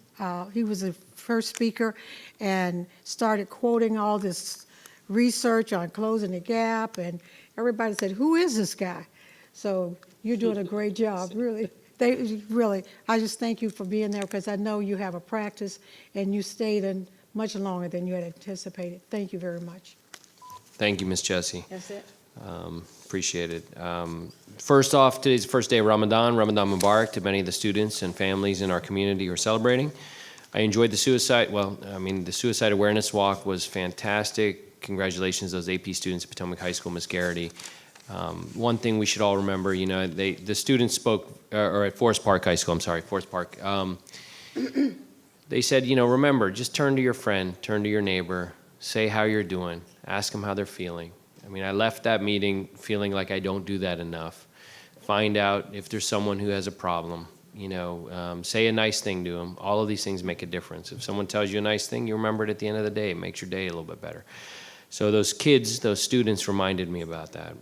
he was the first speaker and started quoting all this research on closing the gap, and everybody said, who is this guy? So you're doing a great job, really. I just thank you for being there, because I know you have a practice and you stayed in much longer than you had anticipated. Thank you very much. Thank you, Ms. Jessie. That's it. Appreciate it. First off, today's the first day of Ramadan. Ramadan Mubarak to many of the students and families in our community who are celebrating. I enjoyed the suicide awareness walk was fantastic. Congratulations to those AP students at Potomac High School, Ms. Garrity. One thing we should all remember, the students spoke, or at Forest Park High School, I'm sorry, Forest Park. They said, remember, just turn to your friend, turn to your neighbor, say how you're doing, ask them how they're feeling. I left that meeting feeling like I don't do that enough. Find out if there's someone who has a problem, say a nice thing to them. All of these things make a difference. If someone tells you a nice thing, you remember it at the end of the day. It makes your day a little bit better. So those kids, those students reminded me about that.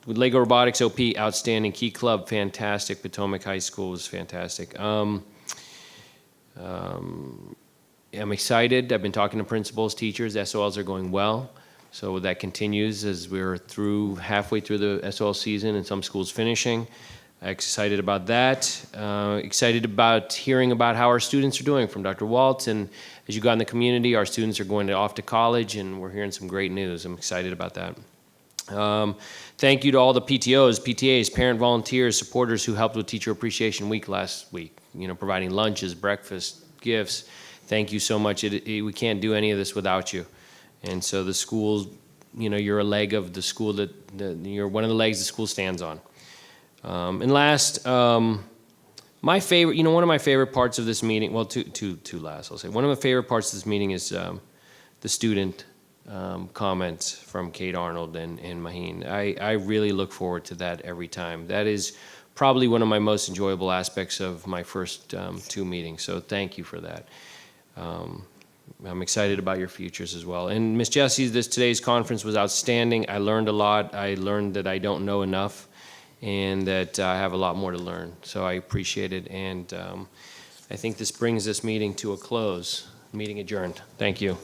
With Lego Robotics OP, outstanding. Key Club, fantastic. Potomac High School was fantastic. I'm excited. I've been talking to principals, teachers. SOLs are going well. So that continues as we're halfway through the SOL season and some schools finishing. Excited about that. Excited about hearing about how our students are doing from Dr. Waltz. And as you go out in the community, our students are going off to college, and we're hearing some great news. I'm excited about that. Thank you to all the PTOs, PTAs, parent volunteers, supporters who helped with Teacher Appreciation Week last week, providing lunches, breakfast, gifts. Thank you so much. We can't do any of this without you. And so the schools, you're a leg of the school you're one of the legs the school stands on. And last, my favorite, one of my favorite parts of this meeting, well, two last, I'll say. One of my favorite parts of this meeting is the student comments from Kate Arnold and Maheen. I really look forward to that every time. That is probably one of my most enjoyable aspects of my first two meetings, so thank you for that. I'm excited about your futures as well. And Ms. Jessie, today's conference was outstanding. I learned a lot. I learned that I don't know enough and that I have a lot more to learn. So I appreciate it. And I think this brings this meeting to a close. Meeting adjourned. Thank you.